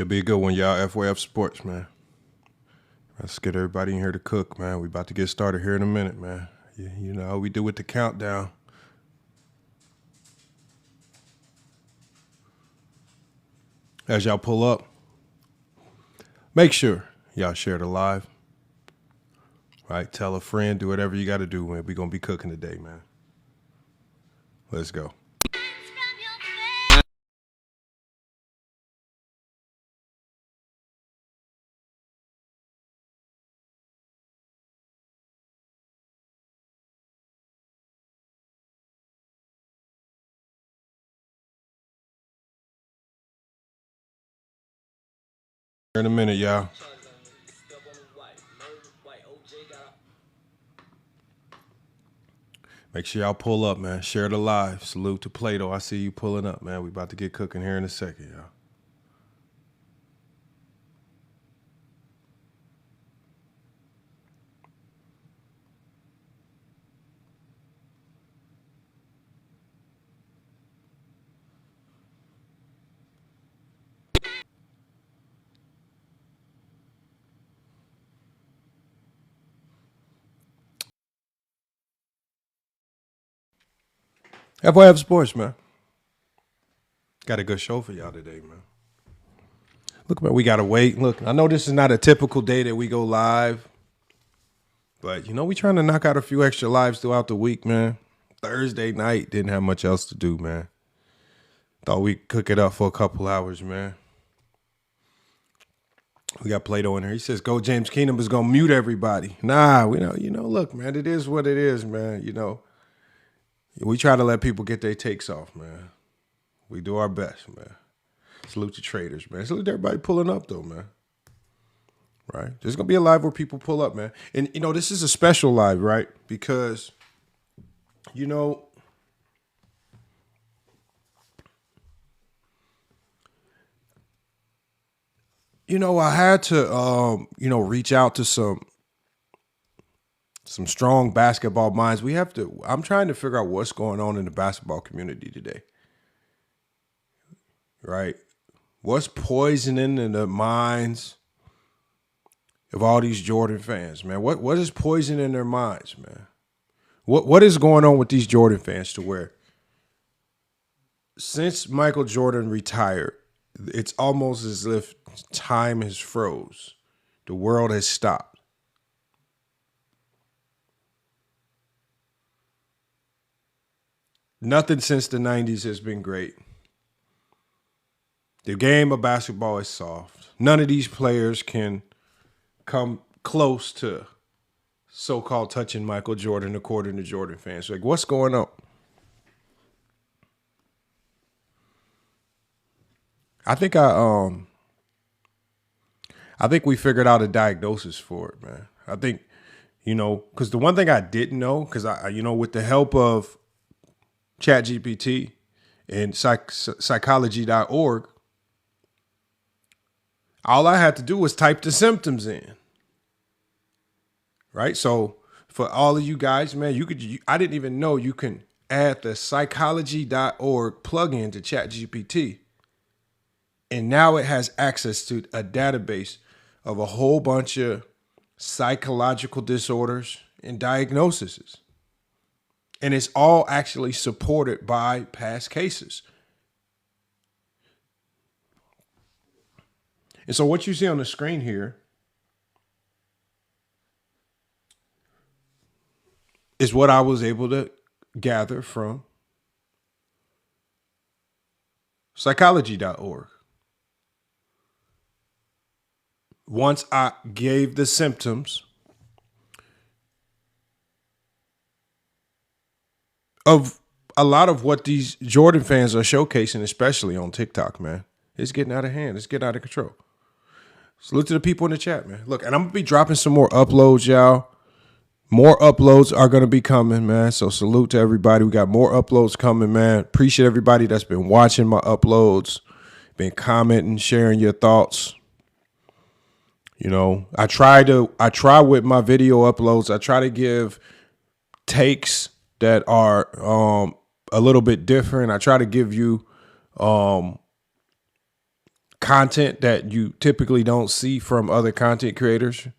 Should be a good one, y'all. FYF Sports, man. Let's get everybody in here to cook, man. We about to get started here in a minute, man. You know how we do with the countdown. As y'all pull up, make sure y'all share the live. Right? Tell a friend, do whatever you got to do, man. We're going to be cooking today, man. Let's go. In a minute, y'all. Make sure y'all pull up, man. Share the live. Salute to Plato. I see you pulling up, man. We about to get cooking here in a second, y'all. FYF Sports, man. Got a good show for y'all today, man. Look, man, we got to wait. Look, I know this is not a typical day that we go live, but, you know, we trying to knock out a few extra lives throughout the week, man. Thursday night, didn't have much else to do, man. Thought we'd cook it up for a couple hours, man. We got Plato in here. He says, "Go James Kingdom is going to mute everybody." Nah, we know, look, man, it is what it is, man. We try to let people get their takes off, man. We do our best, man. Salute to traders, man. Salute to everybody pulling up, though, man. Right? There's going to be a live where people pull up, man. And, this is a special live, right? Because, I had to, reach out to some strong basketball minds. I'm trying to figure out what's going on in the basketball community today. Right? What's poisoning in the minds of all these Jordan fans, man? What is poisoning their minds, man? What is going on with these Jordan fans to where since Michael Jordan retired, it's almost as if time has froze. The world has stopped. Nothing since the 90s has been great. The game of basketball is soft. None of these players can come close to so-called touching Michael Jordan, according to Jordan fans. Like, what's going on? I think we figured out a diagnosis for it, man. I think, because the one thing I didn't know, because with the help of ChatGPT and psychology.org, all I had to do was type the symptoms in. Right? So for all of you guys, man, I didn't even know you can add the psychology.org plugin to ChatGPT. And now it has access to a database of a whole bunch of psychological disorders and diagnoses. And it's all actually supported by past cases. And so what you see on the screen here is what I was able to gather from psychology.org. Once I gave the symptoms of a lot of what these Jordan fans are showcasing, especially on TikTok, man, it's getting out of hand. It's getting out of control. Salute to the people in the chat, man. Look, and I'm going to be dropping some more uploads, y'all. More uploads are going to be coming, man. So salute to everybody. We got more uploads coming, man. Appreciate everybody that's been watching my uploads, been commenting, sharing your thoughts. I try with my video uploads, I try to give takes that are a little bit different. I try to give you content that you typically don't see from other content creators.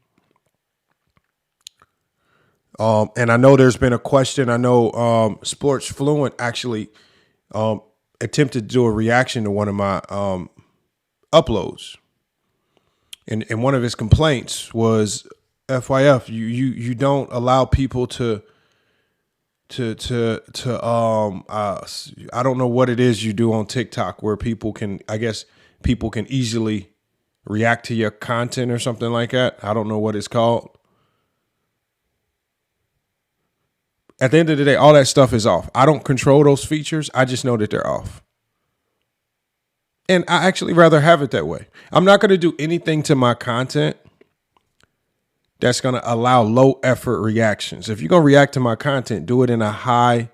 And I know there's been a question. I know Sports Fluent actually attempted to do a reaction to one of my uploads. And one of his complaints was, FYF, you don't allow people to I don't know what it is you do on TikTok where people can easily react to your content or something like that. I don't know what it's called. At the end of the day, all that stuff is off. I don't control those features. I just know that they're off. And I actually rather have it that way. I'm not going to do anything to my content that's going to allow low effort reactions. If you're going to react to my content, do it in a high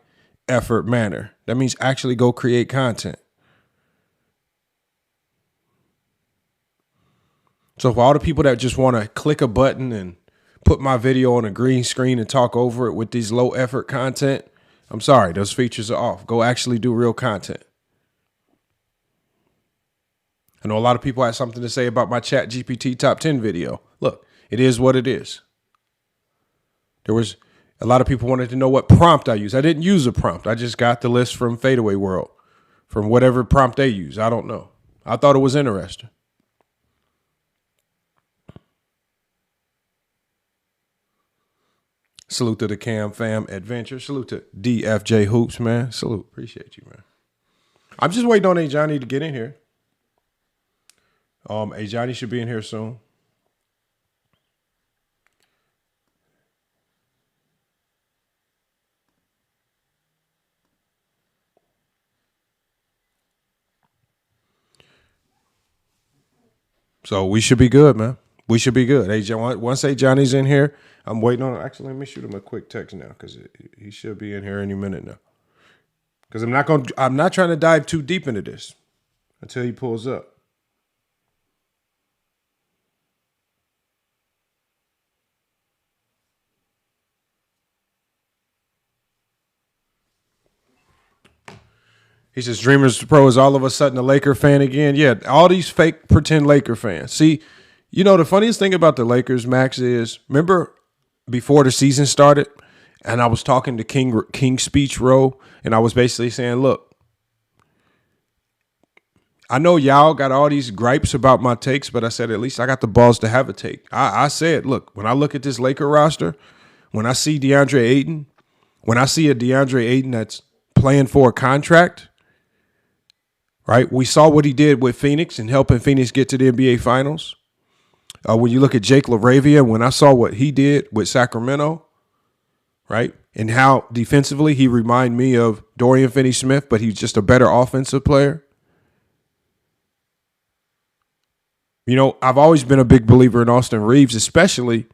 effort manner. That means actually go create content. So for all the people that just want to click a button and put my video on a green screen and talk over it with these low effort content, I'm sorry, those features are off. Go actually do real content. I know a lot of people had something to say about my Chat GPT top 10 video. Look, it is what it is. There was a lot of people wanted to know what prompt I use. I didn't use a prompt. I just got the list from Fadeaway World, from whatever prompt they use. I don't know. I thought it was interesting. Salute to the Cam Fam Adventure. Salute to DFJ Hoops, man. Salute. Appreciate you, man. I'm just waiting on A Johnny to get in here. A Johnny should be in here soon. So we should be good, man. We should be good. Once A Johnny's in here, I'm waiting on. Actually, let me shoot him a quick text now because he should be in here any minute now. Because I'm not trying to dive too deep into this until he pulls up. He says, Dreamers Pro is all of a sudden a Laker fan again. Yeah, all these fake pretend Laker fans. See, you know, the funniest thing about the Lakers, Max, is remember before the season started and I was talking to King Speech Row and I was basically saying, look, I know y'all got all these gripes about my takes, but I said, at least I got the balls to have a take. I said, look, when I look at this Laker roster, when I see DeAndre Ayton, when I see a DeAndre Ayton that's playing for a contract, right? We saw what he did with Phoenix and helping Phoenix get to the NBA Finals. When you look at Jake LaRavia, when I saw what he did with Sacramento, right? And how defensively he reminded me of Dorian Finney-Smith, but he's just a better offensive player. You know, I've always been a big believer in Austin Reeves, especially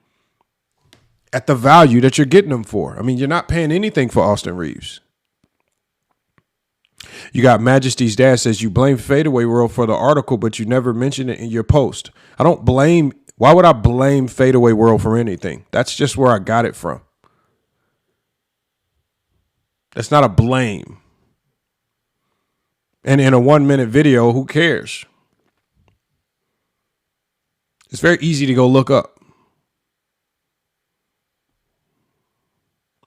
at the value that you're getting him for. I mean, you're not paying anything for Austin Reeves. You got Majesty's Dad says you blame Fadeaway World for the article, but you never mention it in your post. Why would I blame Fadeaway World for anything? That's just where I got it from. That's not a blame. And in a 1-minute video, who cares? It's very easy to go look up.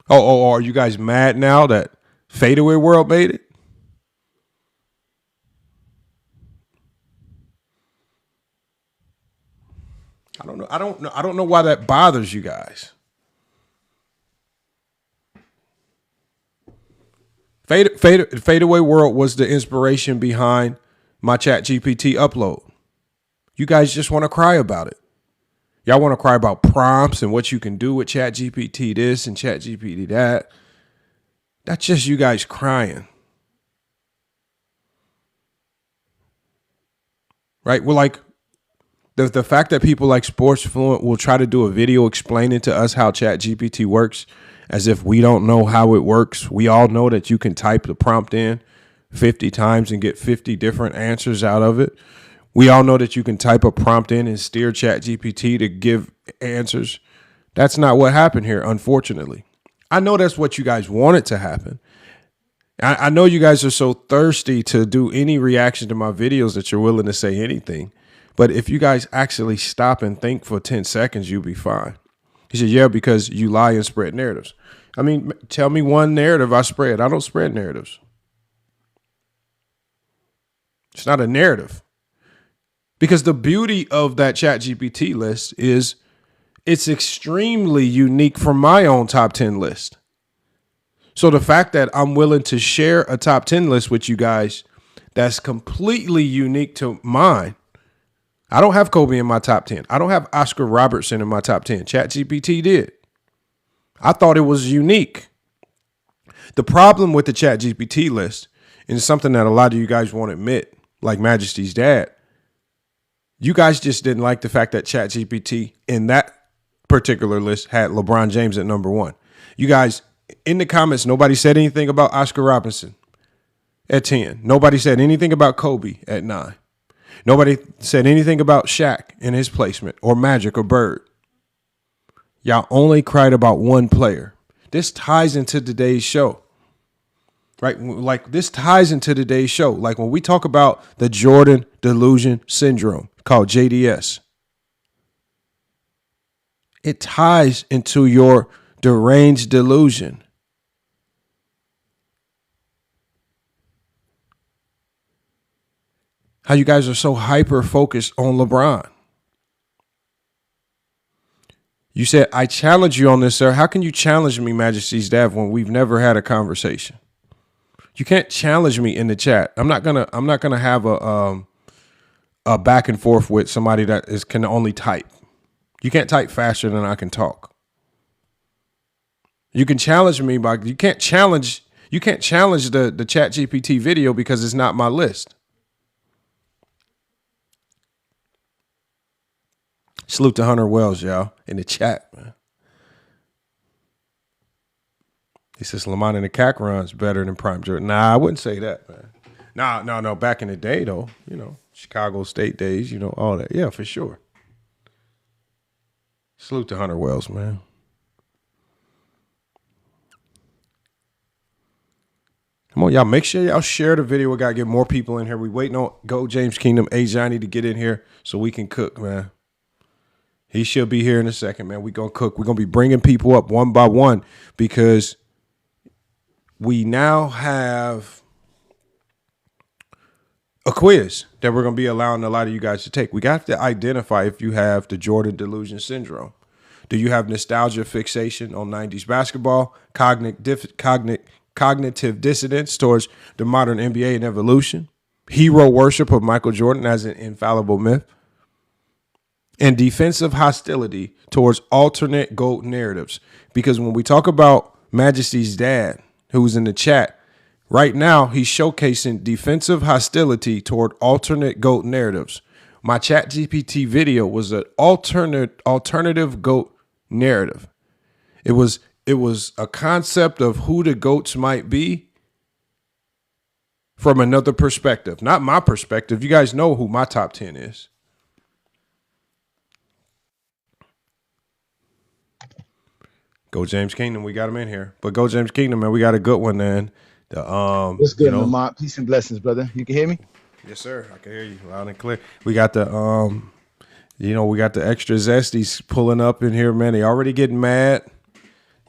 Oh, are you guys mad now that Fadeaway World made it? I don't know why that bothers you guys. Fadeaway World was the inspiration behind my Chat GPT upload. You guys just want to cry about it. Y'all want to cry about prompts and what you can do with Chat GPT this and Chat GPT that. That's just you guys crying. Right? We're like, the fact that people like Sports Fluent will try to do a video explaining to us how Chat GPT works as if we don't know how it works. We all know that you can type the prompt in 50 times and get 50 different answers out of it. We all know that you can type a prompt in and steer Chat GPT to give answers. That's not what happened here, unfortunately. I know that's what you guys wanted to happen. I know you guys are so thirsty to do any reaction to my videos that you're willing to say anything. But if you guys actually stop and think for 10 seconds, you'll be fine. He said, yeah, because you lie and spread narratives. I mean, tell me one narrative I spread. I don't spread narratives. It's not a narrative. Because the beauty of that ChatGPT list is it's extremely unique from my own top 10 list. So the fact that I'm willing to share a top 10 list with you guys that's completely unique to mine. I don't have Kobe in my top 10. I don't have Oscar Robertson in my top 10. ChatGPT did. I thought it was unique. The problem with the ChatGPT list, and something that a lot of you guys won't admit, like Majesty's dad, you guys just didn't like the fact that ChatGPT in that particular list had LeBron James at number 1. You guys, in the comments, nobody said anything about Oscar Robertson at 10. Nobody said anything about Kobe at 9. Nobody said anything about Shaq and his placement or Magic or Bird. Y'all only cried about one player. This ties into today's show, right? Like this ties into today's show. Like when we talk about the Jordan delusion syndrome called JDS, it ties into your deranged delusion. How you guys are so hyper focused on LeBron. You said, I challenge you on this, sir. How can you challenge me, Majesty's dad, when we've never had a conversation? You can't challenge me in the chat. I'm not gonna have a back and forth with somebody that can only type. You can't type faster than I can talk. You can challenge me, but you can't challenge the ChatGPT video because it's not my list. Salute to Hunter Wells, y'all, in the chat, man. He says Lamont in the CAC runs better than Prime Jordan. Nah, I wouldn't say that, man. No. Back in the day, though, Chicago State days, all that. Yeah, for sure. Salute to Hunter Wells, man. Come on, y'all. Make sure y'all share the video. We got to get more people in here. We waiting on Go James Kingdom, A. Johnny to get in here so we can cook, man. He should be here in a second, man. We're going to cook. We're going to be bringing people up one by one because we now have a quiz that we're going to be allowing a lot of you guys to take. We got to identify if you have the Jordan delusion syndrome. Do you have nostalgia fixation on 90s basketball, cognitive dissonance towards the modern NBA and evolution, hero worship of Michael Jordan as an infallible myth, and defensive hostility towards alternate GOAT narratives? Because when we talk about Majesty's dad, who's in the chat, right now he's showcasing defensive hostility toward alternate GOAT narratives. My ChatGPT video was an alternative GOAT narrative. It was a concept of who the GOATs might be from another perspective, not my perspective. You guys know who my top 10 is. Go James Kingdom, we got him in here. But Go James Kingdom, man, we got a good one, man. What's good, Lamont? Peace and blessings, brother. You can hear me? Yes, sir. I can hear you loud and clear. We got the we got the extra zesties pulling up in here, man. They already getting mad.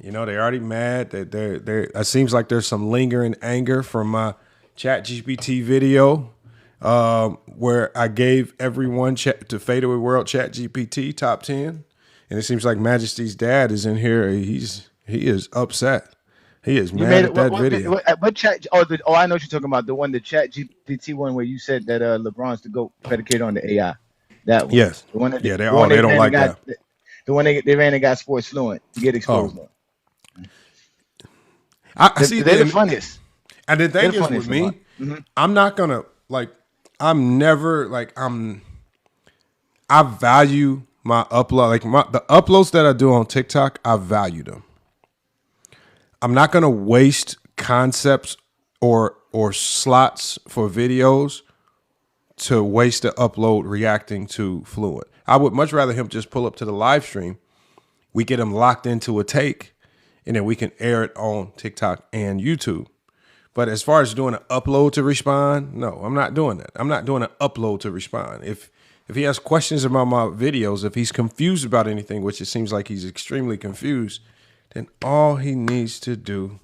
They already mad. It seems like there's some lingering anger from my ChatGPT video where I gave everyone to Fadeaway World ChatGPT top 10. And it seems like Majesty's dad is in here. He is upset. He is mad at that video. What chat? I know what you're talking about. The one, the ChatGPT one, where you said that LeBron's the GOAT predicated on the AI. That one. Yes. The one that, they don't like that. The one they ran and got Sports Fluent to get exposed on. I see. They're the funniest. And the thing is with me, I'm not gonna I value my upload, the uploads that I do on TikTok, I value them. I'm not gonna waste concepts or slots for videos to waste the upload reacting to Fluent. I would much rather him just pull up to the live stream. We get him locked into a take, and then we can air it on TikTok and YouTube. But as far as doing an upload to respond, no, I'm not doing that. I'm not doing an upload to respond. If he has questions about my videos, if he's confused about anything, which it seems like he's extremely confused, then all he needs to do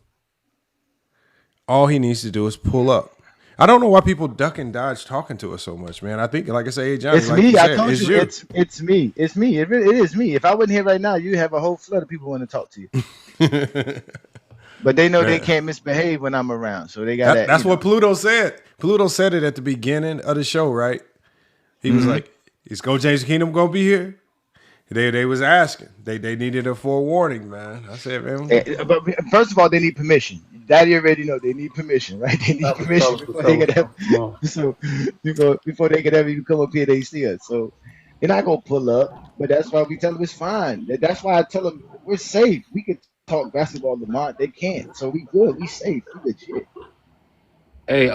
is pull up. I don't know why people duck and dodge talking to us so much, man. I think, like I say, hey, Johnny, It's like me. you I said, told it's you, you. it's me. It's me. It is me. If I wasn't here right now, you have a whole flood of people want to talk to you. But they know they Man. can't misbehave when I'm around, so they got That's what Pluto said. Pluto said it at the beginning of the show, right? He was like, "Is Go James Kingdom gonna be here?" They was asking. They needed a forewarning, man. I said, man, But first of all, they need permission. Daddy already know they need permission, right? They need permission before they could have. So before they could ever even come up here, they see us. So they're not gonna pull up. But that's why we tell them it's fine. That's why I tell them we're safe. We can talk basketball, Lamont. They can't. So we good. We safe. We legit. Hey,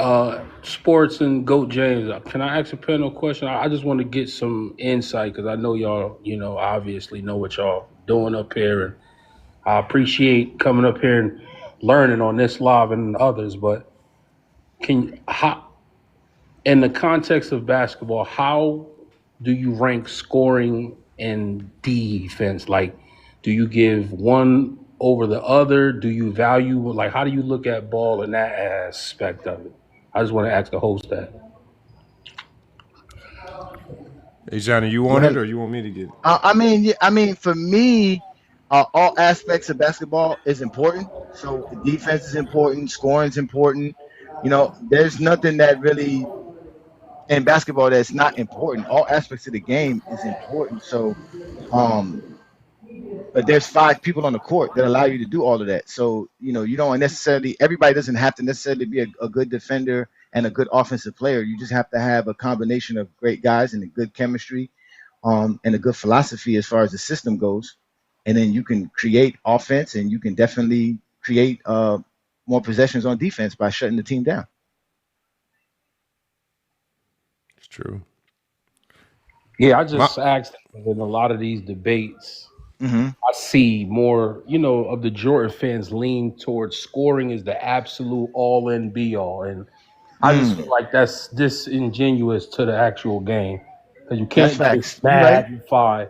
Sports and GOAT James, can I ask a panel question? I just want to get some insight because I know y'all, obviously know what y'all doing up here, and I appreciate coming up here and learning on this live and others. But how, in the context of basketball, how do you rank scoring and defense? Like, do you give one over the other? Do you value, like, how do you look at ball in that aspect of it? I just want to ask the host that. hey Johnny, you want Well, it or you want me to get it? I mean, for me, all aspects of basketball is important. So defense is important, scoring is important. There's nothing that really in basketball that's not important. All aspects of the game is important. So, um, but there's five people on the court that allow you to do all of that. So, you don't necessarily, everybody doesn't have to necessarily be a good defender and a good offensive player. You just have to have a combination of great guys and a good chemistry, and a good philosophy as far as the system goes. And then you can create offense and you can definitely create more possessions on defense by shutting the team down. It's true. Yeah, I My, just asked in a lot of these debates, Hmm. I see more, of the Jordan fans lean towards scoring is the absolute all in be all. And I just feel Mm, like that's disingenuous to the actual game because you that's can't just facts. You right? magnify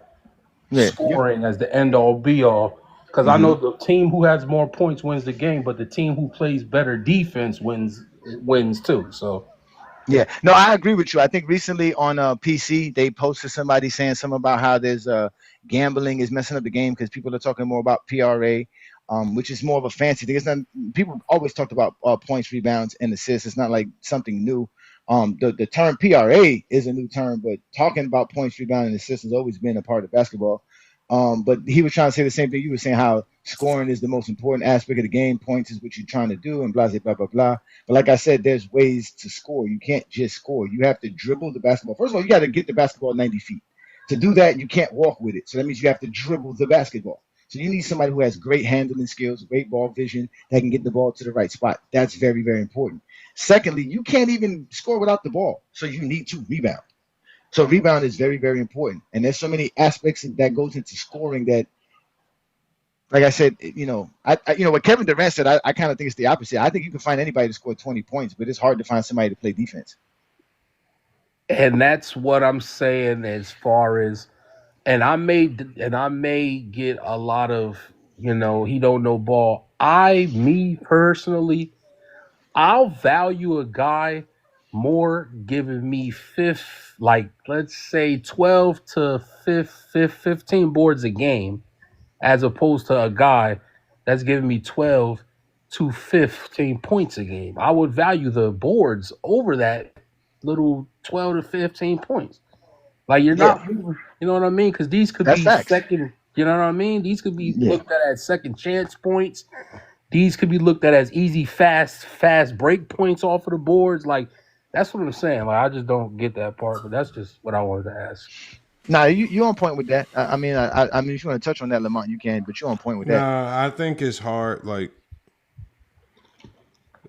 Yeah. You. scoring as the end all be all. Because I Hmm. know the team who has more points wins the game, but the team who plays better defense wins too. So Yeah, no, I agree with you. I think recently on PC they posted somebody saying something about how there's gambling is messing up the game because people are talking more about PRA, which is more of a fancy thing. It's not people always talked about points, rebounds, and assists. It's not like something new. The term PRA is a new term, but talking about points, rebound, and assists has always been a part of basketball. But he was trying to say the same thing you were saying, how scoring is the most important aspect of the game. Points is what you're trying to do, and blah blah blah blah blah. But like I said, there's ways to score. You can't just score. You have to dribble the basketball. First of all, you got to get the basketball 90 feet. To do that, you can't walk with it. So that means you have to dribble the basketball. So you need somebody who has great handling skills, great ball vision, that can get the ball to the right spot. That's very, very important. Secondly, you can't even score without the ball. So you need to rebound. So rebound is very, very important. And there's so many aspects that goes into scoring that, like I said, what Kevin Durant said, I kind of think it's the opposite. I think you can find anybody to score 20 points, but it's hard to find somebody to play defense. and that's what I'm saying as far as and I may get a lot of, he don't know ball. Me personally, I'll value a guy more giving me fifth, like let's say 12 to 15 boards a game, as opposed to a guy that's giving me 12 to 15 points a game. I would value the boards over that little 12 to 15 points. Like you're Yeah, not moving, you know what I mean? Because these could that's be facts. second, you know what I mean? These could be Yeah. looked at as second chance points. These could be looked at as easy, fast break points off of the boards. Like that's what I'm saying. Like I just don't get that part, but that's just what I wanted to ask. Nah, you on point with that. I mean, if you want to touch on that, Lamont, you can, but you're on point with that. nah, I think it's hard. Like,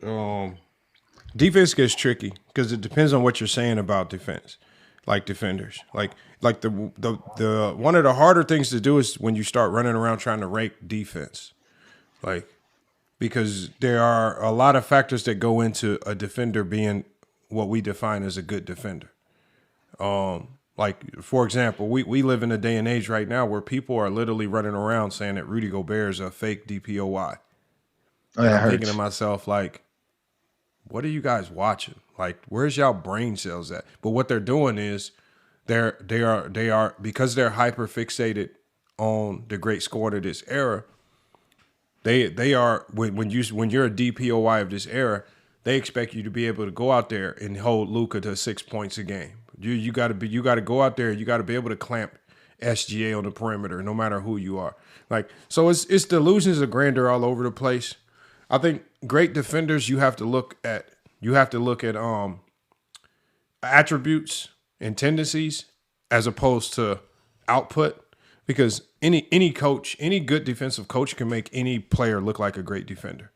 um, defense gets tricky because it depends on what you're saying about defense, like defenders. Like the one of the harder things to do is when you start running around trying to rank defense. Like because there are a lot of factors that go into a defender being what we define as a good defender. Like, for example, we live in a day and age right now where people are literally running around saying that Rudy Gobert is a fake DPOY. Oh, And that I'm thinking to hurts. myself, like, what are you guys watching? Like, where's y'all brain cells at? But what they're doing is they are because they're hyper fixated on the great scorer of this era. They are when you're a DPOY of this era, they expect you to be able to go out there and hold Luka to 6 points a game. You got to go out there. You got to be able to clamp SGA on the perimeter, no matter who you are. Like, so it's delusions of grandeur all over the place. I think great defenders you have to look at attributes and tendencies as opposed to output, because any coach, any good defensive coach can make any player look like a great defender.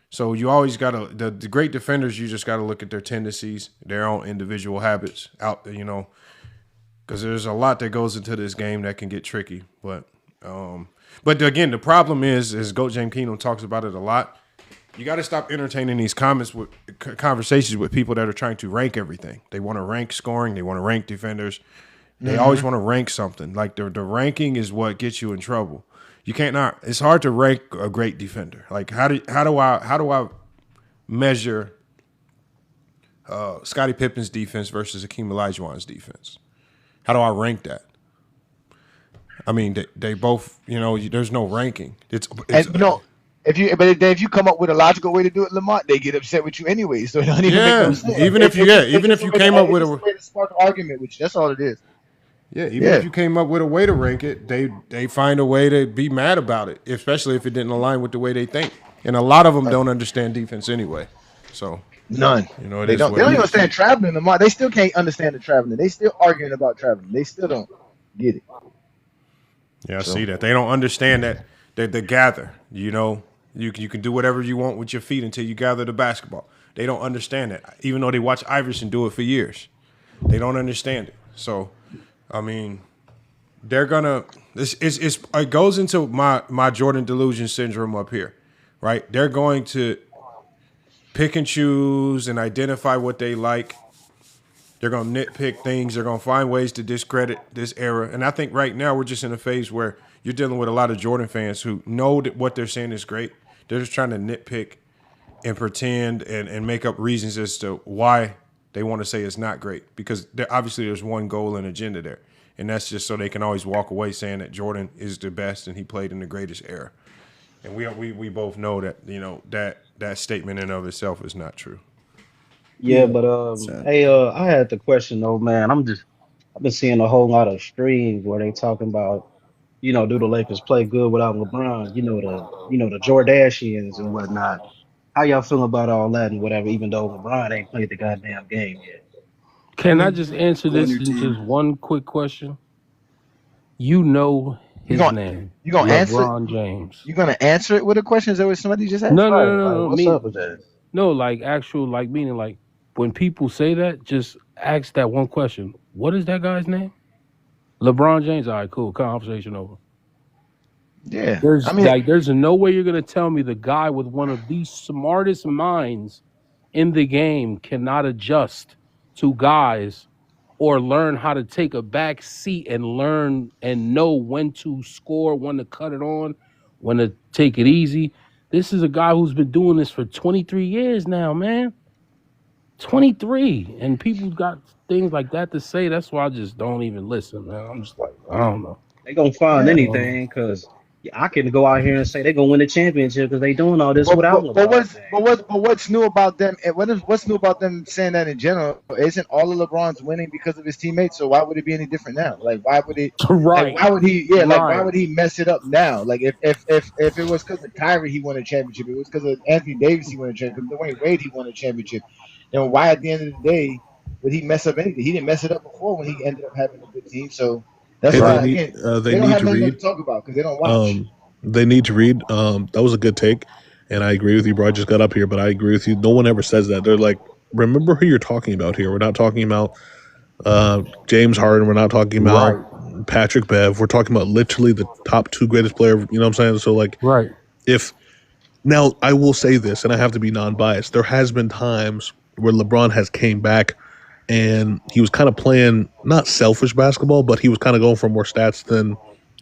So you always got to the great defenders, you just got to look at their tendencies, their own individual habits out, because there's a lot that goes into this game that can get tricky. But again, the problem is, as GOAT James Keenum talks about it a lot, you got to stop entertaining these conversations with people that are trying to rank everything. They want to rank scoring. They want to rank defenders. They always want to rank something. Like the ranking is what gets you in trouble. You can't not. It's hard to rank a great defender. Like how do I measure Scottie Pippen's defense versus Hakeem Olajuwon's defense? How do I rank that? I mean, they both. There's no ranking. It's If you come up with a logical way to do it, Lamont, they get upset with you anyway. So it don't even make no sense. Even if you came up with a way to spark an argument, which that's all it is. Yeah, if you came up with a way to rank it, they find a way to be mad about it, especially if it didn't align with the way they think. And a lot of them don't understand defense anyway. So none. They don't. They don't even understand traveling. Lamont, they still can't understand the traveling. They still arguing about traveling. They still don't get it. Yeah, I see that. They don't understand that they gather. You can do whatever you want with your feet until you gather the basketball. They don't understand that, even though they watch Iverson do it for years. They don't understand it. So, I mean, they're gonna. It goes into my Jordan delusion syndrome up here, right? They're going to pick and choose and identify what they like. They're going to nitpick things. They're going to find ways to discredit this era. And I think right now we're just in a phase where you're dealing with a lot of Jordan fans who know that what they're saying is great. They're just trying to nitpick and pretend and make up reasons as to why they want to say it's not great. Because obviously there's one goal and agenda there. And that's just so they can always walk away saying that Jordan is the best and he played in the greatest era. And we both know that, that statement in and of itself is not true. Yeah, but hey, I had the question though, man. I've been seeing a whole lot of streams where they talking about, do the Lakers play good without LeBron? The Jordashians and whatnot. How y'all feel about all that and whatever? Even though LeBron ain't played the goddamn game yet. Can I just answer this in just one quick question? You know his name. You gonna answer LeBron James. You gonna answer it with a question? Is that what somebody just asked? No. What's up with that? No, meaning like when people say that, just ask that one question. What is that guy's name? LeBron James. All right, cool. Conversation over. Yeah. There's no way you're gonna tell me the guy with one of the smartest minds in the game cannot adjust to guys or learn how to take a back seat and learn and know when to score, when to cut it on, when to take it easy. This is a guy who's been doing this for 23 years now, man. 23. And people got things like that to say. That's why I just don't even listen, man. I'm just like, I don't know. They gonna find anything because I can go out here and say they're gonna win the championship because they doing all this without LeBron. But what's new about them? What's new about them saying that in general? Isn't all of LeBron's winning because of his teammates? So why would it be any different now? Like why would it? Right. Like, why would he? Yeah. Right. Like why would he mess it up now? Like if it was because of Kyrie he won a championship, it was because of Anthony Davis he won a championship, Dwayne Wade he won a championship. And why at the end of the day would he mess up anything? He didn't mess it up before when he ended up having a good team. So that's why they don't have nothing to talk about because they don't watch. They need to read. That was a good take, and I agree with you, bro. I just got up here, but I agree with you. No one ever says that. They're like, remember who you're talking about here. We're not talking about James Harden. We're not talking about Patrick Bev. We're talking about literally the top two greatest player. You know what I'm saying? So, like, right. If Now, I will say this, and I have to be non-biased. There has been times where LeBron has came back and he was kind of playing not selfish basketball, but he was kind of going for more stats than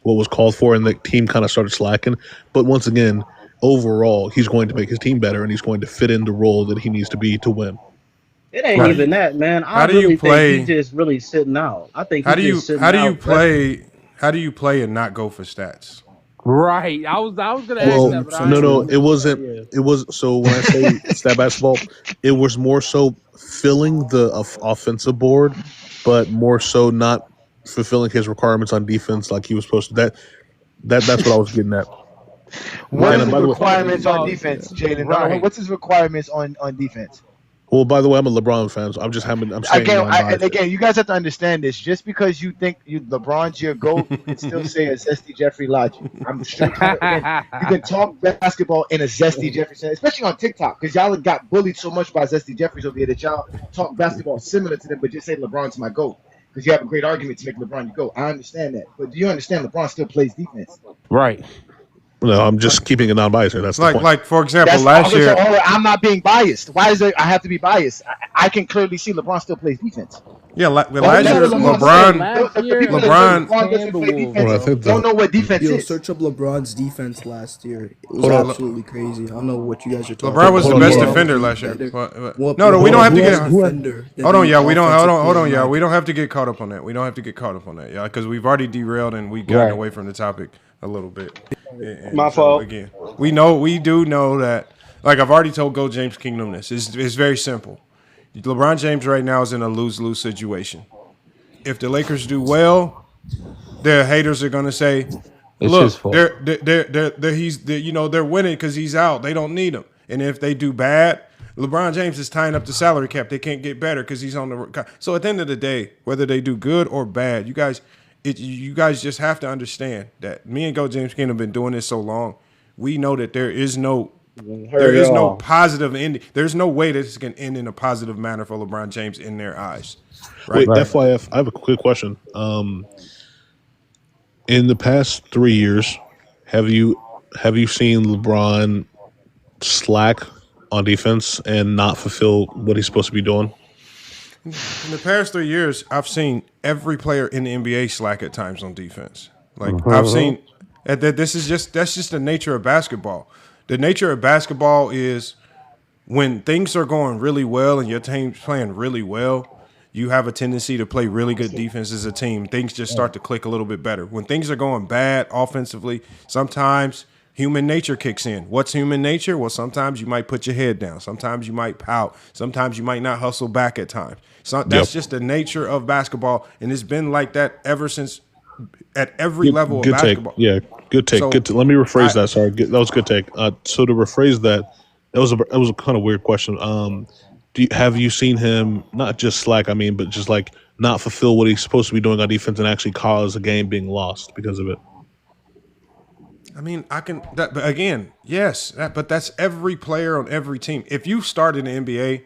what was called for, and the team kind of started slacking. But once again, overall, he's going to make his team better, and he's going to fit in the role that he needs to be to win. It ain't even that, man. I really think he's just really sitting out. I think he's just sitting out. How do you play and not go for stats? Right. I was gonna ask that, but no, it wasn't. Yeah. It was so when I say stat basketball, it was more so filling the offensive board, but more so not fulfilling his requirements on defense like he was supposed to. That's what I was getting at. What are the requirements on defense, Jalen? Right. What's his requirements on defense? Well, by the way, I'm a LeBron fan, so I'm saying again, you guys have to understand this. Just because you think LeBron's your GOAT, you can still say a zesty Jeffrey logic. I'm sure you can talk basketball in a zesty Jeffrey sense, especially on TikTok, because y'all got bullied so much by zesty Jeffries over here that y'all talk basketball similar to them, but just say LeBron's my GOAT because you have a great argument to make LeBron your GOAT. I understand that, but do you understand LeBron still plays defense? Right. No, I'm just keeping a non-biased here. That's the point. Like for example, last year. I'm not being biased. Why is it I have to be biased? I can clearly see LeBron still plays defense. Yeah, last year, LeBron doesn't play defense. Don't know what defense is. Search up LeBron's defense last year. It was absolutely crazy. I don't know what you guys are talking about. LeBron was the best defender last year. No, we don't have to get. Hold on, y'all. We don't have to get caught up on that. Yeah, because we've already derailed and we gotten away from the topic a little bit. My fault. Again, we do know that. Like I've already told GOAT James Kingdom this. It's very simple. LeBron James right now is in a lose-lose situation. If the Lakers do well, their haters are gonna say, "Look, they're winning because he's out. They don't need him." And if they do bad, LeBron James is tying up the salary cap. They can't get better because he's on the. So at the end of the day, whether they do good or bad, you guys just have to understand that me and GOAT James Kingdom have been doing this so long. We know that there is no positive ending. There's no way that this can end in a positive manner for LeBron James in their eyes. Right? Wait, FYF, I have a quick question. In the past 3 years, have you seen LeBron slack on defense and not fulfill what he's supposed to be doing? In the past 3 years, I've seen every player in the NBA slack at times on defense. Like I've seen that. That's just the nature of basketball. The nature of basketball is when things are going really well and your team's playing really well, you have a tendency to play really good defense as a team. Things just start to click a little bit better. When things are going bad offensively, sometimes human nature kicks in. What's human nature? Well, sometimes you might put your head down. Sometimes you might pout. Sometimes you might not hustle back at times. So that's just the nature of basketball, and it's been like that ever since at every level of basketball. Yeah, good take. So, let me rephrase that. Sorry, that was a good take. So to rephrase that, it was a kind of weird question. Have you seen him not just slack? I mean, but just like not fulfill what he's supposed to be doing on defense and actually cause a game being lost because of it? I mean, but again, yes, but that's every player on every team. If you started in the NBA,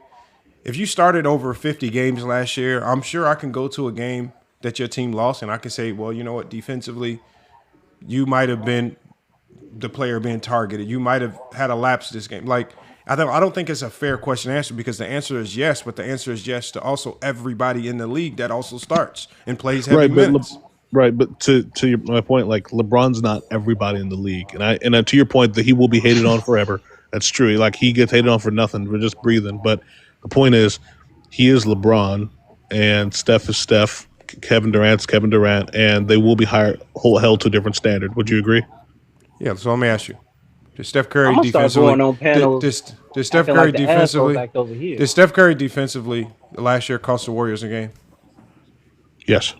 if you started over 50 games last year, I'm sure I can go to a game that your team lost, and I can say, well, you know what, defensively, you might have been the player being targeted. You might have had a lapse this game. Like, I don't think it's a fair question to answer because the answer is yes, but the answer is yes to also everybody in the league that also starts and plays heavy minutes. But to my point, like LeBron's not everybody in the league, and to your point that he will be hated on forever. That's true. Like he gets hated on for nothing. We're just breathing. But the point is, he is LeBron, and Steph is Steph. Kevin Durant's Kevin Durant, and they will be held to a different standard. Would you agree? Yeah. So let me ask you: Does Steph Curry defensively? Does Steph Curry defensively? Did Steph Curry defensively last year cost the Warriors a game? Yes.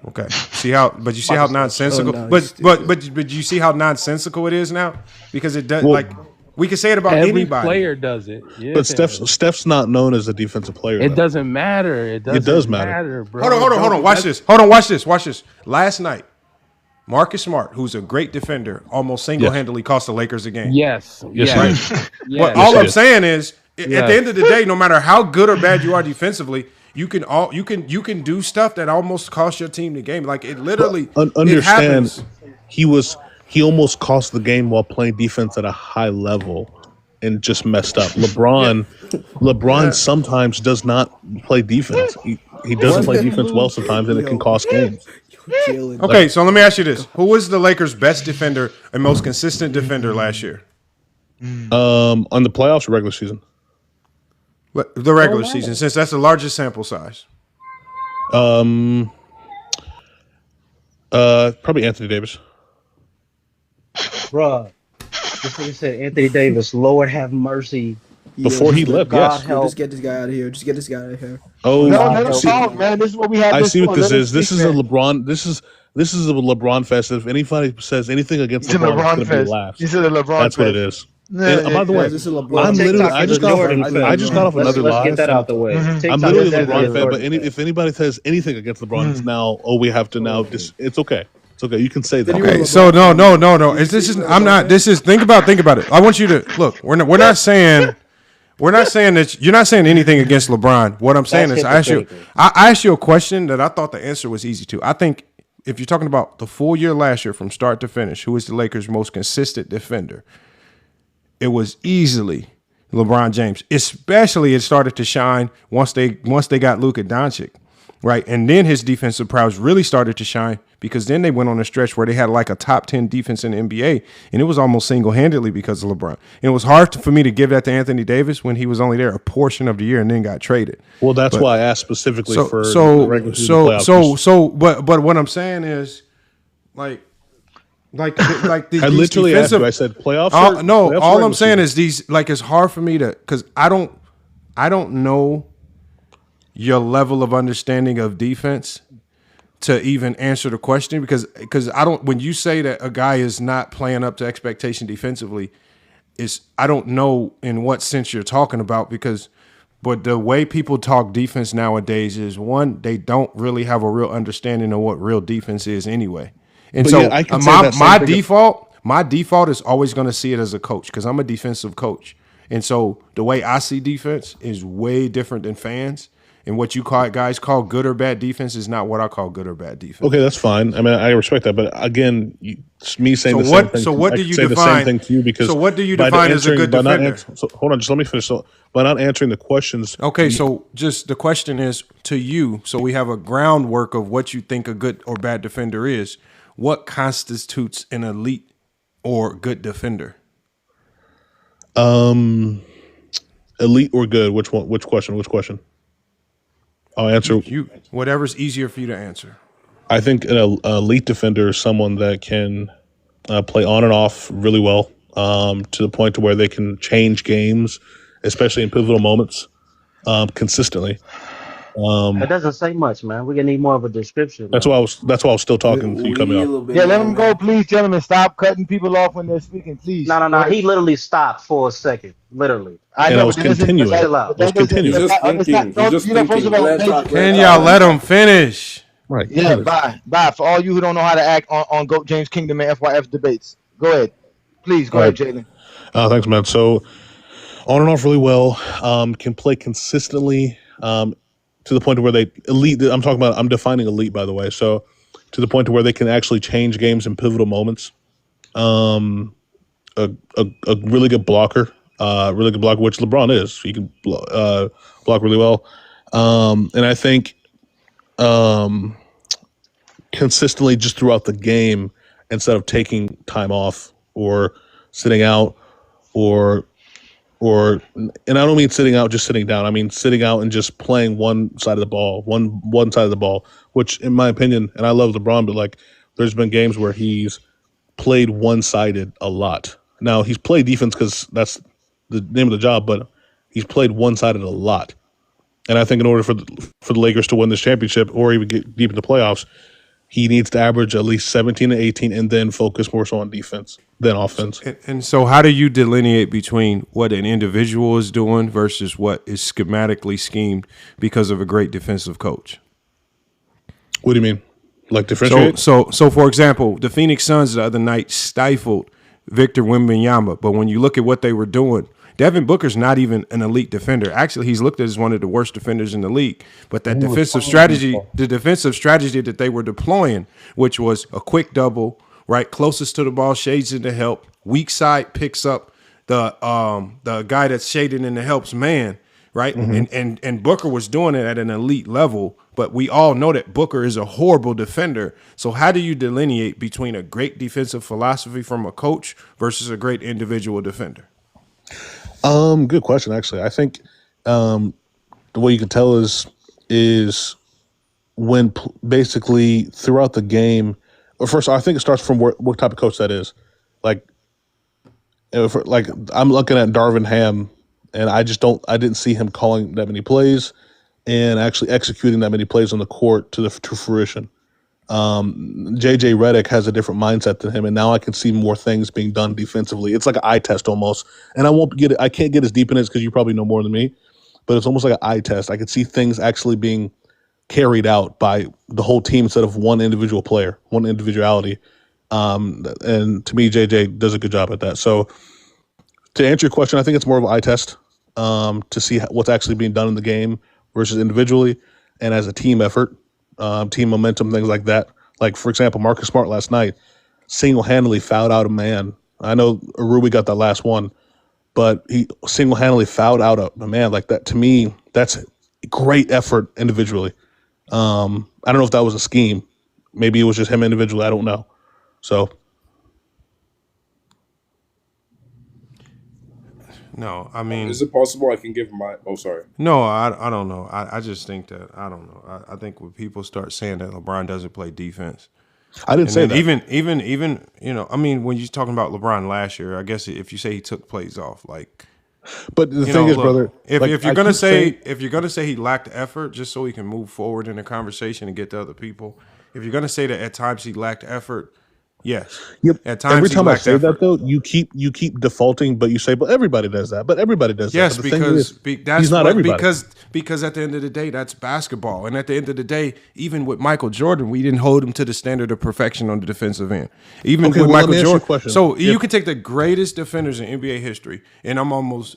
Okay. But you see how nonsensical. But you see how nonsensical it is now because it does we can say it about every anybody. Player does it. Yeah. But Steph's not known as a defensive player. It doesn't matter. It does matter, bro. Hold on. Watch this. Last night, Marcus Smart, who's a great defender, almost single-handedly cost the Lakers a game. Yes. Right? But all I'm saying is, at the end of the day, no matter how good or bad you are defensively, you can do stuff that almost cost your team the game. Like it literally. Understand? He was he almost cost the game while playing defense at a high level and just messed up. LeBron sometimes does not play defense. He doesn't play defense well sometimes, and it can cost games. Okay, so let me ask you this: who was the Lakers' best defender and most consistent defender last year? On the playoffs or regular season? The regular season, since that's the largest sample size. Probably Anthony Davis. Bruh, this nigga said Anthony Davis, Lord have mercy. Before he left, God yes. help. Just get this guy out of here. Just get this guy out of here. Oh, no, let him talk, man. This is what we have. I see what this is. This speak, is a man. LeBron. This is a LeBron fest. If anybody says anything against It's a LeBron, it's LeBron gonna be fest. laughs. He said a LeBron That's what it fest. is. Nah, And, by the way, this is LeBron. I'm literally. TikTok I is just a got off. Jordan fan. I just got off another Let's live. get that out the way. I'm TikTok literally is a definitely LeBron fan, but Jordan fan. if anybody says anything against LeBron, it's now. Oh, we have to now. It's okay. It's okay. You can say that. Okay, so no. I'm not. This is think about it. I want you to look. We're not saying that you're not saying anything against LeBron. What I'm saying is, I asked you a question that I thought the answer was easy to. I think if you're talking about the full year last year from start to finish, who is the Lakers' most consistent defender? It was easily LeBron James. Especially it started to shine once they got Luka Doncic. Right. And then his defensive prowess really started to shine because then they went on a stretch where they had like a top 10 defense in the NBA. And it was almost single-handedly because of LeBron. And it was hard for me to give that to Anthony Davis when he was only there a portion of the year and then got traded. Well, that's why I asked specifically for the regular season playoffs. But what I'm saying is like these I literally defensive, asked you, I said playoffs. Playoffs I'm saying is these, like, it's hard for me to, because I don't know your level of understanding of defense to even answer the question because I don't, when you say that a guy is not playing up to expectation defensively, I don't know in what sense you're talking about but the way people talk defense nowadays is, one, they don't really have a real understanding of what real defense is anyway. And so my default is always going to see it as a coach because I'm a defensive coach. And so the way I see defense is way different than fans. And what you guys call good or bad defense is not what I call good or bad defense. Okay, that's fine. I mean, I respect that, but again, me saying the same thing. So what do you define? The same thing to you because so what do you define as a good defender? Hold on, just let me finish. So by not answering the questions. Okay, so just the question is to you. So we have a groundwork of what you think a good or bad defender is. What constitutes an elite or good defender? Elite or good? Which one? Which question? I'll answer. Whatever's easier for you to answer. I think an elite defender is someone that can play on and off really well to the point to where they can change games, especially in pivotal moments, consistently. That doesn't say much, man. We're gonna need more of a description. That's why I was still talking to you coming up. Yeah, let him go, please, gentlemen. Stop cutting people off when they're speaking, please. No. He literally stopped for a second, literally. I was continuing. Can y'all let him finish? Right. Yeah. Bye. For all you who don't know how to act on GOAT James Kingdom and FYF debates, go ahead. Please go ahead, Jalen. Thanks, man. So on and off really well. Can play consistently. To the point where they elite. I'm defining elite, by the way. So to the point to where they can actually change games in pivotal moments. A really good blocker, which LeBron is. He can block really well. And I think consistently just throughout the game, instead of taking time off or sitting out and I don't mean sitting out, just sitting down. I mean sitting out and just playing one side of the ball, one side of the ball, which in my opinion, and I love LeBron, but like there's been games where he's played one-sided a lot. Now he's played defense because that's the name of the job, but he's played one-sided a lot. And I think in order for the Lakers to win this championship or even get deep in the playoffs, he needs to average at least 17 to 18 and then focus more so on defense than offense. And so how do you delineate between what an individual is doing versus what is schematically schemed because of a great defensive coach? What do you mean? Like differentiate? So for example, the Phoenix Suns the other night stifled Victor Wembanyama, but when you look at what they were doing, Devin Booker's not even an elite defender. Actually, he's looked at as one of the worst defenders in the league. But that defensive strategy that they were deploying, which was a quick double right? Closest to the ball, shades in the help. Weak side picks up the guy that's shaded in the help's man, right? Mm-hmm. And Booker was doing it at an elite level, but we all know that Booker is a horrible defender. So how do you delineate between a great defensive philosophy from a coach versus a great individual defender? Good question. Actually, I think the way you can tell is when basically throughout the game. Well, first, I think it starts from what type of coach that is. Like I'm looking at Darvin Ham, and I didn't see him calling that many plays and actually executing that many plays on the court to fruition. JJ Redick has a different mindset than him, and now I can see more things being done defensively. It's like an eye test almost, and I can't get as deep in it because you probably know more than me, but it's almost like an eye test. I can see things actually being carried out by the whole team instead of one individual player, one individuality. And to me, JJ does a good job at that. So to answer your question, I think it's more of an eye test to see what's actually being done in the game versus individually and as a team effort, team momentum, things like that. Like, for example, Marcus Smart last night single-handedly fouled out a man. I know Arubi got that last one, but he single-handedly fouled out a man like that. To me, that's great effort individually. I don't know if that was a scheme. Maybe it was just him individually. I don't know. So, no, I mean, is it possible I can give my? Oh, sorry. No, I don't know. I just think that I don't know. I think when people start saying that LeBron doesn't play defense, I didn't say that. Even I mean, when you're talking about LeBron last year, I guess if you say he took plays off, like. But the thing is, brother, if you're gonna say he lacked effort, just so he can move forward in the conversation and get to other people, if you're gonna say that at times he lacked effort, yes. Yep. At times every time I say effort. that though, you keep defaulting, but you say, but everybody does that. But everybody does yes, that. Yes, because he's not everybody. Because at the end of the day, that's basketball, and at the end of the day, even with Michael Jordan, we didn't hold him to the standard of perfection on the defensive end. Even with Michael Jordan. So you could take the greatest defenders in NBA history, and I'm almost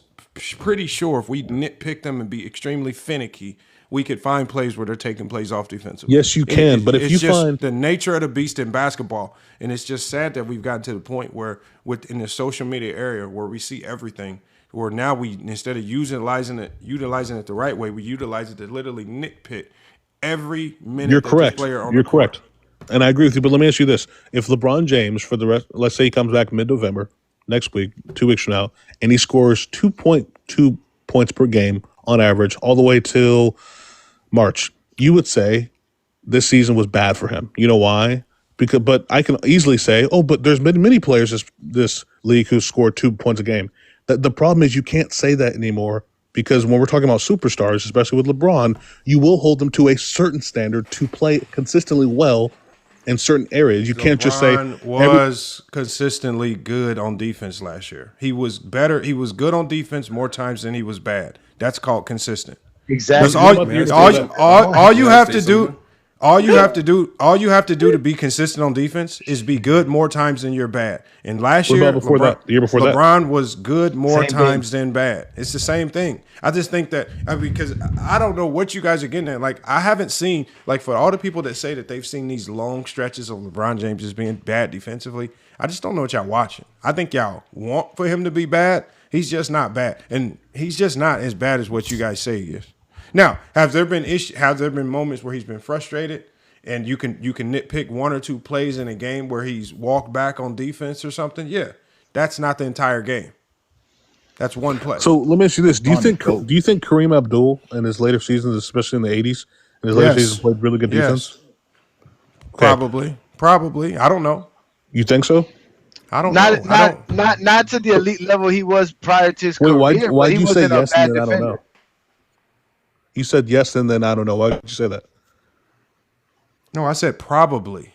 pretty sure if we nitpick them and be extremely finicky, we could find plays where they're taking plays off defensively. Yes, you can. But if you find the nature of the beast in basketball, and it's just sad that we've gotten to the point where, within the social media area, where we see everything, where now we, instead of utilizing it the right way, we utilize it to literally nitpick every minute. You're correct. You're correct, and I agree with you. But let me ask you this: if LeBron James, for the rest, let's say he comes back mid-November next week, 2 weeks from now, and he scores 2.2 points per game on average all the way till March, you would say this season was bad for him. You know why? But I can easily say, but there's been many players this league who scored 2 points a game. The problem is you can't say that anymore because when we're talking about superstars, especially with LeBron, you will hold them to a certain standard to play consistently well in certain areas. You can't just say was consistently good on defense last year. He was better. He was good on defense more times than he was bad. That's called consistent. Exactly. All you have to do All you have to do to be consistent on defense is be good more times than you're bad. And last year, the year before LeBron was good more times than bad. It's the same thing. I just think that because I don't know what you guys are getting at. Like, I haven't seen, like, for all the people that say that they've seen these long stretches of LeBron James just being bad defensively, I just don't know what y'all watching. I think y'all want for him to be bad. He's just not bad, and he's just not as bad as what you guys say he is. Now, have there been moments where he's been frustrated, and you can nitpick one or two plays in a game where he's walked back on defense or something? Yeah, that's not the entire game. That's one play. So let me ask you this: Do you think Kareem Abdul in his later seasons, especially in the '80s, in his later seasons, played really good defense? Yes. Okay. Probably. I don't know. You think so? I don't know. Not to the elite level he was prior to his career. Why did you say yes and then I don't know? You said yes and then I don't know. Why did you say that? No, I said probably.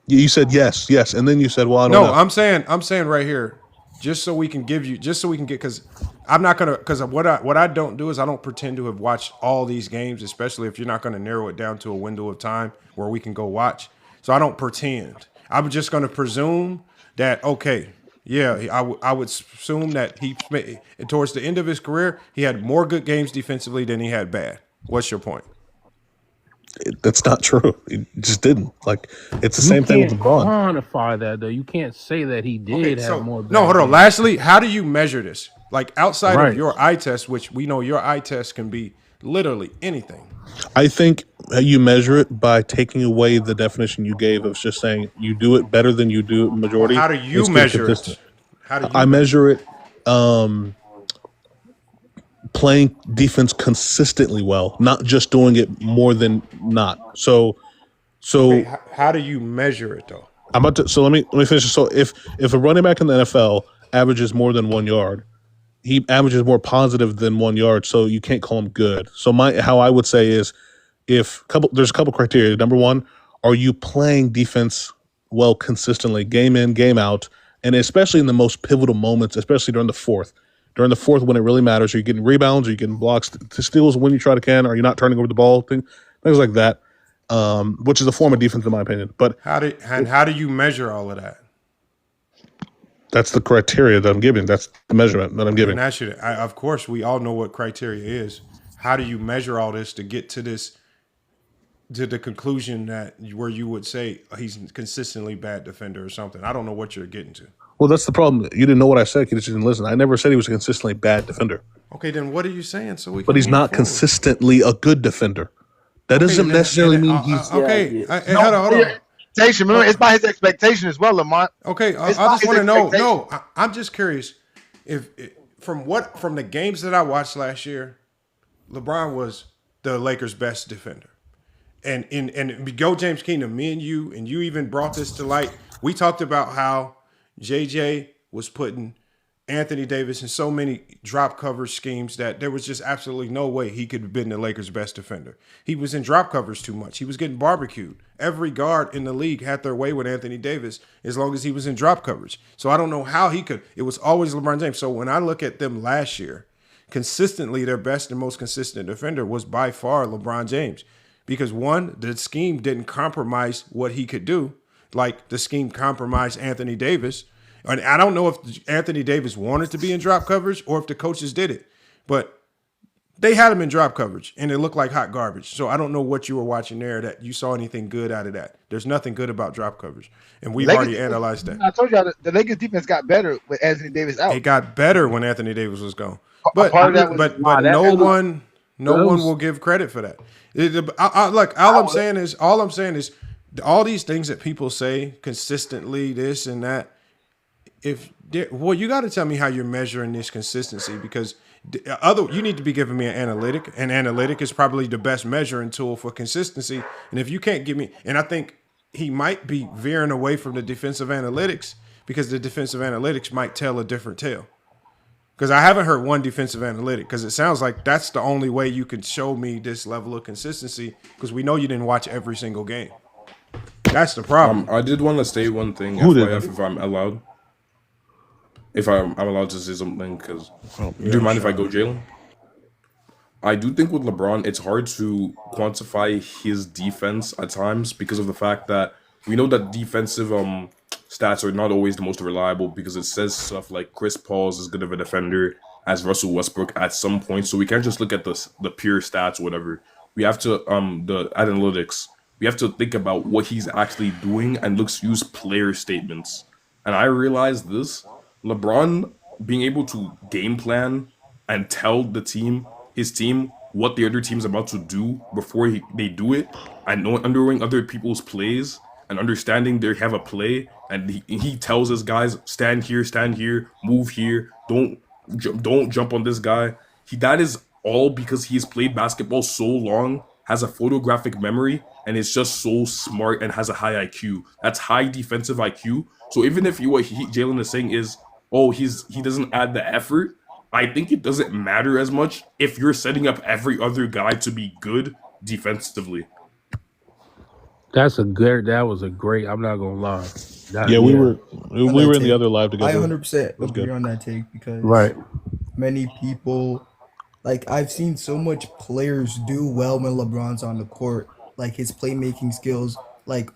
You said yes, and then you said, well, I don't know. No, I'm saying right here, just so we can get, because I'm not gonna, because what I don't do is I don't pretend to have watched all these games, especially if you're not gonna narrow it down to a window of time where we can go watch. So I don't pretend. I'm just gonna presume that, okay, yeah, I would assume that he, towards the end of his career, he had more good games defensively than he had bad. What's your point? That's not true. He just didn't. Like, it's the same thing with LeBron. Quantify that though. You can't say that he did have more. No, hold on. Lastly, how do you measure this? Like outside Right. of your eye test, which we know your eye test can be literally anything. I think you measure it by taking away the definition you gave of just saying you do it better than you do majority. Well, how do you measure it? How do you? I measure it playing defense consistently well, not just doing it more than not. So okay, how do you measure it though? I'm about to. So let me finish. So if a running back in the NFL averages more than 1 yard, he averages more positive than 1 yard. So you can't call him good. So how I would say is, there's a couple criteria. Number one, are you playing defense well consistently, game in, game out, and especially in the most pivotal moments, especially during the fourth. During the fourth, when it really matters, are you getting rebounds? Are you getting blocks to steals when you try to can? Are you not turning over the ball? Things like that, which is a form of defense, in my opinion. But how do you measure all of that? That's the criteria that I'm giving. That's the measurement that I'm giving. And of course, we all know what criteria is. How do you measure all this to get to the conclusion that where you would say he's consistently bad defender or something? I don't know what you're getting to. Well, that's the problem. You didn't know what I said. You just didn't listen. I never said he was a consistently bad defender. Okay, then what are you saying? But he's not consistently a good defender. That doesn't necessarily mean he's okay. Hold on. Remember, it's by his expectation as well, Lamont. Okay, I just want to know. No, I'm just curious if from the games that I watched last year, LeBron was the Lakers' best defender. And go James Kingdom, me and you even brought this to light. We talked about how JJ was putting Anthony Davis in so many drop coverage schemes that there was just absolutely no way he could have been the Lakers' best defender. He was in drop covers too much. He was getting barbecued. Every guard in the league had their way with Anthony Davis as long as he was in drop coverage. So I don't know how he could. It was always LeBron James. So when I look at them last year, consistently their best and most consistent defender was by far LeBron James. Because one, the scheme didn't compromise what he could do, like the scheme compromised Anthony Davis. And I don't know if Anthony Davis wanted to be in drop coverage or if the coaches did it, but they had him in drop coverage and it looked like hot garbage. So I don't know what you were watching there that you saw anything good out of that. There's nothing good about drop coverage, and we've already analyzed that. I told you the Lakers defense got better with Anthony Davis out. It got better when Anthony Davis was gone, but no one will give credit for that. All I'm saying is all these things that people say consistently, this and that. You got to tell me how you're measuring this consistency, because you need to be giving me an analytic. An analytic is probably the best measuring tool for consistency. And if you can't give me, and I think he might be veering away from the defensive analytics because the defensive analytics might tell a different tale. Because I haven't heard one defensive analytic, because it sounds like that's the only way you can show me this level of consistency, because we know you didn't watch every single game. That's the problem. I did want to say one thing, if I'm allowed. If I'm allowed to say something, because do you mind if I go, Jalen? I do think with LeBron, it's hard to quantify his defense at times because of the fact that we know that defensive stats are not always the most reliable, because it says stuff like Chris Paul's as good of a defender as Russell Westbrook at some point. So we can't just look at the pure stats or whatever. We have to the analytics. We have to think about what he's actually doing and use player statements. And I realized this. LeBron being able to game plan and tell his team, what the other team's about to do before they do it, and knowing other people's plays and understanding they have a play, and he tells his guys, stand here, move here, don't jump on this guy. That is all because he's played basketball so long, has a photographic memory, and is just so smart and has a high IQ. That's high defensive IQ. So even if what Jalen is saying is, he doesn't add the effort, I think it doesn't matter as much if you're setting up every other guy to be good defensively. That was a great. I'm not gonna lie. We were in the other live together. I 100% agree on that take, because many people, like, I've seen so much players do well when LeBron's on the court, like his playmaking skills, like.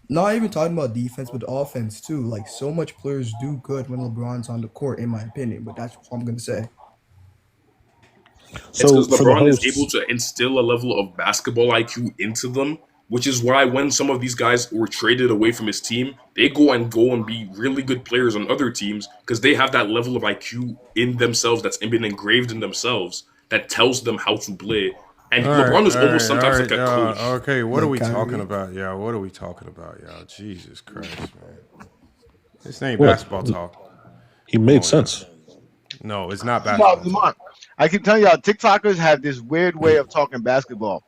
Not even talking about defense, but offense too. Like, so much players do good when LeBron's on the court, in my opinion. But that's what I'm gonna say. It's So because for the LeBron is able hosts, to instill a level of basketball IQ into them, which is why when some of these guys were traded away from his team, they go and be really good players on other teams because they have that level of IQ in themselves that's been engraved in themselves that tells them how to play. And All right, LeBron is all almost right, all sometimes right, like a y'all. coach. Okay, what are Like we talking Kyrie. about, y'all? What are we talking about, y'all? Jesus Christ, man. This ain't what? basketball talk. He Come made on, y'all. sense. No, it's not About basketball Lamont. talk. I keep telling y'all, TikTokers have this weird way of talking basketball.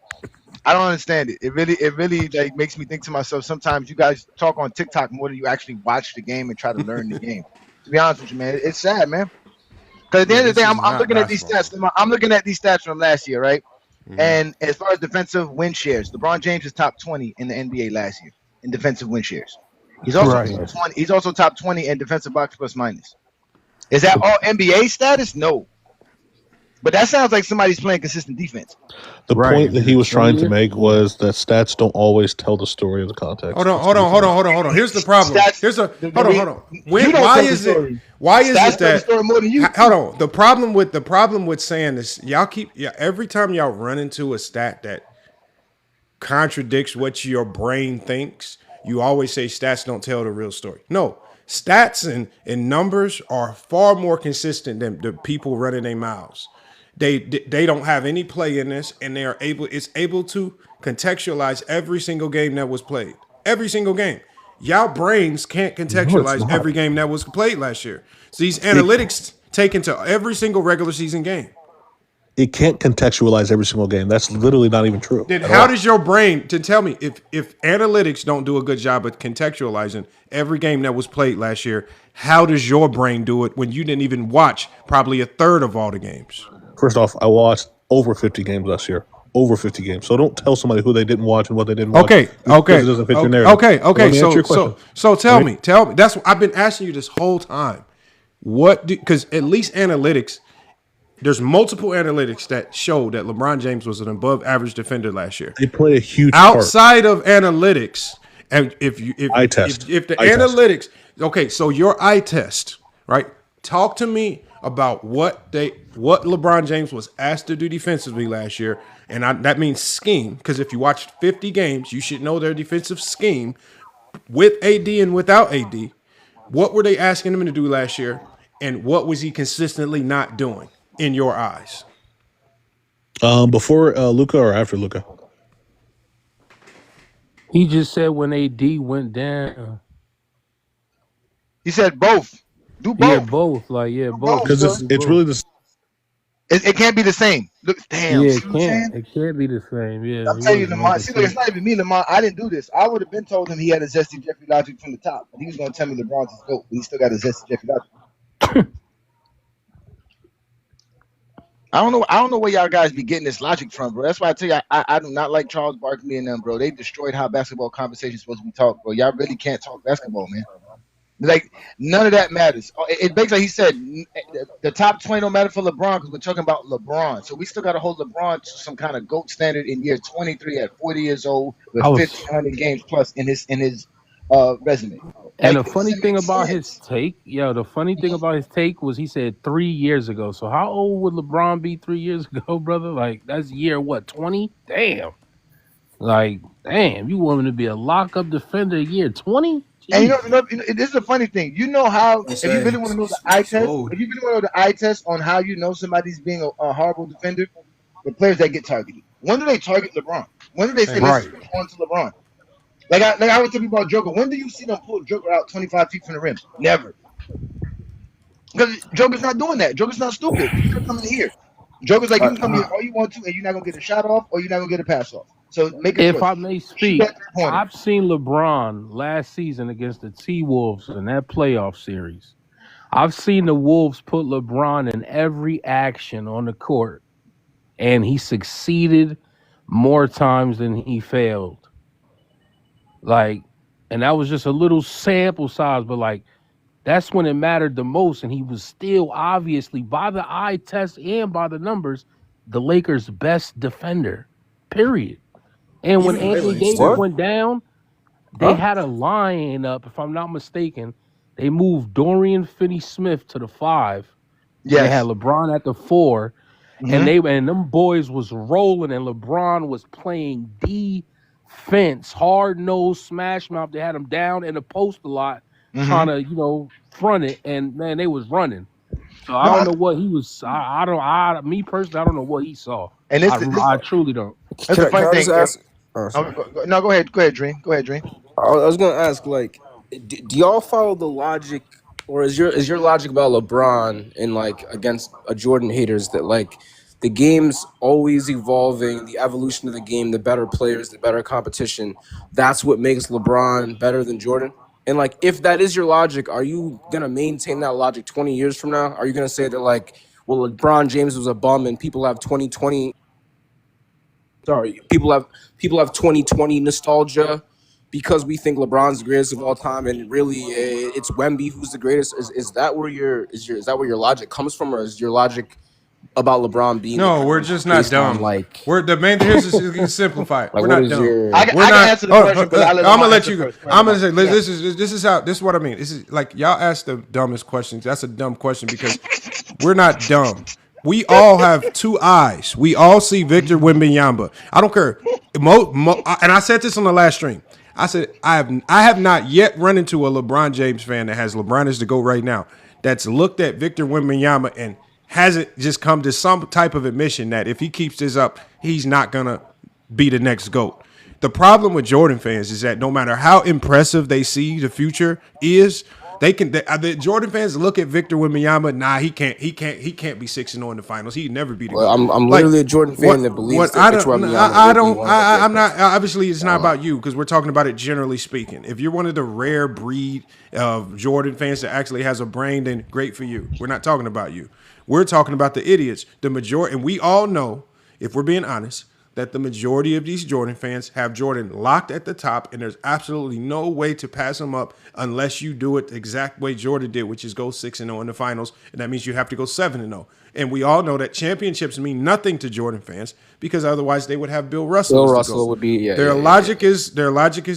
I don't understand it. It really like makes me think to myself. Sometimes you guys talk on TikTok more than you actually watch the game and try to learn the game. To be honest with you, man, it's sad, man. Because at the Yeah, end of the this day, is I'm not looking at these basketball stats. talk. I'm looking at these stats from last year, right? And as far as defensive win shares, LeBron James is top 20 in the NBA last year in defensive win shares. He's also Right. top 20. He's also top 20 in defensive box plus minus. Is that all NBA status? No. But that sounds like somebody's playing consistent defense. The Right. point Is that it he a was trying to 20-year? make was that stats don't always tell the story of the context. Hold on. Here's the problem. Stats. Hold on. You don't Why tell the is it? story. Why is Stats it tell the that? story more than you. Hold on. The problem with saying this, every time y'all run into a stat that contradicts what your brain thinks, you always say stats don't tell the real story. No, stats and numbers are far more consistent than the people running their mouths. They don't have any play in this, and it's able to contextualize every single game that was played. Every single game. Y'all brains can't No, it's contextualize not. every game that was played last year. So these It, analytics take into every single regular season game. it can't contextualize every single game. That's literally not even true Then at how all. does your brain to tell me if analytics don't do a good job of contextualizing every game that was played last year, how does your brain do it when you didn't even watch probably a third of all the games? First off, I watched over 50 games last year. Over 50 games. So don't tell somebody who they didn't watch and what they didn't watch Okay, just because okay, it doesn't fit your okay, narrative. okay, But okay. let me answer your question. So Let me- tell me. That's what I've been asking you this whole time. Because at least analytics, there's multiple analytics that show that LeBron James was an above average defender last year. They play a huge part. Outside of analytics, and Eye test. if the Eye test. analytics, okay, so your eye test, right? Talk to me about what LeBron James was asked to do defensively last year, and that means scheme. Because if you watched 50 games, you should know their defensive scheme with AD and without AD. What were they asking him to do last year, and what was he consistently not doing in your eyes? Before Luca or after Luca? He just said when AD went down. He said both. Do Yeah, both. both. Like, yeah, Do both. both. Because Do it's both. really the It can't be the same. Look, damn. Yeah, See it what I'm saying? can't. It can't be the same. Yeah, I'm he telling you, wasn't Lamont. making See, look, it's sense. not even me, Lamont. I didn't do this. I would have been told him he had a zesty Jeffrey logic from the top, but he was going to tell me LeBron's his GOAT, but he still got a zesty Jeffrey logic. I don't know where y'all guys be getting this logic from, bro. That's why I tell you, I do not like Charles Barkley and them, bro. They destroyed how basketball conversations supposed to be talked, bro. Y'all really can't talk basketball, man. Like none of that matters. It basically, he said the top 20 don't matter for LeBron because we're talking about LeBron. So we still got to hold LeBron to some kind of GOAT standard in year 23 at 40 years old with I was, 1,500 games plus in his resume. and Like the it funny doesn't thing make about his sense. take, the funny thing about his take was he said 3 years ago. So how old would LeBron be 3 years ago, brother? Like that's year what, 20? Damn. Like, damn, you want him to be a lockup defender year 20? And this is a funny thing. You know how That's if you really right. want to know the eye It's test, old. if you really want to know the eye test on how you know somebody's being a horrible defender, the players that get targeted. When do they target LeBron? When do they say let's Right. switch on to LeBron? Like I would tell people about Joker. When do you see them pull Joker out 25 feet from the rim? Never. Because Joker's not doing that. Joker's not stupid. He's not coming here. Joker's like, you can come here all you want to, and you're not gonna get a shot off, or you're not gonna get a pass off. So make a If choice. I may Shoot speak, that three-pointer. I've seen LeBron last season against the T Wolves in that playoff series. I've seen the Wolves put LeBron in every action on the court, and he succeeded more times than he failed. Like, and that was just a little sample size, but like that's when it mattered the most. And he was still obviously by the eye test and by the numbers, the Lakers' best defender. Period. And when Even Anthony Lakers Davis too. went down, they had a line up, if I'm not mistaken. They moved Dorian Finney-Smith to the 5. And they had Yes. LeBron at the 4. and them boys was rolling, and LeBron was playing defense, hard nosed smash mouth. They had him down in the post a lot, trying to front it, and man, they was running. So I don't know what he was. Me personally, I don't know what he saw. And I truly don't. That's the funny thing. No, go ahead, Dream. Go ahead, Dream. I was gonna ask, like, do y'all follow the logic, or is your logic about LeBron and like against a Jordan haters that like the game's always evolving, the evolution of the game, the better players, the better competition, that's what makes LeBron better than Jordan? And like, if that is your logic, are you gonna maintain that logic 20 years from now? Are you gonna say that like, well, LeBron James was a bum and people have 2020 nostalgia because we think LeBron's the greatest of all time, and really it's Wemby who's the greatest? Is that where your logic comes from, or is your logic about LeBron being? No, we're just not dumb. Like, we're the main. Here's to simplify it. Like, we're not dumb. I can answer the question, but I'm gonna let you go. I'm gonna say this is what I mean. This is like y'all ask the dumbest questions. That's a dumb question because we're not dumb. We all have two eyes. We all see Victor Wembanyama. I don't care. And I said this on the last stream. I said I have not yet run into a LeBron James fan that has LeBron as the GOAT right now that's looked at Victor Wembanyama and hasn't just come to some type of admission that if he keeps this up, he's not gonna be the next GOAT. The problem with Jordan fans is that no matter how impressive they see the future is, the Jordan fans look at Victor Wembanyama. Nah, he can't be 6-0 in the finals. He'd never be the GOAT. I'm literally a Jordan fan that believes that Victor Wembanyama. I'm not. Obviously, it's not about you because we're talking about it generally speaking. If you're one of the rare breed of Jordan fans that actually has a brain, then great for you. We're not talking about you. We're talking about the idiots. The majority, and we all know, if we're being honest, that the majority of these Jordan fans have Jordan locked at the top, and there's absolutely no way to pass him up unless you do it the exact way Jordan did, which is go 6-0 in the finals, and that means you have to go 7-0. And we all know that championships mean nothing to Jordan fans because otherwise they would have Bill Russell. Bill Russell would be their logic is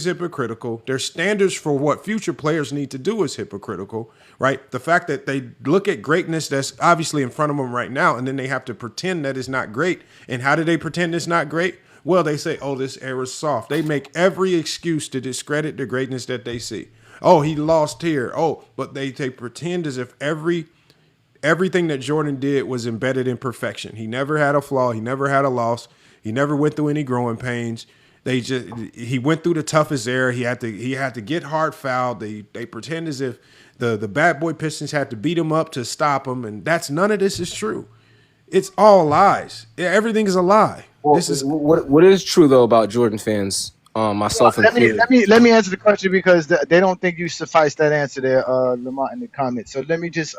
hypocritical. Their standards for what future players need to do is hypocritical, right? The fact that they look at greatness that's obviously in front of them right now, and then they have to pretend that it's not great. And how do they pretend it's not great? Well, they say, "Oh, this era's soft." They make every excuse to discredit the greatness that they see. Oh, he lost here. Oh, but they pretend as if everything that Jordan did was embedded in perfection. He never had a flaw. He never had a loss. He never went through any growing pains. He went through the toughest era. He had to get hard fouled. They pretend as if the bad boy Pistons had to beat him up to stop him, and none of this is true. It's all lies. Everything is a lie. Well, this is what is true though about Jordan fans. Myself included. Let me answer the question because they don't think you suffice that answer there, Lamont, in the comments. So let me just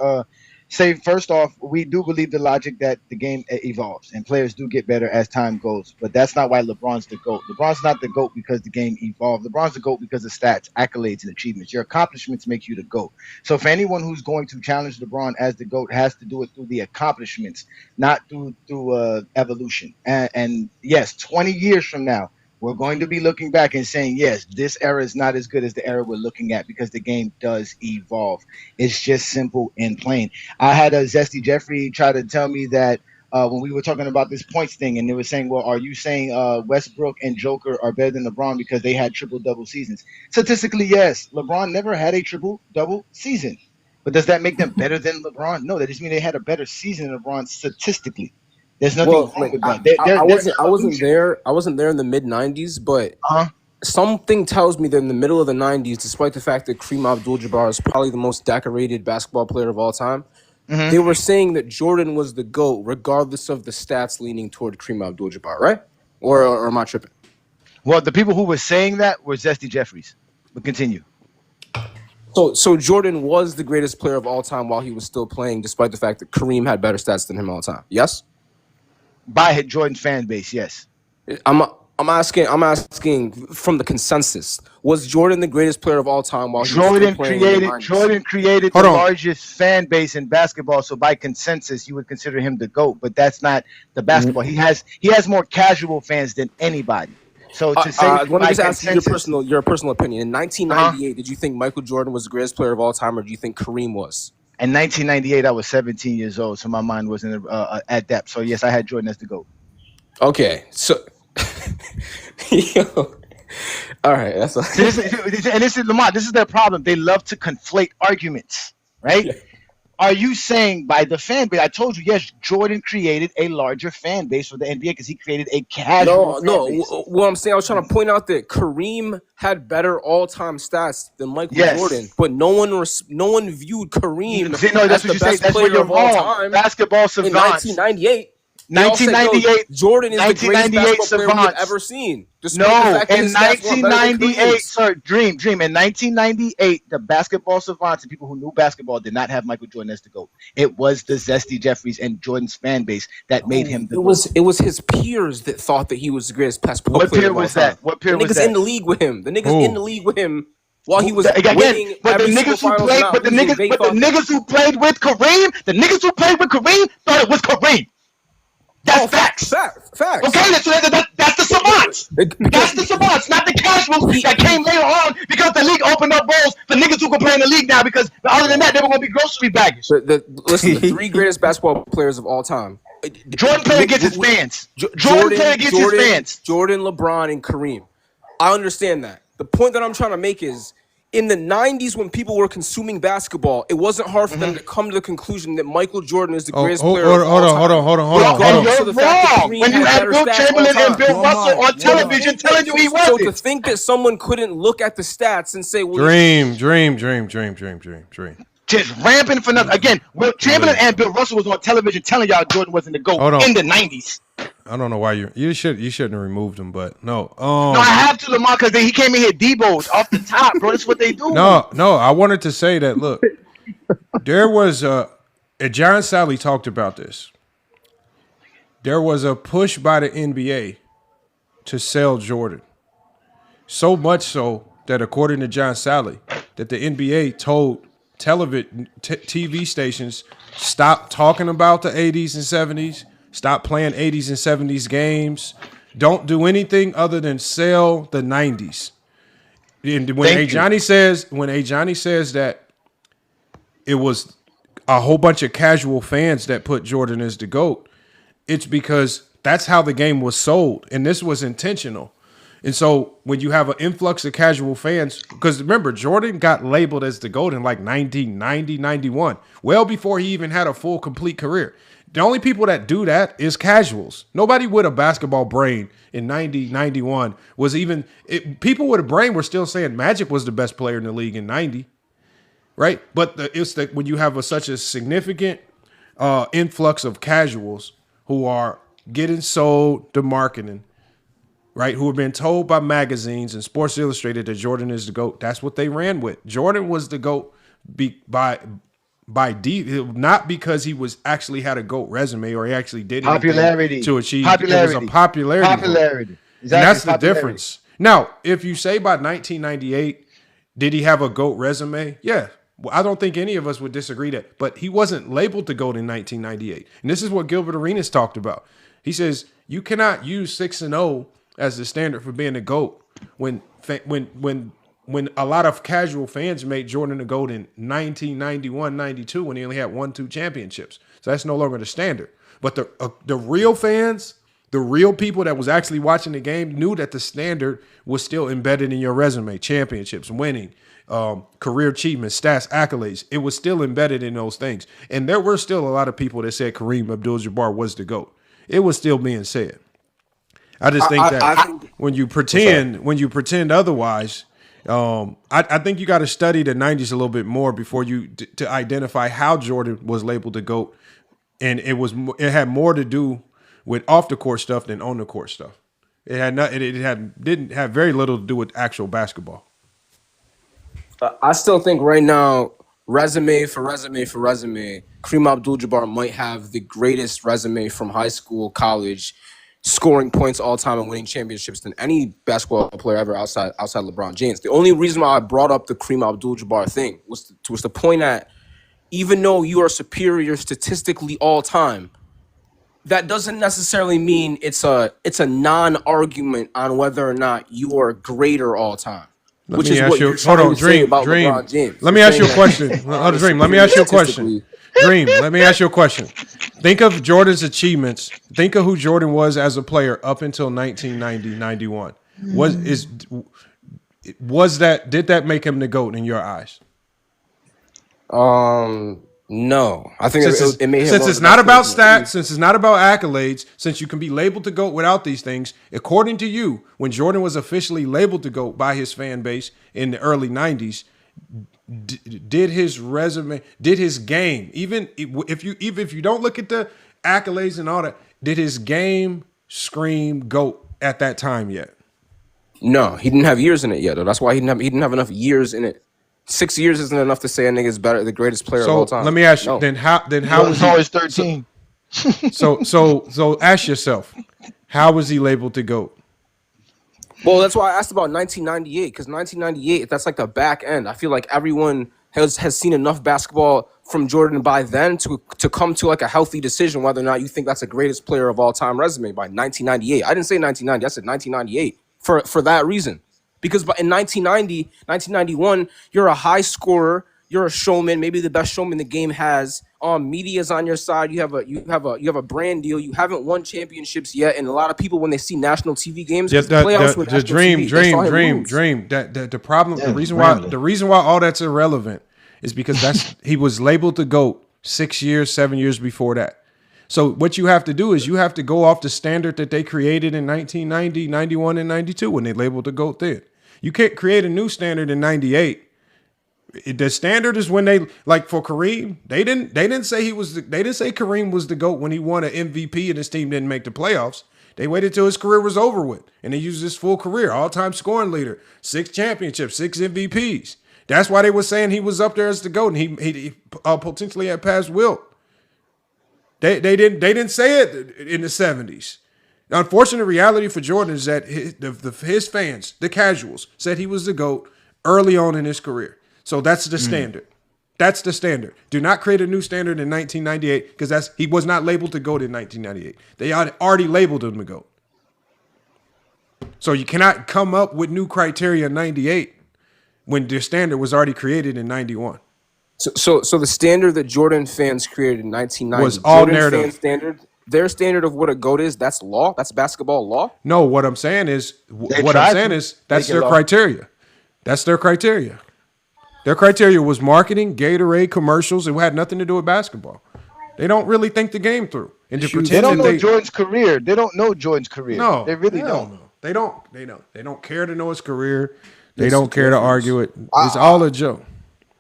say first off, we do believe the logic that the game evolves and players do get better as time goes, but that's not why LeBron's the GOAT. LeBron's not the GOAT because the game evolved. LeBron's the GOAT because of stats, accolades, and achievements. Your accomplishments make you the GOAT. So for anyone who's going to challenge LeBron as the GOAT has to do it through the accomplishments, not through evolution. And yes, 20 years from now, we're going to be looking back and saying, yes, this era is not as good as the era we're looking at because the game does evolve. It's just simple and plain. I had a Zesty Jeffrey try to tell me that when we were talking about this points thing, and they were saying, well, are you saying Westbrook and Joker are better than LeBron because they had triple-double seasons? Statistically, yes. LeBron never had a triple-double season. But does that make them better than LeBron? No, that just means they had a better season than LeBron statistically. There's nothing wrong with that. I wasn't there. I wasn't there in the mid '90s, but something tells me that in the middle of the '90s, despite the fact that Kareem Abdul-Jabbar is probably the most decorated basketball player of all time, they were saying that Jordan was the GOAT, regardless of the stats leaning toward Kareem Abdul-Jabbar, right? Or am I tripping? Well, the people who were saying that were Zesty Jeffries. But continue. So Jordan was the greatest player of all time while he was still playing, despite the fact that Kareem had better stats than him all the time. Yes. By Jordan's fan base, yes. I'm asking from the consensus. Was Jordan the greatest player of all time while he was still playing? Jordan created the largest fan base in basketball, so by consensus, you would consider him the GOAT. But that's not the basketball. He has more casual fans than anybody. So to say, let me just ask you your personal opinion. In 1998, did you think Michael Jordan was the greatest player of all time, or do you think Kareem was? In 1998, I was 17 years old, so my mind wasn't at depth. So yes, I had Jordan as the GOAT. Okay, so yo, all right, that's and this is Lamar. This is their problem. They love to conflate arguments, right? Yeah. Are you saying by the fan base? I told you, yes, Jordan created a larger fan base for the NBA because he created a casual fan base. What I'm saying, I was trying to point out that Kareem had better all-time stats than Michael Jordan, but no one viewed Kareem as the best player of all time. Basketball savant. In 1998. 1998, Jordan is the greatest basketball player we've ever seen. No, in 1998, sir, Dream. In 1998, the basketball savants and people who knew basketball did not have Michael Jordan as the GOAT. It was the Zesty Jeffries and Jordan's fan base that made him the GOAT. It was his peers that thought that he was the greatest basketball player. What peer was that? What peer was that? The niggas in the league with him. The niggas in the league with him while he was winning. But the niggas who played with Kareem, thought it was Kareem. That's facts. Facts. Okay, that's the savants. That's the savants, not the casuals that came later on because the league opened up roles for niggas who can play in the league now because other than that, they were going to be grocery baggers. Listen, the three greatest basketball players of all time. Jordan played against his fans. Jordan, LeBron, and Kareem. I understand that. The point that I'm trying to make is, in the 90s, when people were consuming basketball, it wasn't hard for them to come to the conclusion that Michael Jordan is the greatest player of all time. Hold on. You're wrong. When you had Bill Chamberlain and Bill Russell on television telling you he wasn't. So to think that someone couldn't look at the stats and say, well, Dream. Just rampant for nothing. Again, Will Chamberlain and Bill Russell was on television telling y'all Jordan wasn't the GOAT in the 90s. I don't know why you shouldn't have removed him, but no. No, I have to, Lamar, because he came in here Debo's off the top, bro. That's what they do. No. I wanted to say that. Look, there was John Sally talked about this. There was a push by the NBA to sell Jordan, so much so that according to John Sally, that the NBA told television TV stations stop talking about the 80s and 70s. Stop playing 80s and 70s games. Don't do anything other than sell the 90s. And when Ajani says that it was a whole bunch of casual fans that put Jordan as the GOAT, it's because that's how the game was sold. And this was intentional. And so when you have an influx of casual fans, because remember, Jordan got labeled as the GOAT in like 1990, 91, well before he even had a full, complete career. The only people that do that is casuals. Nobody with a basketball brain in 90, 91 was even people with a brain were still saying Magic was the best player in the league in 90, right? But when you have such a significant influx of casuals who are getting sold the marketing, right? Who have been told by magazines and Sports Illustrated that Jordan is the GOAT. That's what they ran with. Jordan was the GOAT not because he was actually had a GOAT resume or he actually did popularity to achieve. It was a popularity. Exactly. And that's the difference. Now, if you say by 1998, did he have a GOAT resume? Yeah. Well, I don't think any of us would disagree that, but he wasn't labeled the GOAT in 1998. And this is what Gilbert Arenas talked about. He says you cannot use 6-0 as the standard for being a GOAT when a lot of casual fans made Jordan a GOAT in 1991, 92 when he only had 1-2 championships. So that's no longer the standard. But the real fans, the real people that was actually watching the game knew that the standard was still embedded in your resume, championships, winning, career achievements, stats, accolades. It was still embedded in those things. And there were still a lot of people that said Kareem Abdul-Jabbar was the GOAT. It was still being said. I just think when you pretend otherwise, I think you got to study the 90s a little bit more before to identify how Jordan was labeled the GOAT, and it had more to do with off the court stuff than on the court stuff. Didn't have very little to do with actual basketball. I still think right now, resume for resume, Kareem Abdul-Jabbar might have the greatest resume from high school, college, scoring points all time and winning championships than any basketball player ever outside LeBron James. The only reason why I brought up the Kareem Abdul-Jabbar thing was to point at, even though you are superior statistically all time, that doesn't necessarily mean it's a non-argument on whether or not you are greater all time. which is what you're trying to say about LeBron James. Let me ask you a question. Dream, let me ask you a question. Dream, let me ask you a question. Think of Jordan's achievements. Think of who Jordan was as a player up until 1990-91. Did that make him the GOAT in your eyes? No. I think it made him since it's not about stats, since it's not about accolades, since you can be labeled to GOAT without these things, according to you, when Jordan was officially labeled to GOAT by his fan base in the early 90s, did his resume, did his game, even if you don't look at the accolades and all that, did his game scream GOAT at that time yet? No, he didn't have years in it yet, though. That's why he didn't have enough years in it. 6 years isn't enough to say a nigga is better, the greatest player of all time. Let me ask you, then how was he always 13? So ask yourself, how was he labeled to GOAT? Well, that's why I asked about 1998, because 1998, that's like the back end. I feel like everyone has seen enough basketball from Jordan by then to come to like a healthy decision whether or not you think that's the greatest player of all time resume by 1998. I didn't say 1990, I said 1998 for that reason. Because in 1990, 1991, you're a high scorer, you're a showman, maybe the best showman the game has. Media's on your side. You have a brand deal. You haven't won championships yet, and a lot of people when they see national TV games, the problem, the reason why all that's irrelevant is because he was labeled the GOAT 7 years before that. So what you have to do is you have to go off the standard that they created in 1990, 91, and 92 when they labeled the GOAT then. You can't create a new standard in 98. The standard is when they, like for Kareem, they didn't say Kareem was the GOAT when he won an MVP and his team didn't make the playoffs. They waited till his career was over with, and they used his full career, all-time scoring leader, 6 championships, 6 MVPs. That's why they were saying he was up there as the GOAT, and he potentially had passed Wilt. They didn't say it in the 70s. The unfortunate reality for Jordan is that his fans, the casuals, said he was the GOAT early on in his career. So that's the standard. That's the standard. Do not create a new standard in 1998 because he was not labeled to GOAT in 1998. They already labeled him to GOAT. So you cannot come up with new criteria in 98 when the standard was already created in 91. So the standard that Jordan fans created in 1990 was all narrative. Their standard of what a GOAT is, that's law? That's basketball law? No, what I'm saying is that's their criteria. That's their criteria. Their criteria was marketing, Gatorade commercials. It had nothing to do with basketball. They don't really think the game through. And they don't know Jordan's career. They don't know Jordan's career. No, they really don't. They don't care to know his career. They don't care to argue it. It's all a joke.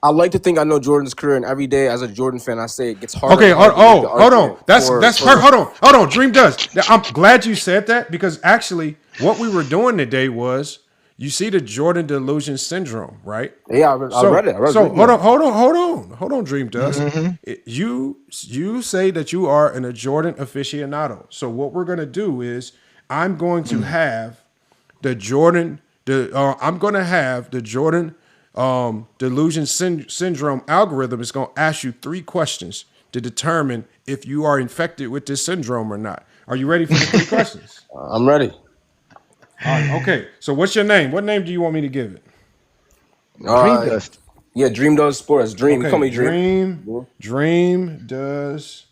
I like to think I know Jordan's career, and every day as a Jordan fan, I say it gets harder. Okay, hold on. Hold on. Dream does. I'm glad you said that because actually, what we were doing today was, you see the Jordan delusion syndrome, right? Yeah, I read it. Hold on. Dream does. Mm-hmm. You say that you are a Jordan aficionado. So what we're gonna do is, I'm going to have the Jordan. I'm going to have the Jordan. Delusion syndrome algorithm is going to ask you 3 questions to determine if you are infected with this syndrome or not. Are you ready for the 3 questions? I'm ready. Okay. So what's your name? What name do you want me to give it? Dream Dust. Yeah, Dream does sports. Dream. Okay. Call me Dream. Dream does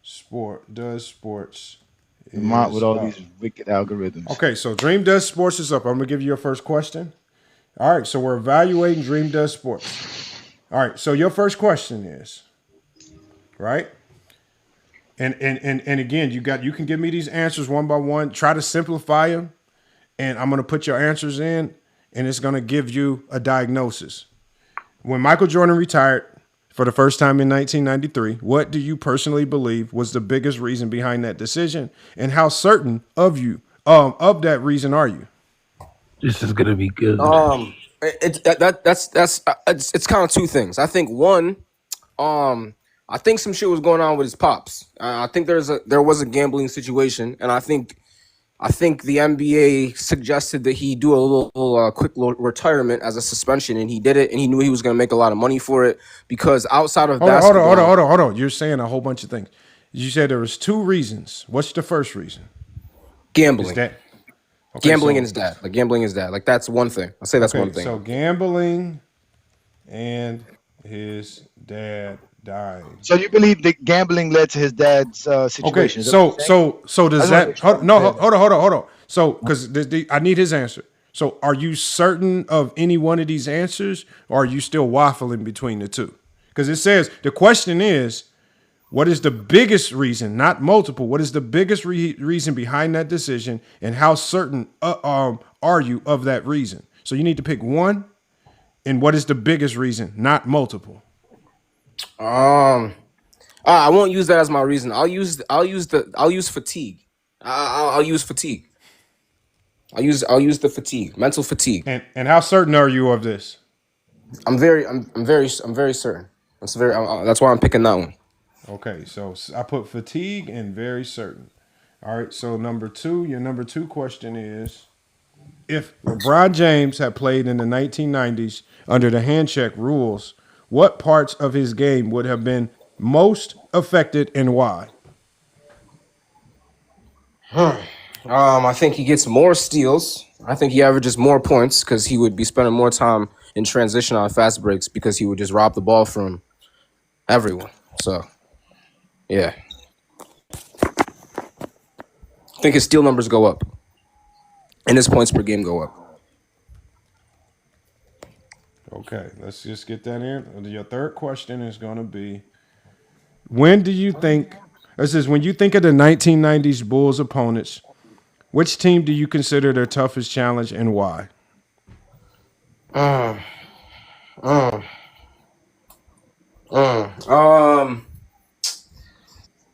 sports. Vermont with all these wicked algorithms. Okay. So Dream does sports is up. I'm going to give you your first question. All right, so we're evaluating Dream Does Sports. All right, so your first question is, right? And again, you can give me these answers one by one. Try to simplify them, and I'm going to put your answers in, and it's going to give you a diagnosis. When Michael Jordan retired for the first time in 1993, what do you personally believe was the biggest reason behind that decision, and how certain of that reason are you? This is gonna be good. It's kind of 2 things. I think one, I think some shit was going on with his pops. I think there was a gambling situation, and I think the NBA suggested that he do a little quick retirement as a suspension, and he did it, and he knew he was gonna make a lot of money for it because outside of basketball. Hold on. You're saying a whole bunch of things. You said there was 2 reasons. What's the first reason? Gambling. Okay, Gambling so and his dad. Like gambling his dad. Like that's one thing. I'll say that's one thing. So gambling and his dad died. So you believe that gambling led to his dad's situation? Okay, so does that? Hold on. So because I need his answer. So are you certain of any one of these answers, or are you still waffling between the two? Because it says the question is, what is the biggest reason, not multiple? What is the biggest reason behind that decision, and how certain are you of that reason? So you need to pick one, and what is the biggest reason, not multiple? I won't use that as my reason. I'll use fatigue. I'll use fatigue. I'll use the fatigue, mental fatigue. And how certain are you of this? I'm very certain. That's why I'm picking that one. Okay, so I put fatigue and very certain. All right, so your number two question is, if LeBron James had played in the 1990s under the hand check rules, what parts of his game would have been most affected and why? I think he gets more steals. I think he averages more points because he would be spending more time in transition on fast breaks because he would just rob the ball from everyone. So, yeah. I think his steal numbers go up. And his points per game go up. Okay, let's just get that in. Your third question is going to be, when do you think, this is when you think of the 1990s Bulls opponents, which team do you consider their toughest challenge and why? I'm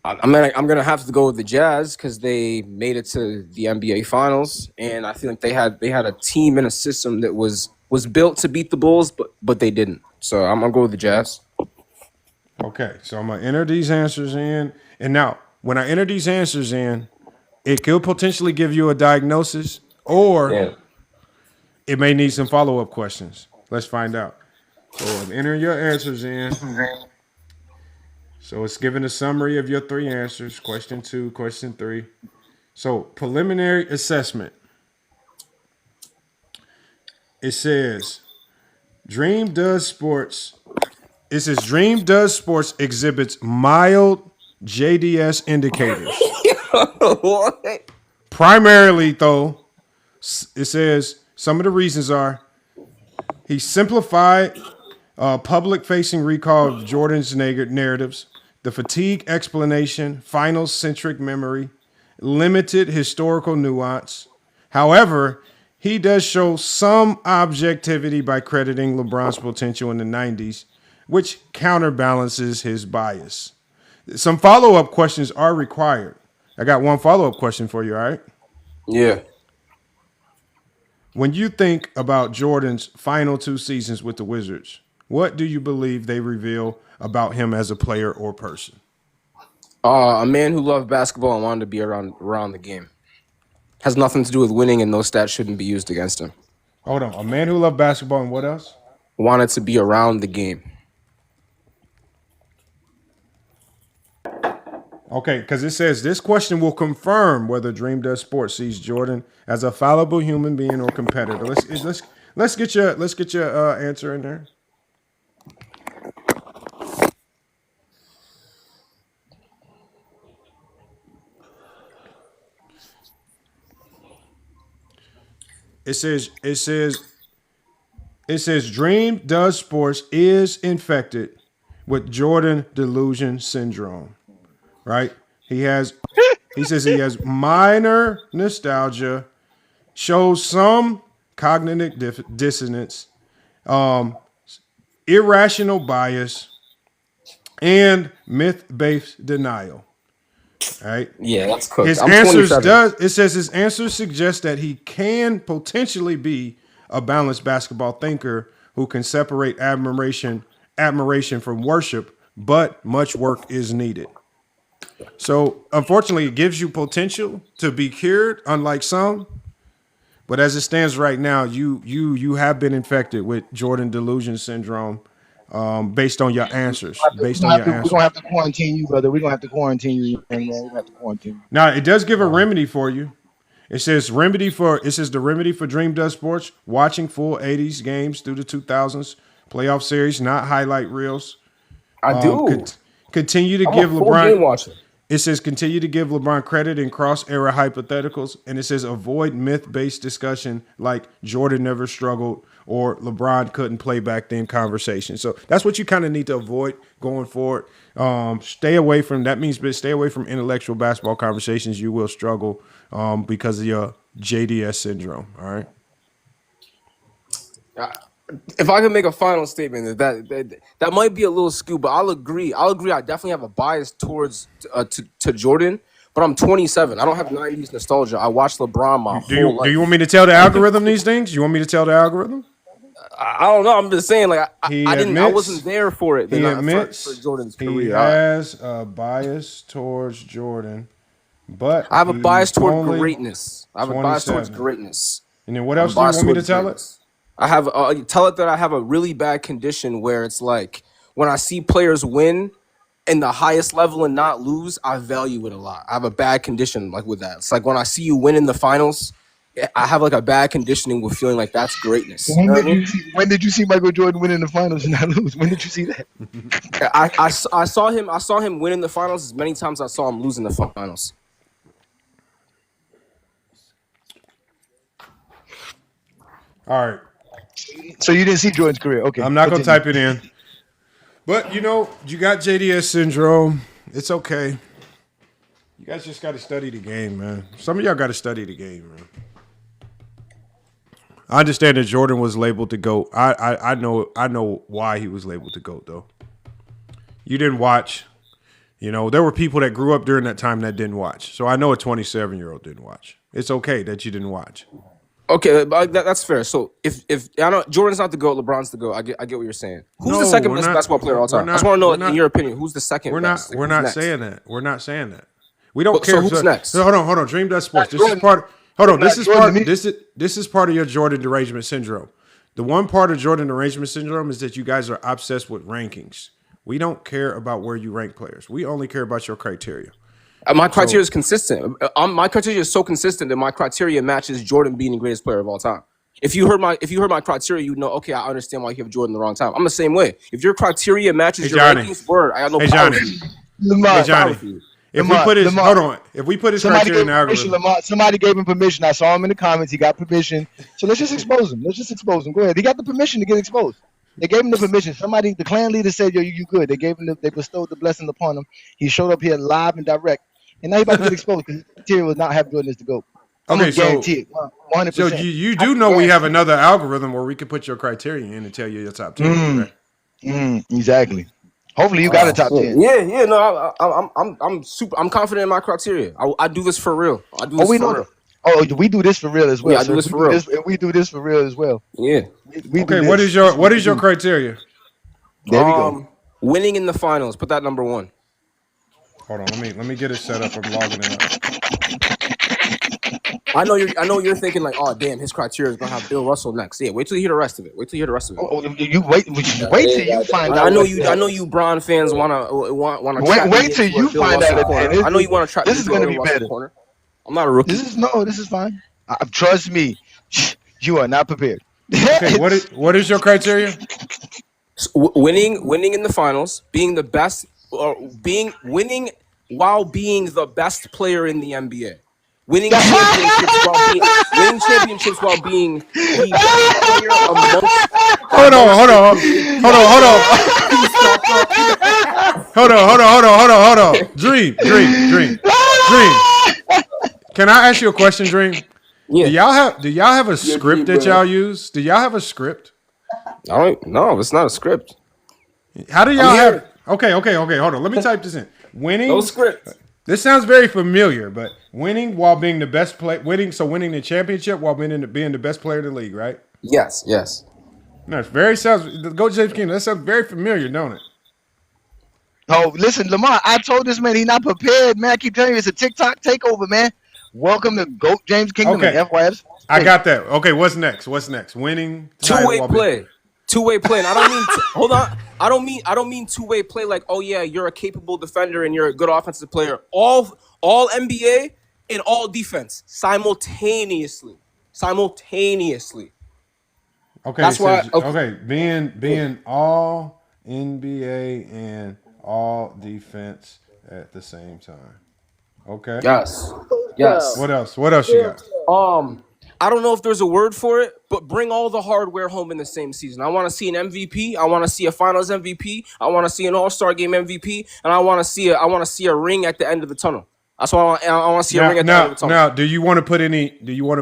gonna have to go with the Jazz because they made it to the NBA Finals, and I feel like they had a team and a system that was built to beat the Bulls, but they didn't. So I'm gonna go with the Jazz. Okay, so I'm gonna enter these answers in, and now when I enter these answers in, it could potentially give you a diagnosis, or it may need some follow-up questions. Let's find out. So I'm entering your answers in. So it's giving a summary of your three answers, question 2, question 3. So preliminary assessment. It says, Dream Does Sports exhibits mild JDS indicators. What? Primarily, though, it says some of the reasons are he simplified public-facing recall of Jordan's narratives, the fatigue explanation, final-centric memory, limited historical nuance. However, he does show some objectivity by crediting LeBron's potential in the 90s, which counterbalances his bias. Some follow-up questions are required. I got one follow-up question for you, all right? Yeah. When you think about Jordan's final 2 seasons with the Wizards, what do you believe they reveal about him as a player or person? A man who loved basketball and wanted to be around the game. Has nothing to do with winning, and those stats shouldn't be used against him. Hold on. A man who loved basketball and what else? Wanted to be around the game. Okay, because it says this question will confirm whether Dream Does Sports sees Jordan as a fallible human being or competitor. Let's get your answer in there. It says Dream Does Sports is infected with Jordan delusion syndrome. Right? He says he has minor nostalgia, shows some cognitive dissonance, irrational bias, and myth-based denial. All right. Yeah, that's cooked. His answers suggest that he can potentially be a balanced basketball thinker who can separate admiration from worship, but much work is needed. So, unfortunately, it gives you potential to be cured, unlike some. But as it stands right now, you have been infected with Jordan delusion syndrome, based on your answers. We're gonna have to quarantine you, brother. We're gonna have to quarantine you. We're gonna have to quarantine you. Now, it does give a remedy for you. It says the remedy for Dream Does Sports, watching full 80s games through the 2000s playoff series, not highlight reels. I do. Continue to I'm give a full LeBron. game watcher. It says continue to give LeBron credit in cross-era hypotheticals, and it says avoid myth-based discussion like Jordan never struggled or LeBron couldn't play back then conversation. So that's what you kind of need to avoid going forward. Stay away from intellectual basketball conversations. You will struggle because of your JDS syndrome. All right. If I could make a final statement, that might be a little skewed, but I'll agree. I definitely have a bias towards to Jordan, but I'm 27. I don't have 90s nostalgia. I watched LeBron my whole life. Do you want me to tell the algorithm these things? You want me to tell the algorithm? I don't know. I'm just saying, like I wasn't there for it. He admits for Jordan's career. He has a bias towards Jordan, but I have a bias toward greatness. I have a bias towards greatness. And then what else do you want me to tell it? I have tell it that I have a really bad condition where it's like when I see players win in the highest level and not lose, I value it a lot. I have a bad condition like with that. It's like when I see you win in the finals, I have like a bad conditioning with feeling like that's greatness. When did you see Michael Jordan win in the finals and not lose? When did you see that? I saw him win in the finals as many times as I saw him lose in the finals. All right. So you didn't see Jordan's career. Okay. I'm not going to type it in. But, you got JDS syndrome. It's okay. You guys just got to study the game, man. Some of y'all got to study the game, man. I understand that Jordan was labeled the GOAT. I know why he was labeled the GOAT, though. You didn't watch. There were people that grew up during that time that didn't watch. So I know a 27-year-old didn't watch. It's okay that you didn't watch. Okay, that's fair. So if I know Jordan's not the GOAT, LeBron's the GOAT. I get what you're saying. Who's the second best basketball player of all time? I just want to know, in your opinion, who's the second best? We're not saying that. We're not saying that. We don't care. So who's next? So hold on. Dream Does Sports. This is part. Hold on. This is part of your Jordan derangement syndrome. The one part of Jordan derangement syndrome is that you guys are obsessed with rankings. We don't care about where you rank players. We only care about your criteria. My criteria is consistent. My criteria is so consistent that my criteria matches Jordan being the greatest player of all time. If you heard my criteria, you know, okay, I understand why you have Jordan the wrong time. I'm the same way. If your criteria matches your rankings, I got no power for you. Hey, Johnny. If we put his criteria in the algorithm. Somebody gave him permission. I saw him in the comments. He got permission. So let's just expose him. Go ahead. He got the permission to get exposed. They gave him the permission. The clan leader said, yo, you good. They bestowed the blessing upon him. He showed up here live and direct. And now he's about to get exposed because criteria will not have Jordan as the GOAT. Okay, guarantee it. 100%. So you do know we have another algorithm where we can put your criteria in and tell you your top 10. Exactly. Hopefully you got a top 10. Yeah. No, I'm confident in my criteria. I do this for real. We do this for real as well. Yeah, I do this for real. We do this for real as well. Yeah. What is your criteria? There we go. Winning in the finals. Put that number one. Hold on, let me get it set up. I'm logging it up. I know you're thinking like, oh damn, his criteria is gonna have Bill Russell next. Yeah, wait till you hear the rest of it. You wait till you find out. I know you Bron fans wanna wait till you find out. I know you wanna try. This is gonna be better. I'm not a rookie. This is fine. Trust me, you are not prepared. Okay, what is your criteria? Winning in the finals, being the best. Winning while being the best player in the NBA. Winning championships while being the best player amongst. Hold on. Dream. Can I ask you a question, Dream? Yeah. Do y'all have a script that y'all use? Do y'all have a script? No, it's not a script. How do y'all have? Okay. Hold on. Let me type this in. Winning. No script. This sounds very familiar, but winning while being the best winning the championship while being the best player in the league, right? Yes. No, Go James King. That sounds very familiar, don't it? Oh, listen, Lamar. I told this man he's not prepared, man. I keep telling you it's a TikTok takeover, man. Welcome to GOAT James Kingdom and FYF. I got that. Okay, what's next? Winning. Two-way play. Two-way play. And I don't mean hold on. I don't mean two-way play like, oh yeah, you're a capable defender and you're a good offensive player. All NBA, in all defense simultaneously. Okay, That's why. being all NBA and all defense at the same time. Okay. Yes. What else? What else you got? I don't know if there's a word for it, but bring all the hardware home in the same season. I want to see an MVP. I want to see a Finals MVP. I want to see an All-Star Game MVP, and I want to see a ring at the end of the tunnel. That's why I want to see a ring at the end of the tunnel. Now, do you want to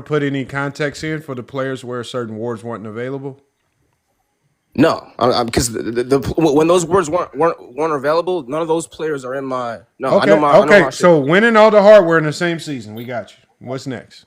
put any context in for the players where certain awards weren't available? No, because when those words weren't available, none of those players are in my. No, okay. I know my So winning all the hardware in the same season, we got you. What's next?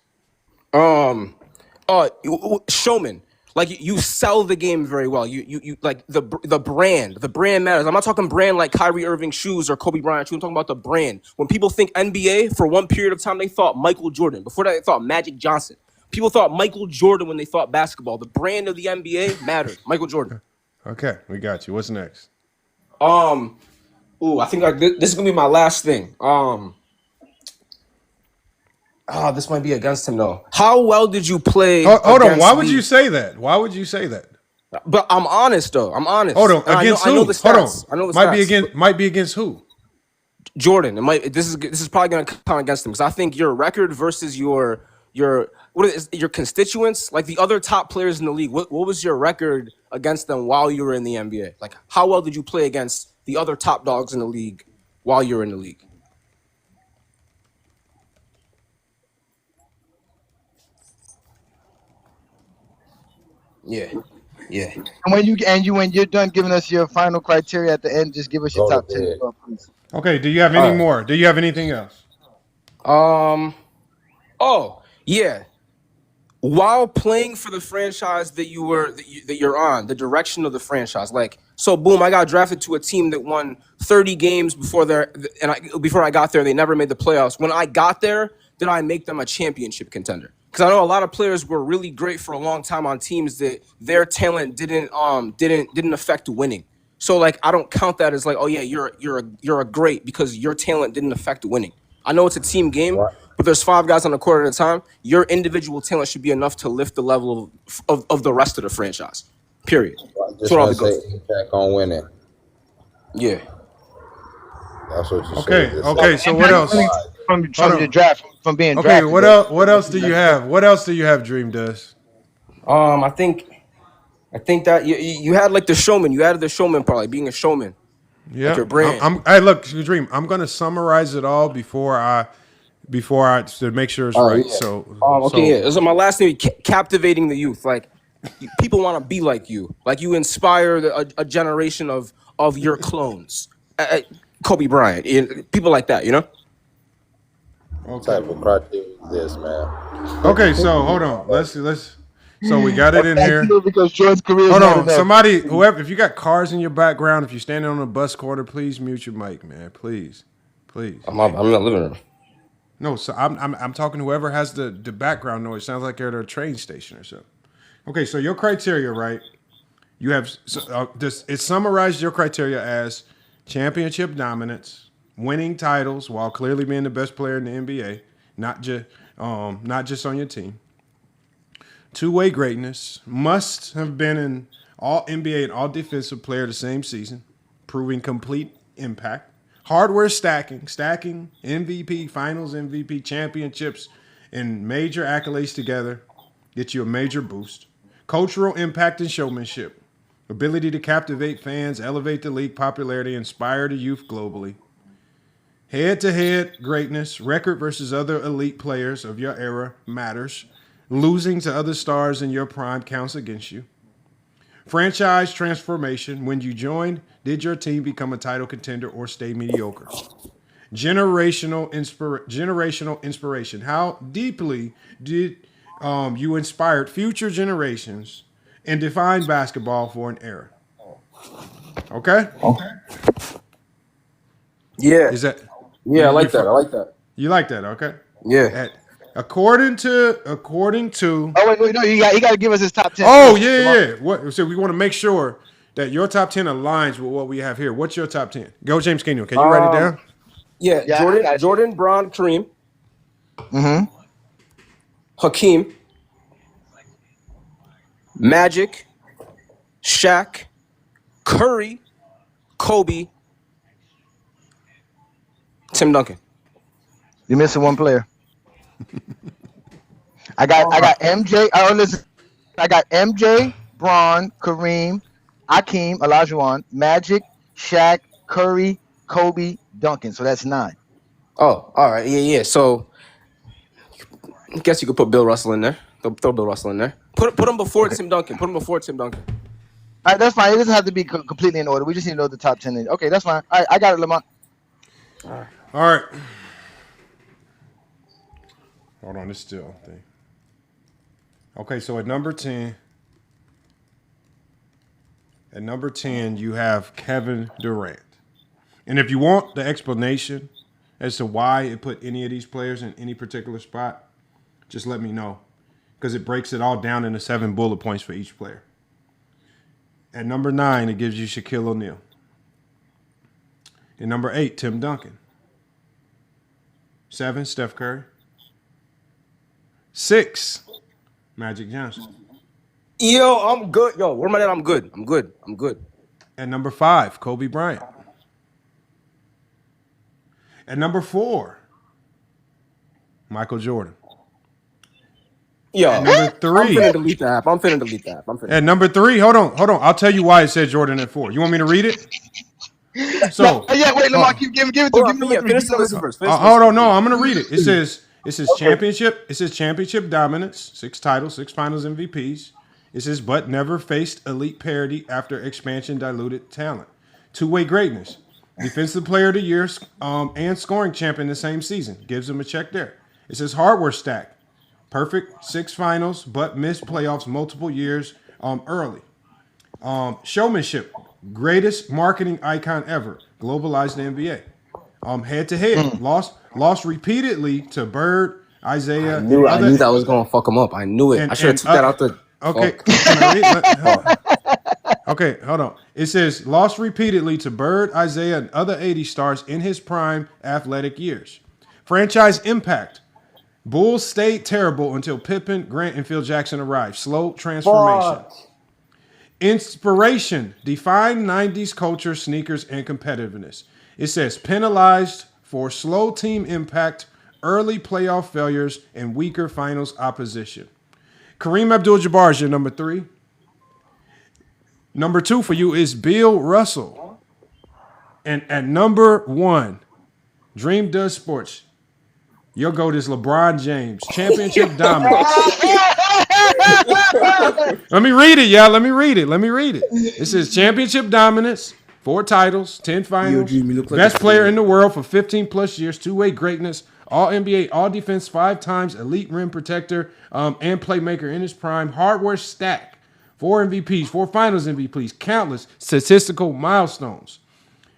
Showman. Like you sell the game very well. You like the brand. The brand matters. I'm not talking brand like Kyrie Irving shoes or Kobe Bryant shoes. I'm talking about the brand. When people think NBA, for one period of time they thought Michael Jordan. Before that they thought Magic Johnson. People thought Michael Jordan when they thought basketball. The brand of the NBA mattered. Michael Jordan. Okay, we got you. What's next? I think this is gonna be my last thing. This might be against him though. How well did you play? Hold on. Why would you say that? But I'm honest though. I'm honest. Hold on. Against who? I know the stats. I know the stats. Might be against who? Jordan. This is probably gonna count against him because I think your record versus your constituents, like the other top players in the league. What was your record against them while you were in the NBA? Like how well did you play against the other top dogs in the league while you were in the league? Yeah. And when you're done giving us your final criteria at the end, just give us your top 10 as well, please. Okay. Do you have any more? Do you have anything else? Oh yeah. While playing for the franchise that you're on, the direction of the franchise, like so, boom! I got drafted to a team that won 30 games before I got there. They never made the playoffs. When I got there, did I make them a championship contender? Because I know a lot of players were really great for a long time on teams that their talent didn't affect winning. So like I don't count that as like, oh yeah, you're a great because your talent didn't affect winning. I know it's a team game, but there's 5 guys on the court at a time. Your individual talent should be enough to lift the level of the rest of the franchise. Period. Just want to say impact on winning. Yeah. That's what you said. Okay. So what else? From the draft, from being drafted. Okay. What else do you have? What else do you have? Dream does. I think that you had like the showman. You added the showman part, like being a showman. Yeah. Like your brand. Look, Dream. I'm gonna summarize it all before I to make sure it's right. Yeah. So So my last thing, captivating the youth. Like people want to be like you. Like you inspire a generation of your clones. Kobe Bryant, people like that. You know. What type of criteria is this, man? Okay, so hold on. Let's. So we got it in here. Because Jordan's career. Hold on, somebody, whoever, if you got cars in your background, if you're standing on a bus corner, please mute your mic, man. Please. I'm in the living room. No, so I'm talking to whoever has the background noise. Sounds like they're at a train station or something. Okay, so your criteria, right? You have it summarized your criteria as championship dominance, winning titles while clearly being the best player in the NBA, not just on your team. Two-way greatness, must have been an all NBA and all defensive player the same season, proving complete impact. Hardware stacking, MVP, finals MVP, championships, and major accolades together get you a major boost. Cultural impact and showmanship, ability to captivate fans, elevate the league popularity, inspire the youth globally. Head-to-head greatness, record versus other elite players of your era matters. Losing to other stars in your prime counts against you. Franchise transformation. When you joined, did your team become a title contender or stay mediocre? Generational inspiration. How deeply did you inspired future generations and defined basketball for an era? Okay? Yeah. Is that? Yeah, I like that. You like that? Okay. Yeah. According to. Oh wait, no, you got to give us his top 10. Oh yeah. What? So we want to make sure that your top 10 aligns with what we have here. What's your top 10? Go, James Kino. Can you write it down? Yeah. Jordan, Bron, Kareem. Mm-hmm. Hakeem, Magic, Shaq, Curry, Kobe, Tim Duncan. You're missing one player. I got MJ. Oh, listen. I got MJ, Braun, Kareem, Akeem, Olajuwon, Magic, Shaq, Curry, Kobe, Duncan. So that's 9. Oh, all right. Yeah. So I guess you could put Bill Russell in there. Throw Bill Russell in there. Put him before Tim Duncan. Put him before Tim Duncan. All right, that's fine. It doesn't have to be completely in order. We just need to know the top 10. Okay, that's fine. All right, I got it, Lamont. All right. Hold on, it's still thing. Okay, so at number 10, you have Kevin Durant. And if you want the explanation as to why it put any of these players in any particular spot, just let me know. Because it breaks it all down into 7 bullet points for each player. At number 9, it gives you Shaquille O'Neal. At number 8, Tim Duncan. 7, Steph Curry. 6, Magic Johnson. Yo, I'm good. Yo, where am I at? I'm good. At number 5, Kobe Bryant. At number 4, Michael Jordan. Yo, at number 3. I'm finna delete the app. At number 3, hold on. I'll tell you why it said Jordan at 4. You want me to read it? So wait, Lamont, give it to him. Finish the list first. Hold on, no, I'm gonna read it. It says championship. It says championship dominance, 6 titles, 6 Finals MVPs. It says but never faced elite parity after expansion diluted talent. 2-way greatness, defensive player of the year, and scoring champion the same season. Gives him a check there. It says hardware stack. Perfect 6 finals, but missed playoffs multiple years early. Showmanship, greatest marketing icon ever. Globalized the NBA. Head to head, lost repeatedly to Bird, Isaiah. I knew that was gonna fuck him up. I knew it. I should have took that out the. Okay. Okay, hold on. It says lost repeatedly to Bird, Isaiah, and other 80 stars in his prime athletic years. Franchise impact. Bulls stayed terrible until Pippen, Grant, and Phil Jackson arrived. Slow transformation. Inspiration. Defined 90s culture, sneakers, and competitiveness. It says penalized for slow team impact, early playoff failures, and weaker finals opposition. Kareem Abdul-Jabbar is your number 3. Number 2 for you is Bill Russell. And at number 1, Dream Does Sports. Your GOAT is LeBron James. Championship dominance. Let me read it, y'all. Let me read it. It says championship dominance, 4 titles, 10 finals, best player in the world for 15 plus years, 2-way greatness, all NBA, all defense, 5 times, elite rim protector, and playmaker in his prime, hardware stack, 4 MVPs, 4 finals MVPs, countless statistical milestones.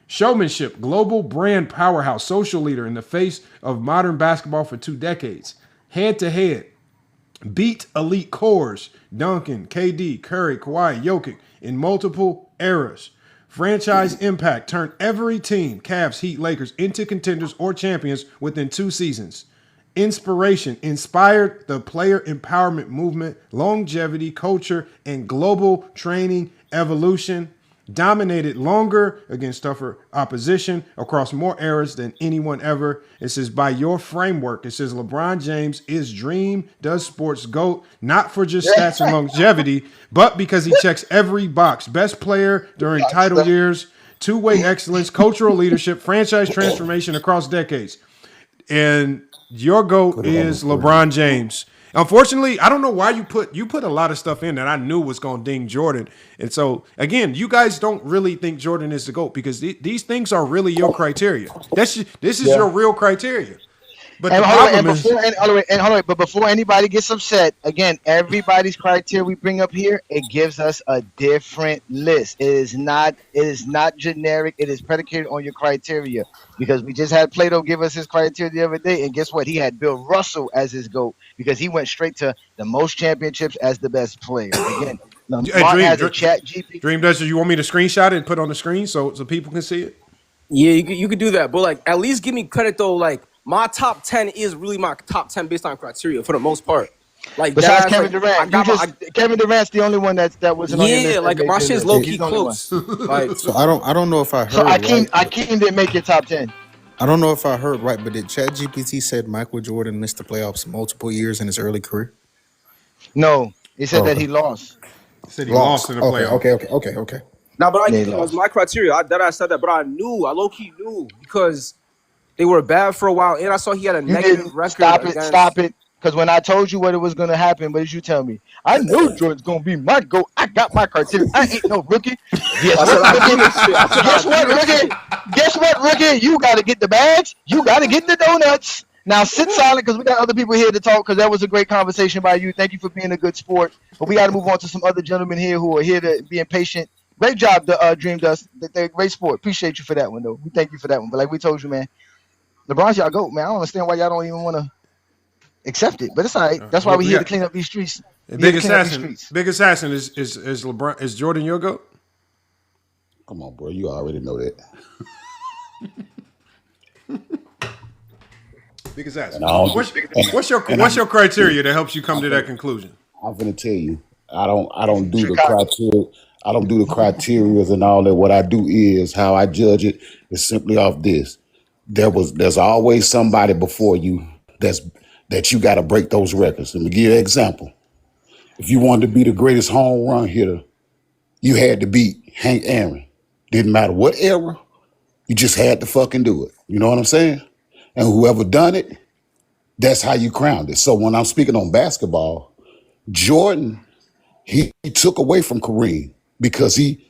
Showmanship, global brand powerhouse, social leader in the face of modern basketball for 2 decades. Head-to-head, beat elite cores, Duncan, KD, Curry, Kawhi, Jokic in multiple eras. Franchise impact, turned every team, Cavs, Heat, Lakers, into contenders or champions within 2 seasons. Inspiration, inspired the player empowerment movement, longevity, culture, and global training evolution. Dominated longer against tougher opposition across more eras than anyone ever. It says by your framework, it says LeBron James is Dream Does Sports GOAT, not for just stats and longevity, but because he checks every box. Best player during title years, 2-way excellence, cultural leadership, franchise transformation across decades. And your GOAT is LeBron James. Unfortunately, I don't know why you put a lot of stuff in that I knew was going to ding Jordan. And so, again, you guys don't really think Jordan is the GOAT because these things are really your criteria. This is your real criteria. But but before anybody gets upset, again, everybody's criteria we bring up here, it gives us a different list. It is not generic. It is predicated on your criteria. Because we just had Plato give us his criteria the other day, and guess what? He had Bill Russell as his GOAT because he went straight to the most championships as the best player. Again, Dream does you want me to screenshot it and put it on the screen so people can see it? Yeah, you could do that, but like at least give me credit though. Like my top 10 is really my top 10 based on criteria for the most part. Like besides that's Kevin like, Durant, Kevin Durant's the only one that wasn't on your list. Yeah, like my shit's low key close. Like, so I don't know if I heard. So Akeem didn't make your top 10. I don't know if I heard right, but did ChatGPT said Michael Jordan missed the playoffs multiple years in his early career? No, he said that he lost. He said he lost in the playoffs. Okay. Now, but that was my criteria. I said that, but I low key knew because they were bad for a while, and I saw he had a negative record. Stop it. Because when I told you what it was going to happen, what did you tell me? I knew Jordan's going to be my GOAT. I got my criteria. I ain't no rookie. Guess what, rookie? You got to get the bags. You got to get the donuts. Now sit silent because we got other people here to talk because that was a great conversation by you. Thank you for being a good sport. But we got to move on to some other gentlemen here who are here to be impatient. Great job, Dream Dust. They're a great sport. Appreciate you for that one, though. We thank you for that one. But like we told you, man, LeBron's y'all GOAT, man. I don't understand why y'all don't even want to accept it, but it's all right. That's why we're here to clean up these streets. Big Assassin is LeBron, is Jordan your GOAT? Come on, bro. You already know that. Big Assassin. What's your criteria that helps you come to that conclusion? I'm gonna tell you. I don't do the criteria. I don't do the criterias and all that. What I do is how I judge it is simply off this. There's always somebody before you that you got to break those records. Let me give you an example. If you wanted to be the greatest home run hitter, you had to beat Hank Aaron. Didn't matter what era, you just had to fucking do it. You know what I'm saying? And whoever done it, that's how you crowned it. So when I'm speaking on basketball, Jordan, he took away from Kareem because he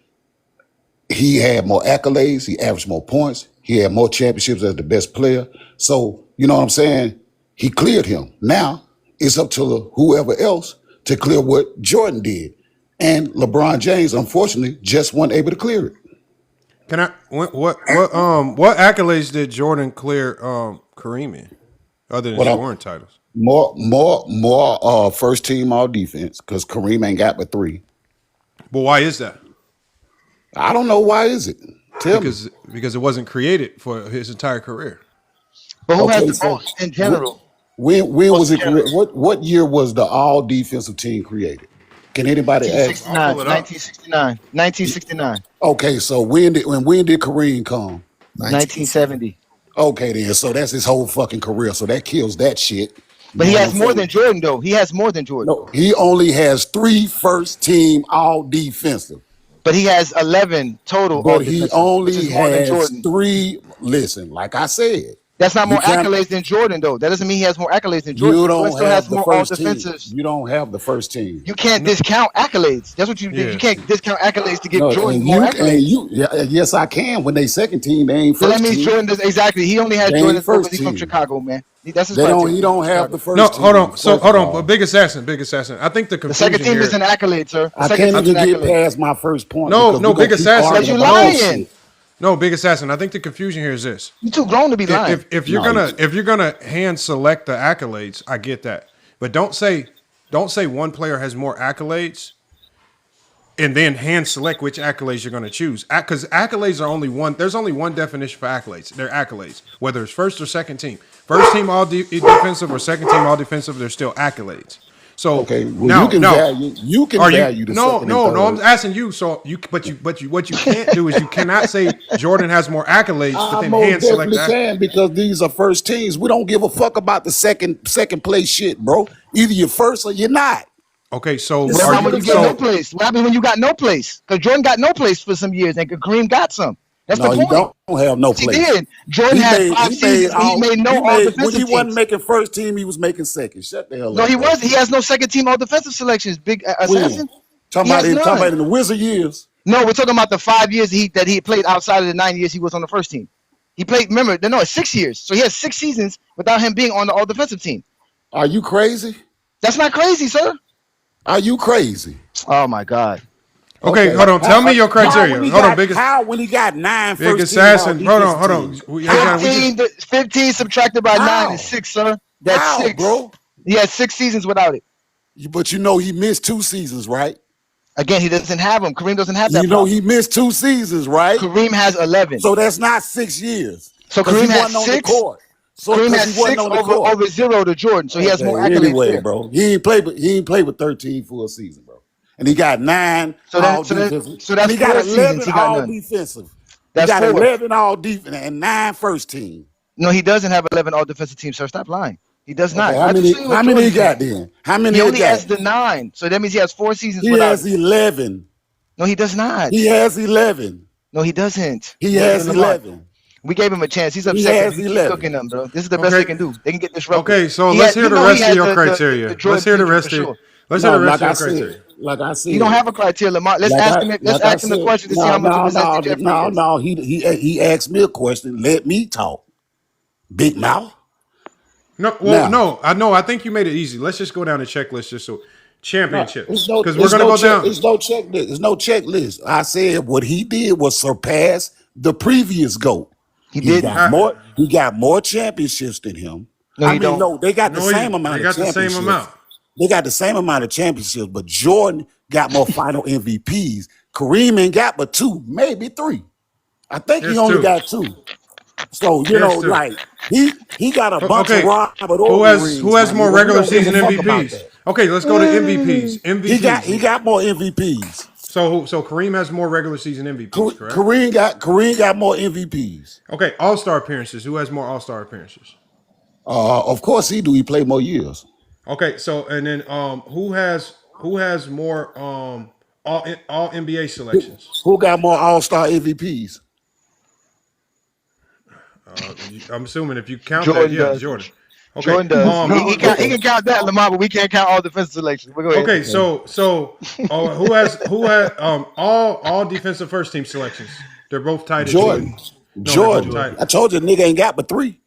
had more accolades, he averaged more points, he had more championships as the best player. So, you know what I'm saying? He cleared him. Now it's up to whoever else to clear what Jordan did. And LeBron James, unfortunately, just wasn't able to clear it. Can I what accolades did Jordan clear Kareem in other than scoring titles? More first team all defense, because Kareem ain't got but 3. But why is that? I don't know why is it. Because it wasn't created for his entire career. But who has the most in general? When was it created? What year was the all defensive team created? Can anybody ask? 1969. Okay, so when did Kareem come? 1970. Okay, then. So that's his whole fucking career. So that kills that shit. But he has more than Jordan, though. He has more than Jordan. No, he only has 3 first team all defensive. But he has 11 total. But he only has 3. Listen, like I said. That's not more accolades than Jordan, though. That doesn't mean he has more accolades than Jordan. You don't have the first team. You don't have the first team. You can't discount accolades. That's what you do. You can't discount accolades to give Jordan more accolades. Yes, I can. When they second team, they ain't first team. That means Jordan does exactly. He only had Jordan because he's from Chicago, man. That's his criteria. He don't have the first team. Hold on. But Big Assassin. I think the confusion second team is an accolade, sir. I can't even get past my first point. No, Big Assassin. You lying. No, Big Assassin. I think the confusion here is this: you're too grown to be lying. If you're gonna hand select the accolades, I get that, but don't say one player has more accolades, and then hand select which accolades you're gonna choose. Because accolades are only one. There's only one definition for accolades. They're accolades, whether it's first or second team. First team all defensive or second team all defensive. They're still accolades. So okay, well, you can value the second and third. I'm asking you. So what you can't do is you cannot say Jordan has more accolades, but then hand select that. Can because these are first teams. We don't give a fuck about the second place shit, bro. Either you're first or you're not. Okay, so what happens when you get no place? What happens when you got no place? Because Jordan got no place for some years, and Kareem got some. That's the point. You don't have no place. He did. Jordan had 5 seasons. He made no all defensive teams. When he wasn't making first team, he was making second. Shut the hell up. No, he wasn't. He has no second team all defensive selections. Big Assassin. Talking about in the Wizard years. No, we're talking about the 5 years that he played outside of the 9 years he was on the first team. He played. Remember, it's 6 years. So he has 6 seasons without him being on the all defensive team. Are you crazy? That's not crazy, sir. Are you crazy? Oh my God. Okay, hold on. Tell me your criteria. Hold on, when he got 9 Big Assassin. Hold on. 15 subtracted by 9 is 6, sir. That's 6, bro. He had 6 seasons without it. But he missed 2 seasons, right? Again, he doesn't have them. Kareem doesn't have that. He missed 2 seasons, right? Kareem has 11. So that's not 6 years. So Kareem has 6. So Kareem because has he wasn't 6 on the court. over 0 to Jordan, so he has more Okay, accolades anyway, there. bro. He ain't played with 13 full season, bro. And he got 9 all defensive. So And that's he got 4 seasons. 11 He got all none. defensive. He That's got 4. 11 all defense and 9 first team. No, he doesn't have 11 all defensive teams, sir. Stop lying. He does Okay, not. how I just many see what he Jordan got said. then? How many He he only got? has the 9, so that means he has 4 seasons He without has it. 11. No, he does not. He has 11. No, he doesn't. He has Lamar. 11. We gave him a chance. He's He upset has because you keep 11. cooking them, bro. This is the best they can do. They can get disrupted. Okay, so let's hear the rest of your criteria. Let's hear the rest of Let's hear the rest of your criteria. Like I said, he don't have a criteria, Lamar. Let's ask him. Let's ask him the question to see how much of a zesty Jeffrey is. No. He asked me a question. Let me talk. Big mouth. No. I think you made it easy. Let's just go down the checklist just so championships. Because we're gonna go down. There's no checklist. There's no checklist. I said what he did was surpass the previous GOAT. He got more championships than him. No, they got the same amount of championships. They got the same amount of championships, but Jordan got more final MVPs. Kareem ain't got but 2, maybe 3. I think he only got 2. So like he got a bunch of Robert who has more regular season MVPs? Okay, let's go to MVPs. He got more MVPs. So Kareem has more regular season MVPs, correct? Kareem got more MVPs. Okay, All-Star appearances. Who has more All-Star appearances? Of course he do. He played more years. Okay, so and then who has more all NBA selections? Who got more All-Star MVPs? I'm assuming if you count Jordan that, does. Jordan. Okay. Jordan does. He can count that, Lamar, but we can't count all defensive selections. Go ahead. Okay, so who has all defensive first team selections? They're both tied. Jordan. I told you, nigga ain't got but 3.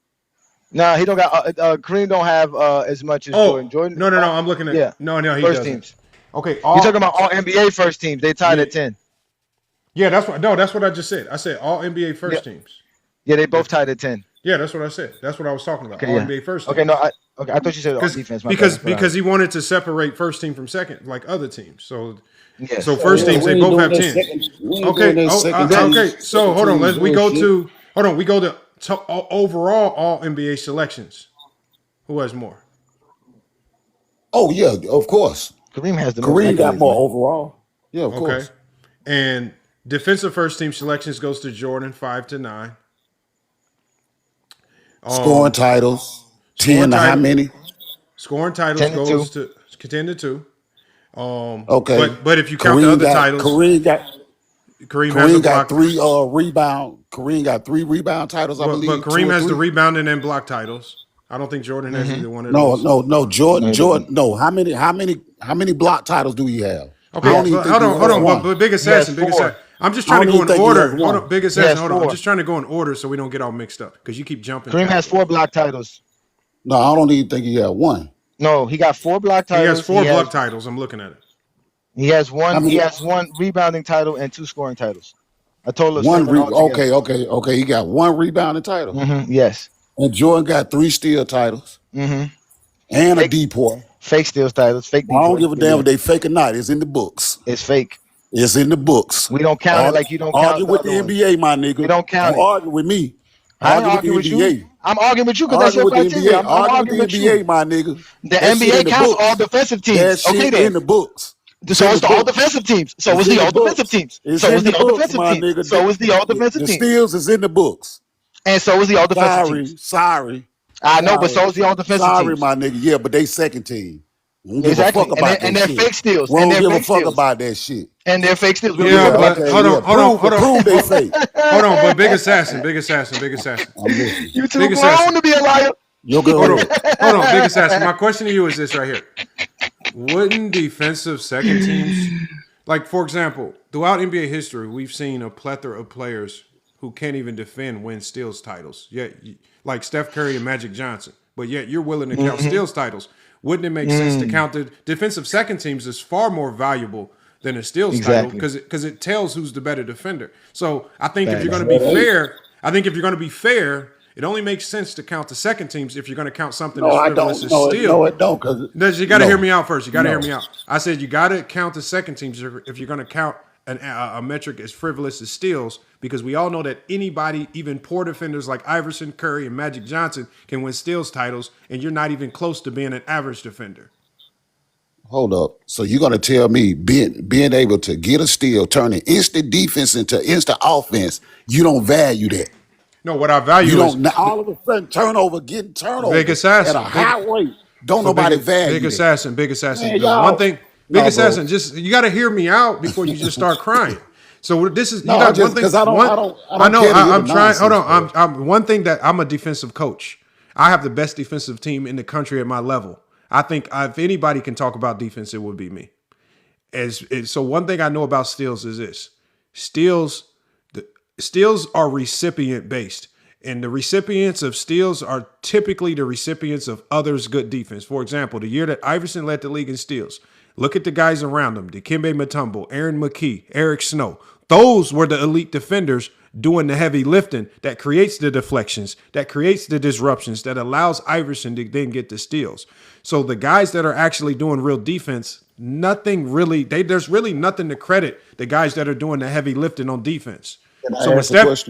Nah, he don't got. Kareem don't have as much as Jordan. No. I'm looking at he first doesn't. teams. Okay, you're talking about all NBA first teams. They tied at 10. Yeah, that's what I just said. I said all NBA first teams. Yeah, they both tied at 10. Yeah, that's what I said. That's what I was talking about. Okay, all NBA first teams. Okay, no, I thought you said all defense. Because he wanted to separate first team from second, like other teams. So first teams they both have 10. Okay. So hold on. We go to overall all NBA selections. Who has more? Oh yeah, of course. Kareem has the Kareem got more overall. Yeah, of course. Okay. And defensive first team selections goes to Jordan 5 to 9. Scoring titles 10 to how many? Scoring titles goes to 10 to 2. Okay. But if you count the other titles, Kareem got 3 rebound. Kareem got 3 rebound titles, I believe. But Kareem has the rebounding and block titles. I don't think Jordan has either one of those. No. Jordan. No. How many block titles do he have? Okay, hold on. But big assassin. I'm just trying to go in order. Hold on, big assassin. Hold on. I'm just trying to go in order so we don't get all mixed up because you keep jumping. Kareem has 4 block titles. No, I don't even think he had 1. No, he got 4 block titles. He has 4 block titles. I'm looking at it. He has 1. He has 1 rebounding title and 2 scoring titles. A total of 1. Okay. He got 1 rebounding title. Mm-hmm. Yes. And Jordan got 3 steal titles. Mm-hmm. And a depoy. Fake steals titles. Fake depoy. I don't give a damn if they fake or not. It's in the books. It's fake. It's in the books. We don't count it like you don't count argue with the NBA, my nigga. We don't count it. Argue with me. Argue with you. I'm arguing with you because that's your criteria. I'm arguing with you. My nigga. The NBA counts all defensive teams. That shit in the books. So it's the all defensive teams. So it's the all defensive teams. So it's the all defensive teams. So it's the all defensive teams. The steals is in the books. And so is the all defensive teams. Sorry. I know, but so is the all defensive teams. Sorry, my nigga. Yeah, but they second team. Exactly. And they're fake steals. We don't give a fuck about that shit. And they're fake steals. Yeah, but hold on. Prove they fake. Hold on, but big assassin. I'm listening. You too grown to be a liar. You're good. Hold on, big assassin. My question to you is this right here. Wouldn't defensive second teams, like for example, throughout NBA history, we've seen a plethora of players who can't even defend win steals titles. Yet, like Steph Curry and Magic Johnson. But yet you're willing to count steals titles. Wouldn't it make sense to count the defensive second teams is far more valuable than a steals title because it tells who's the better defender. So I think if you're going to be fair, it only makes sense to count the second teams if you're going to count something as frivolous as steal. No, it don't. Because you got to hear me out first. You got to hear me out. I said you got to count the second teams if you're going to count a metric as frivolous as steals, because we all know that anybody, even poor defenders like Iverson, Curry, and Magic Johnson, can win steals titles, and you're not even close to being an average defender. Hold up. So you're gonna tell me being able to get a steal, turning instant defense into instant offense, you don't value that? No, what I value you is don't all of a sudden getting turnover big assassin at a high rate. Don't nobody value big assassin, big assassin. Man, One thing, big assassin. Bro. Just you got to hear me out before you just start crying. So this is No, you got just one thing. because I know. I'm trying. Hold on. I'm one thing that I'm a defensive coach. I have the best defensive team in the country at my level. I think if anybody can talk about defense, it would be me. So one thing I know about steals is this: steals are recipient based. And the recipients of steals are typically the recipients of others' good defense. For example, the year that Iverson led the league in steals, look at the guys around him: Dikembe Mutombo, Aaron McKee, Eric Snow. Those were the elite defenders doing the heavy lifting that creates the deflections, that creates the disruptions, that allows Iverson to then get the steals. So the guys that are actually doing real defense, there's really nothing to credit the guys that are doing the heavy lifting on defense.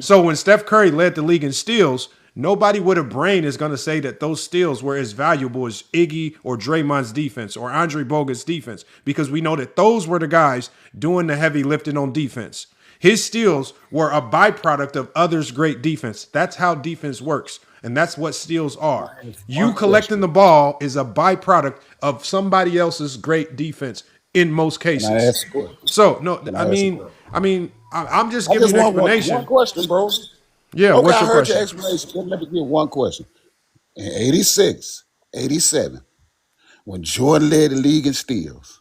So when Steph Curry led the league in steals, nobody with a brain is going to say that those steals were as valuable as Iggy or Draymond's defense or Andre Bogut's defense, because we know that those were the guys doing the heavy lifting on defense. His steals were a byproduct of others' great defense. That's how defense works, and that's what steals are. You collecting the ball is a byproduct of somebody else's great defense in most cases. I'm just giving you an explanation. One question, bro. Yeah, okay, what's your I heard question? your explanation. Let me give one question. In 86, 87, when Jordan led the league in steals,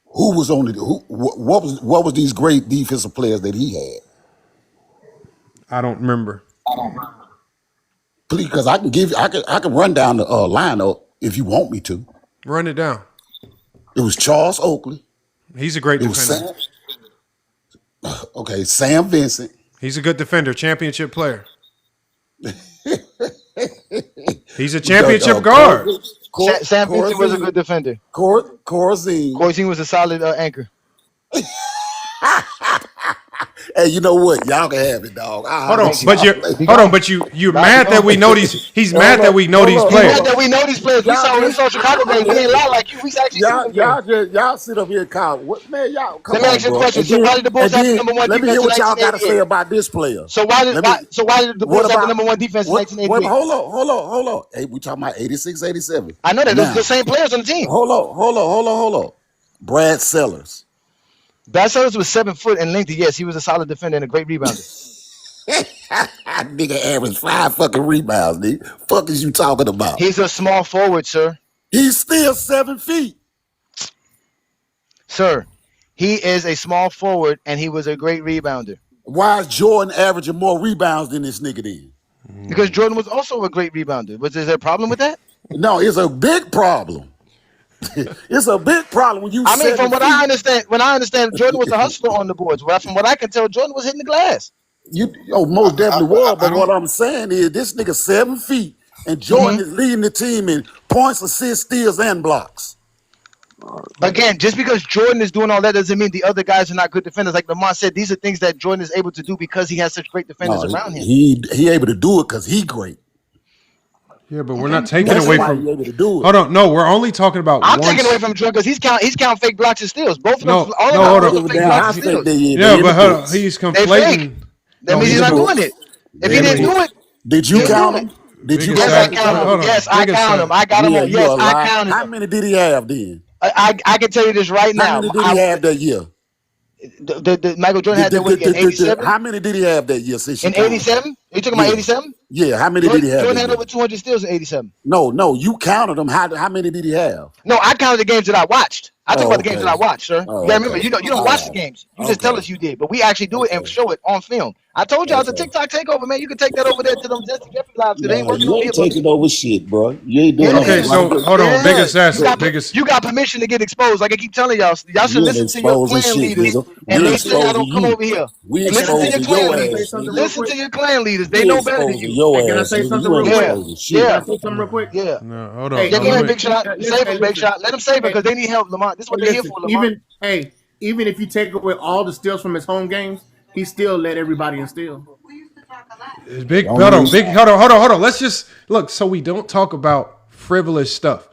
what was these great defensive players that he had? I don't remember. Please, because I can run down the lineup if you want me to. Run it down. It was Charles Oakley. He's a great defender. Sam Vincent. He's a good defender, championship player. He's a championship guard. Sam Vincent was a good defender. Corzine was a solid anchor. Hey, you know what? Y'all can have it, dog. But you're mad that we know these. He's mad that we know these players. He's mad that we know these players. We saw Chicago games. We ain't lie like you. We actually y'all sit up here and call. What man? Y'all come Let me ask you a question. So why did the Bulls have the number one defense? Let me hear what y'all got to say about this player. So why did the Bulls have the number one defense in 1988? Hold on. Hey, we talking about 86, 87. I know that. Those are the same players on the team. Hold on. Brad Sellers. Brad Sellers was 7 foot and lengthy. Yes, he was a solid defender and a great rebounder. Nigga averaged 5 fucking rebounds, nigga. Fuck is you talking about? He's a small forward, sir. He's still 7 feet. Sir, he is a small forward and he was a great rebounder. Why is Jordan averaging more rebounds than this nigga then? Because Jordan was also a great rebounder. Is there a problem with that? No, it's a big problem. It's a big problem when you. I mean, from what I understand, Jordan was a hustler on the boards. From what I can tell, Jordan was hitting the glass. Most definitely was. But what I'm saying is, this nigga 7 feet, and Jordan is leading the team in points, assists, steals, and blocks. Again, just because Jordan is doing all that doesn't mean the other guys are not good defenders. Like Lamont said, these are things that Jordan is able to do because he has such great defenders around him. He able to do it because he great. Yeah, but we're not taking away from. Able to do it. Hold on, no, we're only talking about. I'm taking away from Jordan because he's count fake blocks and steals. Both of them. Hold on. Fake blocks and steals. Yeah, but hold on, he's conflating. That means he's not doing it. If he didn't do it, did you count him? Yes, I count him. Yes, I count him. I got him. Yes, I counted him. How many did he have then? I can tell you this right now. How many did he have that year? The Michael Jordan had that week in 87. How many did he have that year? In 87? Are you talking about 87? Yeah, how many did he have? Jordan had over 200 steals in 87. No, you counted them. How many did he have? No, I counted the games that I watched. I talk about the games that I watched, sir. You gotta remember, you don't watch the games. You just tell us you did, but we actually do it and show it on film. I told y'all it's a TikTok takeover, man. You can take that over there to them Jesse Jeffrey lives. You ain't taking over shit, bro. You ain't doing okay, so hold on. Big assassin. You got permission to get exposed. Like I keep telling y'all should listen to your clan leaders. And they say y'all don't come over here. Listen to your clan leaders. Listen to your clan leaders. They know better than you. Can I say something real quick? Yeah. Can I say something real quick? Yeah. No, hold on. Yeah, go ahead, Big Shot. Save him, Big Shot. Let them save him because they need help, Lamont. This is what they're here for, Lamont. even if you take away all the steals from his home games, he still led everybody in steals. Hold on. Let's just look so we don't talk about frivolous stuff.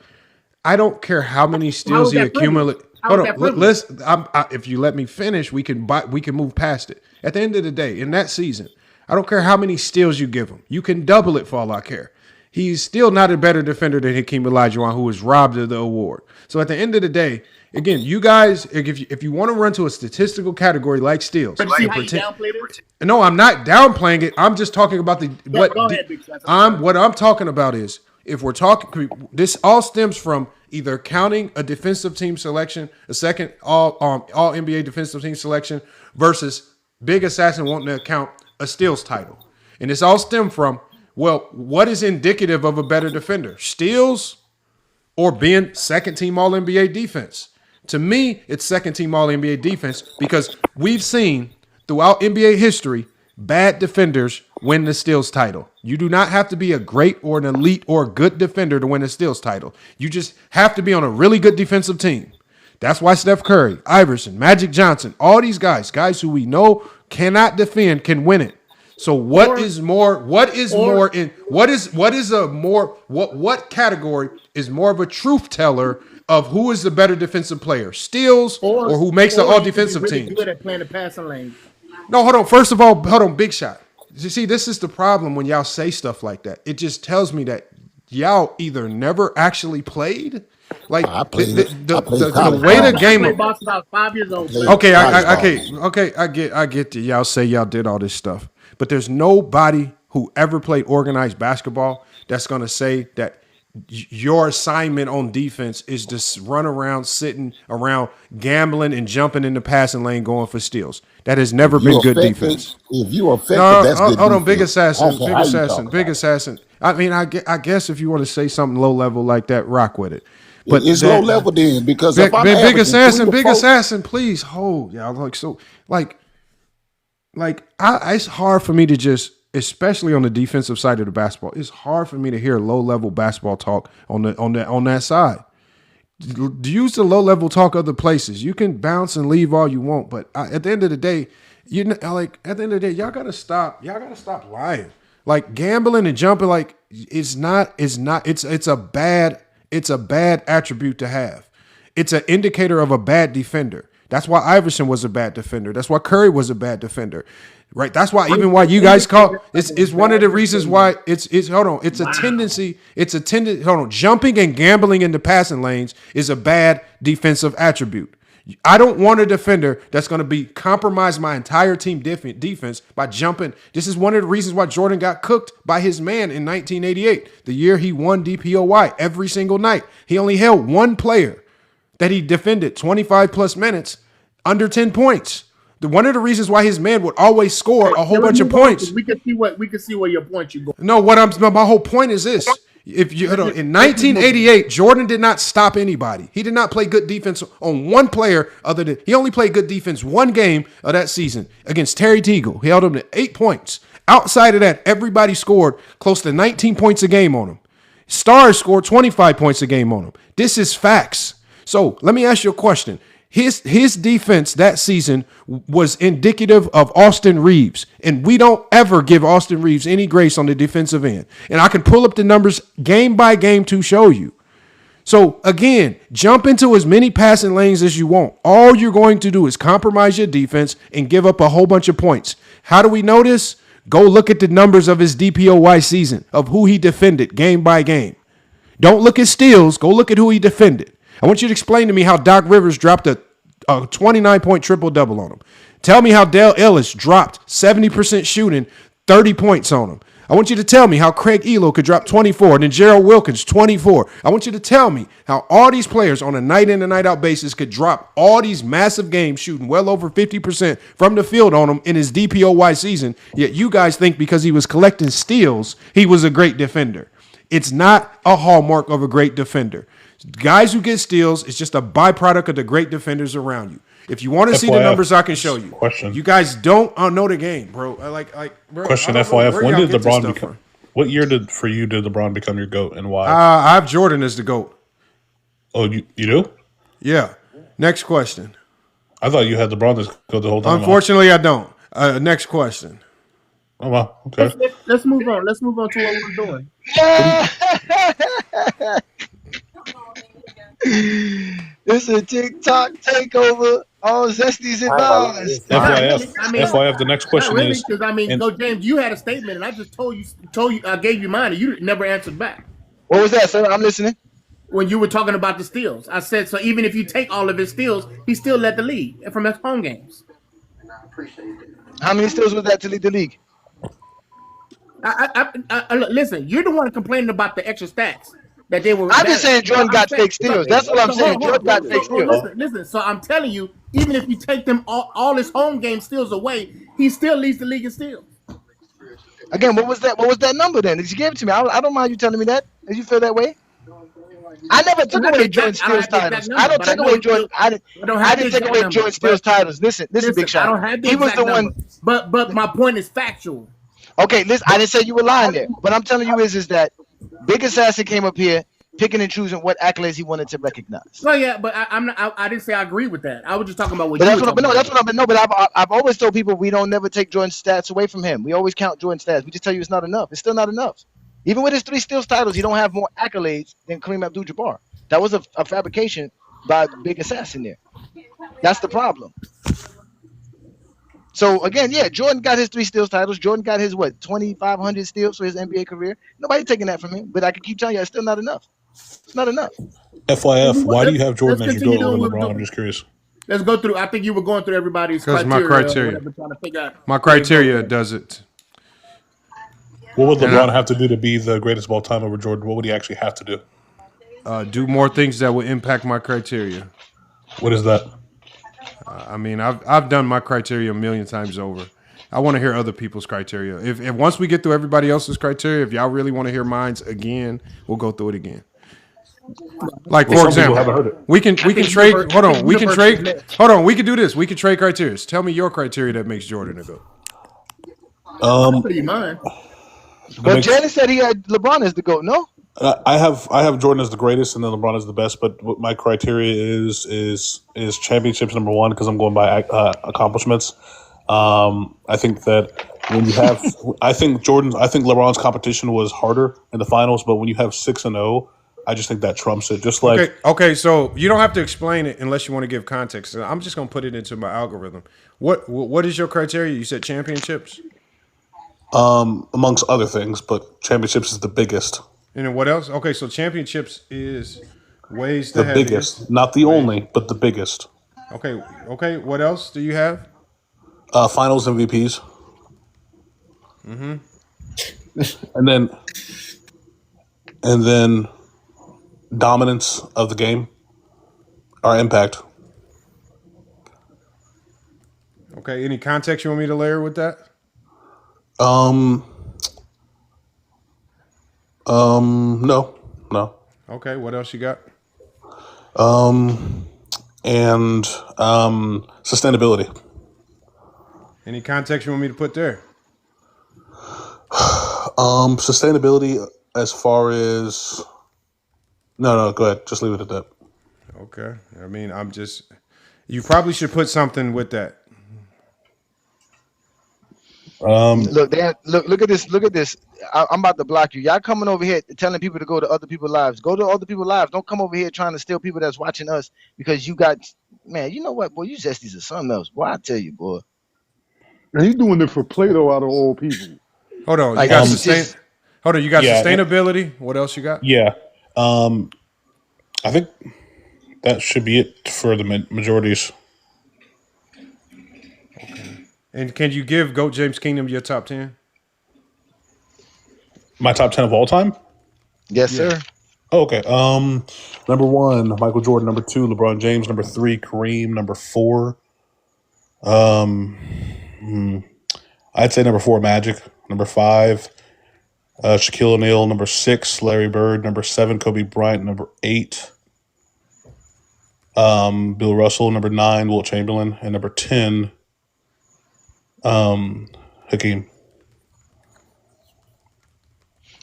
I don't care how many steals he accumulate. Hold on. If you let me finish, we can move past it. At the end of the day, in that season, I don't care how many steals you give him. You can double it for all I care. He's still not a better defender than Hakeem Olajuwon, who was robbed of the award. So at the end of the day, again, you guys, if you want to run to a statistical category like steals, but see how you downplayed it? No, I'm not downplaying it. I'm just talking about what I'm talking about is if we're talking, this all stems from either counting a defensive team selection, a second all NBA defensive team selection, versus Big Assassin wanting to count a steals title, and this all stemmed from what is indicative of a better defender, steals or being second team All NBA defense. To me, it's second team All NBA defense because we've seen throughout NBA history bad defenders win the steals title. You do not have to be a great or an elite or a good defender to win a steals title. You just have to be on a really good defensive team. That's why Steph Curry, Iverson, Magic Johnson, all these guys who we know cannot defend, can win it. So what category is more of a truth teller of who is the better defensive player, steals or who makes the all defensive really team? Good at playing the passing lane. No, hold on. First of all, big shot. You see, this is the problem when y'all say stuff like that. It just tells me that y'all either never actually played. Like I played the way the game. I played about 5 years old. Okay, I get that y'all say y'all did all this stuff, but there's nobody who ever played organized basketball that's gonna say that your assignment on defense is to run around, sitting around, gambling and jumping in the passing lane, going for steals. That has never been good defense. If you affected, that's good. Hold on, Big Assassin. I mean, I guess if you want to say something low level like that, rock with it. But it's low level then because if I'm Big Assassin, please hold y'all. It's hard for me to just, especially on the defensive side of the basketball, it's hard for me to hear low level basketball talk on that side. Use the low level talk other places. You can bounce and leave all you want, but at the end of the day, y'all gotta stop. Y'all gotta stop lying. Like gambling and jumping, it's a bad attribute to have. It's an indicator of a bad defender. That's why Iverson was a bad defender. That's why Curry was a bad defender. Right? That's why you guys call it's one of the reasons why jumping and gambling in the passing lanes is a bad defensive attribute. I don't want a defender that's going to compromise my entire team defense by jumping. This is one of the reasons why Jordan got cooked by his man in 1988, the year he won DPOY every single night. He only held one player that he defended 25 plus minutes under 10 points. One of the reasons why his man would always score a whole bunch of points. We can see where your point you go. No, my whole point is this. In 1988, Jordan did not stop anybody. He did not play good defense on one player he only played good defense one game of that season against Terry Teagle. He held him to 8 points. Outside of that, everybody scored close to 19 points a game on him. Stars scored 25 points a game on him. This is facts. So let me ask you a question. His defense that season was indicative of Austin Reeves, and we don't ever give Austin Reeves any grace on the defensive end. And I can pull up the numbers game by game to show you. So again, jump into as many passing lanes as you want. All you're going to do is compromise your defense and give up a whole bunch of points. How do we know this? Go look at the numbers of his DPOY season, of who he defended game by game. Don't look at steals. Go look at who he defended. I want you to explain to me how Doc Rivers dropped a 29-point triple-double on him. Tell me how Dale Ellis dropped 70% shooting, 30 points on him. I want you to tell me how Craig Elo could drop 24 and then Gerald Wilkins 24. I want you to tell me how all these players on a night-in and night-out basis could drop all these massive games shooting well over 50% from the field on him in his DPOY season, yet you guys think because he was collecting steals, he was a great defender. It's not a hallmark of a great defender. Guys who get steals, it's just a byproduct of the great defenders around you. If you want to see the numbers, I can show you. Question. You guys don't know the game, bro. Bro, question FYF. When did LeBron become? What year did LeBron become your GOAT and why? I have Jordan as the GOAT. Oh, you do? Yeah. Next question. I thought you had LeBron this go the whole time. Unfortunately, I don't. Next question. Oh wow. Okay. Let's move on. Let's move on to what we're doing. It's a TikTok takeover. All Zesty's advised. FYF. The next question not really, is because I mean, Go James, you had a statement, and I just told you, I gave you mine, and you never answered back. What was that, sir? I'm listening. When you were talking about the steals, I said so. Even if you take all of his steals, he still led the league from his home games. How many steals was that to lead the league? Listen, you're the one complaining about the extra stats that they were. I'm just saying Jordan got fake steals. That's what I'm saying. Jordan got fake steals. Listen. So I'm telling you, even if you take them all his home game steals away, he still leads the league in steals. Again, what was that? What was that number then? Did you give it to me? I don't mind you telling me that. Did you feel that way? I never took away Jordan Steals titles. I don't take away Jordan. I didn't take away Jordan Steals titles. Listen, Big Shot. I don't have the he was the number, one. But my point is factual. Okay, listen. I didn't say you were lying there. What I'm telling you is that Big Assassin came up here picking and choosing what accolades he wanted to recognize. Well, yeah, but I didn't say I agree with that. I was just talking about what. But I've always told people we don't never take Jordan's stats away from him. We always count Jordan's stats. We just tell you it's not enough. It's still not enough. Even with his 3 steals titles, he don't have more accolades than Kareem Abdul-Jabbar. That was a fabrication by Big Assassin there. That's the problem. So again, yeah, Jordan got his 3 steals titles. Jordan got his 2,500 steals for his NBA career. Nobody taking that from him. But I can keep telling you, it's still not enough. It's not enough. FYF, why do you have Jordan as your GOAT over LeBron? I'm just curious. Let's go through. I think you were going through everybody's criteria. Because my criteria. My criteria does it. What would LeBron have to do to be the greatest of all time over Jordan? What would he actually have to do? Do more things that would impact my criteria. What is that? I mean, I've done my criteria a million times over. I want to hear other people's criteria. If once we get through everybody else's criteria, if y'all really want to hear mine's again, we'll go through it again. Like for example, we can trade. Hold on, we can trade. Hold on, we can do this. We can trade criteria. Tell me your criteria that makes Jordan a GOAT. Pretty mine. But Janice said he had LeBron as the GOAT. No. I have Jordan as the greatest, and then LeBron as the best. But what my criteria is championships number one because I'm going by accomplishments. I think that when you have, I think LeBron's competition was harder in the finals, but when you have 6-0, I just think that trumps it. Just like okay, so you don't have to explain it unless you want to give context. I'm just gonna put it into my algorithm. What is your criteria? You said championships. Amongst other things, but championships is the biggest. And then what else? Okay, so championships is ways the biggest, not the only, but the biggest. Okay. What else do you have? Finals MVPs. Mm-hmm. and then dominance of the game, or impact. Okay. Any context you want me to layer with that? No. Okay, what else you got? And sustainability. Any context you want me to put there? Sustainability as far as no, go ahead. Just leave it at that. Okay. I mean, you probably should put something with that. Look at this. I'm about to block you. Y'all coming over here telling people to go to other people's lives. Go to other people's lives. Don't come over here trying to steal people that's watching us because you got, man, you know what, boy, you Zesties are something else. Boy, I tell you, boy. And he's doing it for Plato out of all people. Hold on. You got sustainability. What else you got? Yeah. I think that should be it for the majorities. And can you give GOAT James Kingdom your top 10? My top 10 of all time? Yes, sir. Oh, okay. Number 1, Michael Jordan. Number 2, LeBron James. Number 3, Kareem. Number 4, I'd say number 4, Magic. Number 5, Shaquille O'Neal. Number 6, Larry Bird. Number 7, Kobe Bryant. Number 8, Bill Russell. Number 9, Wilt Chamberlain. And number 10, Hakeem.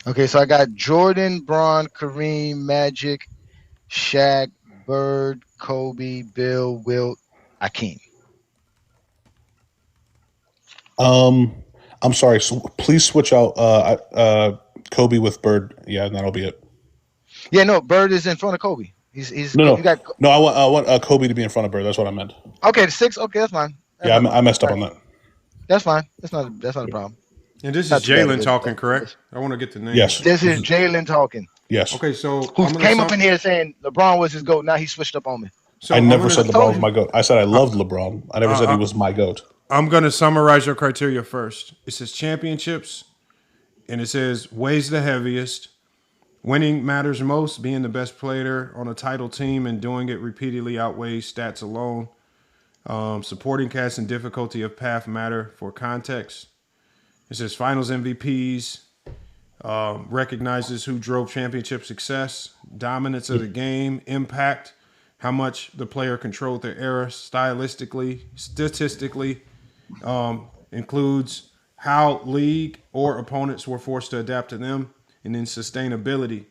Okay, so I got Jordan, Bron, Kareem, Magic, Shaq, Bird, Kobe, Bill, Wilt, Hakeem. I'm sorry. So please switch out Kobe with Bird. Yeah, and that'll be it. Yeah, no, Bird is in front of Kobe. He's No. you got No, I want Kobe to be in front of Bird. That's what I meant. okay, the 6. Okay, that's fine. That's Yeah, not I messed up on that. That's fine. That's not a problem. And this is Not too bad. Jalen talking, correct? I want to get the name. Yes. This is Jalen talking. Yes. Okay, so Who came up in here saying LeBron was his GOAT. Now he switched up on me. So I never said LeBron was my GOAT. I said I loved LeBron. I never said he was my GOAT. I'm going to summarize your criteria first. It says championships, and it says weighs the heaviest. Winning matters most. Being the best player on a title team and doing it repeatedly outweighs stats alone. Supporting cast and difficulty of path matter for context. It says finals MVPs. Recognizes who drove championship success. Dominance of the game. Impact. How much the player controlled their era stylistically, statistically. Includes how league or opponents were forced to adapt to them. And then sustainability.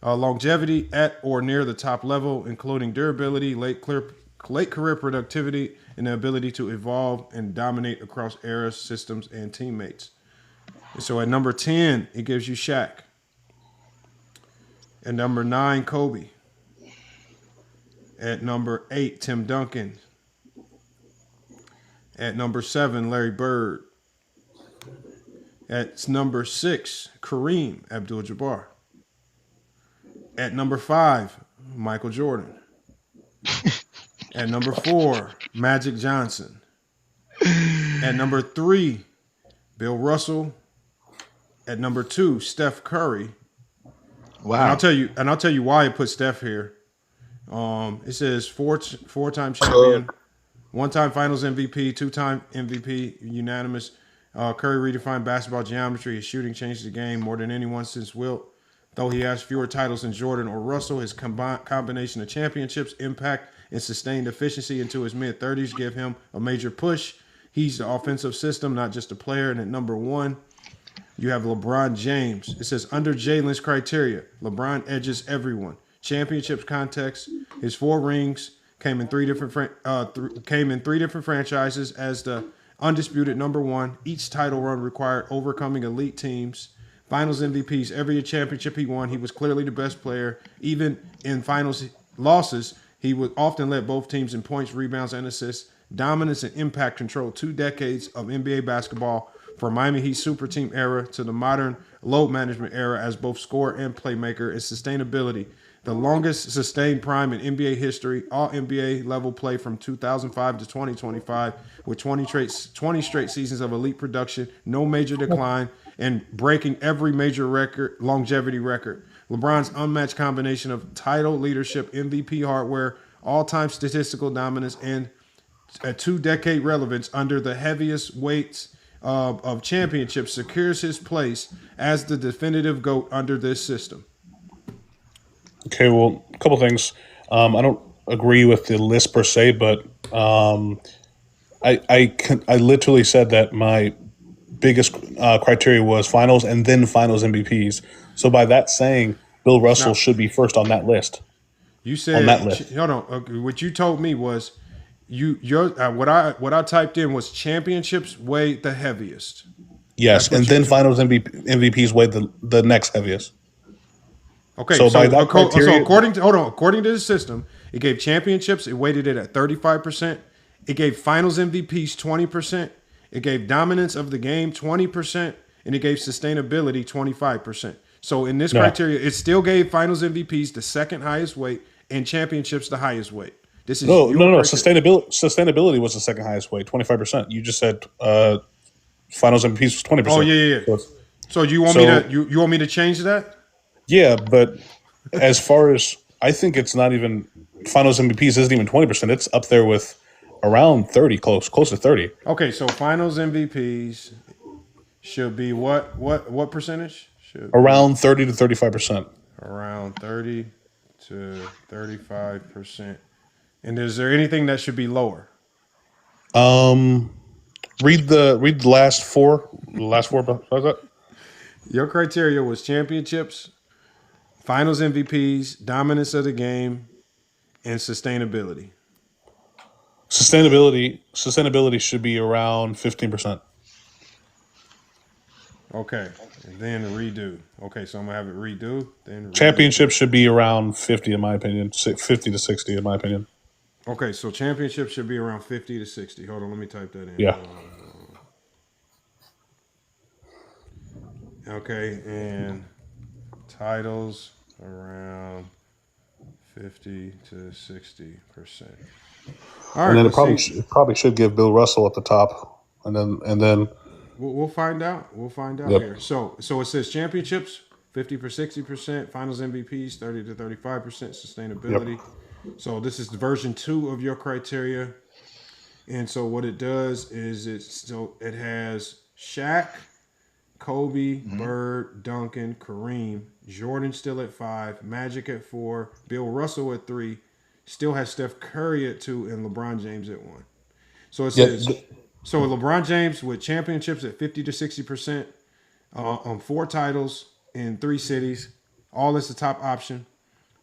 Longevity at or near the top level, including durability, late career productivity, and the ability to evolve and dominate across eras, systems, and teammates. And so at number 10, it gives you Shaq. At number 9, Kobe. At number 8, Tim Duncan. At number 7, Larry Bird. At number 6, Kareem Abdul-Jabbar. At number 5, Michael Jordan. At number 4, Magic Johnson. At number 3, Bill Russell. At number 2, Steph Curry. Wow. And I'll tell you why I put Steph here. It says four-time champion, one-time Finals MVP, two-time MVP, unanimous. Curry redefined basketball geometry. His shooting changed the game more than anyone since Wilt. Though he has fewer titles than Jordan or Russell, his combination of championships, impact, and sustained efficiency into his mid-30s give him a major push. He's the offensive system, not just a player. And at number 1, you have LeBron James. It says under Jalen's criteria, LeBron edges everyone. Championships context. His 4 rings came in three different franchises as the undisputed number 1. Each title run required overcoming elite teams. Finals MVPs. Every championship he won, he was clearly the best player. Even in finals losses, he would often led both teams in points, rebounds, and assists. Dominance and impact controlled 2 decades of NBA basketball, from Miami Heat super team era to the modern load management era as both scorer and playmaker. And sustainability. The longest sustained prime in NBA history, all NBA level play from 2005 to 2025 with 20 straight seasons of elite production, no major decline, and breaking every major record, longevity record. LeBron's unmatched combination of title, leadership, MVP hardware, all-time statistical dominance, and a 2-decade relevance under the heaviest weights of championships secures his place as the definitive GOAT under this system. Okay, well, a couple things. I don't agree with the list per se, but I literally said that my biggest criteria was finals and then finals MVPs. So by that saying, Bill Russell should be first on that list. You said on that list. Hold on. What you told me was what I typed in was championships weigh the heaviest. Yes, and then finals MVPs weigh the next heaviest. Okay, so by that criteria, according to the system, it gave championships, it weighted it at 35%. It gave finals MVPs 20%. It gave dominance of the game 20%, and it gave sustainability 25%. So in this criteria, it still gave finals MVPs the second highest weight and championships the highest weight. This is no. Sustainability was the second highest weight, 25%. You just said finals MVPs was 20%. Oh yeah. So you want me to change that? Yeah, but as far as I think, it's not even finals MVPs isn't even 20%. It's up there with around 30, close to 30. Okay, so finals MVPs should be what percentage? Around 30 to 35%. Around 30 to 35%. And is there anything that should be lower? Read the last four. The last four. How's that? Your criteria was championships, finals MVPs, dominance of the game, and sustainability. Sustainability should be around 15%. Okay, and then redo. Okay, so I'm gonna have it redo. Then redo. Championship should be around 50, in my opinion. 50 to 60, in my opinion. Okay, so championship should be around 50 to 60. Hold on, let me type that in. Yeah. Okay, and titles around 50 to 60%. All And right, then it probably should give Bill Russell at the top, and then we'll find out. We'll find out yep. here. So it says championships 50 for 60%, finals MVPs 30 to 35%, sustainability. Yep. So this is the version 2 of your criteria. And so what it does is it has Shaq, Kobe, Bird, Duncan, Kareem, Jordan still at 5, Magic at 4, Bill Russell at 3, still has Steph Curry at 2, and LeBron James at 1. So it says, so LeBron James with championships at 50 to 60%, on 4 titles in 3 cities, all is the top option.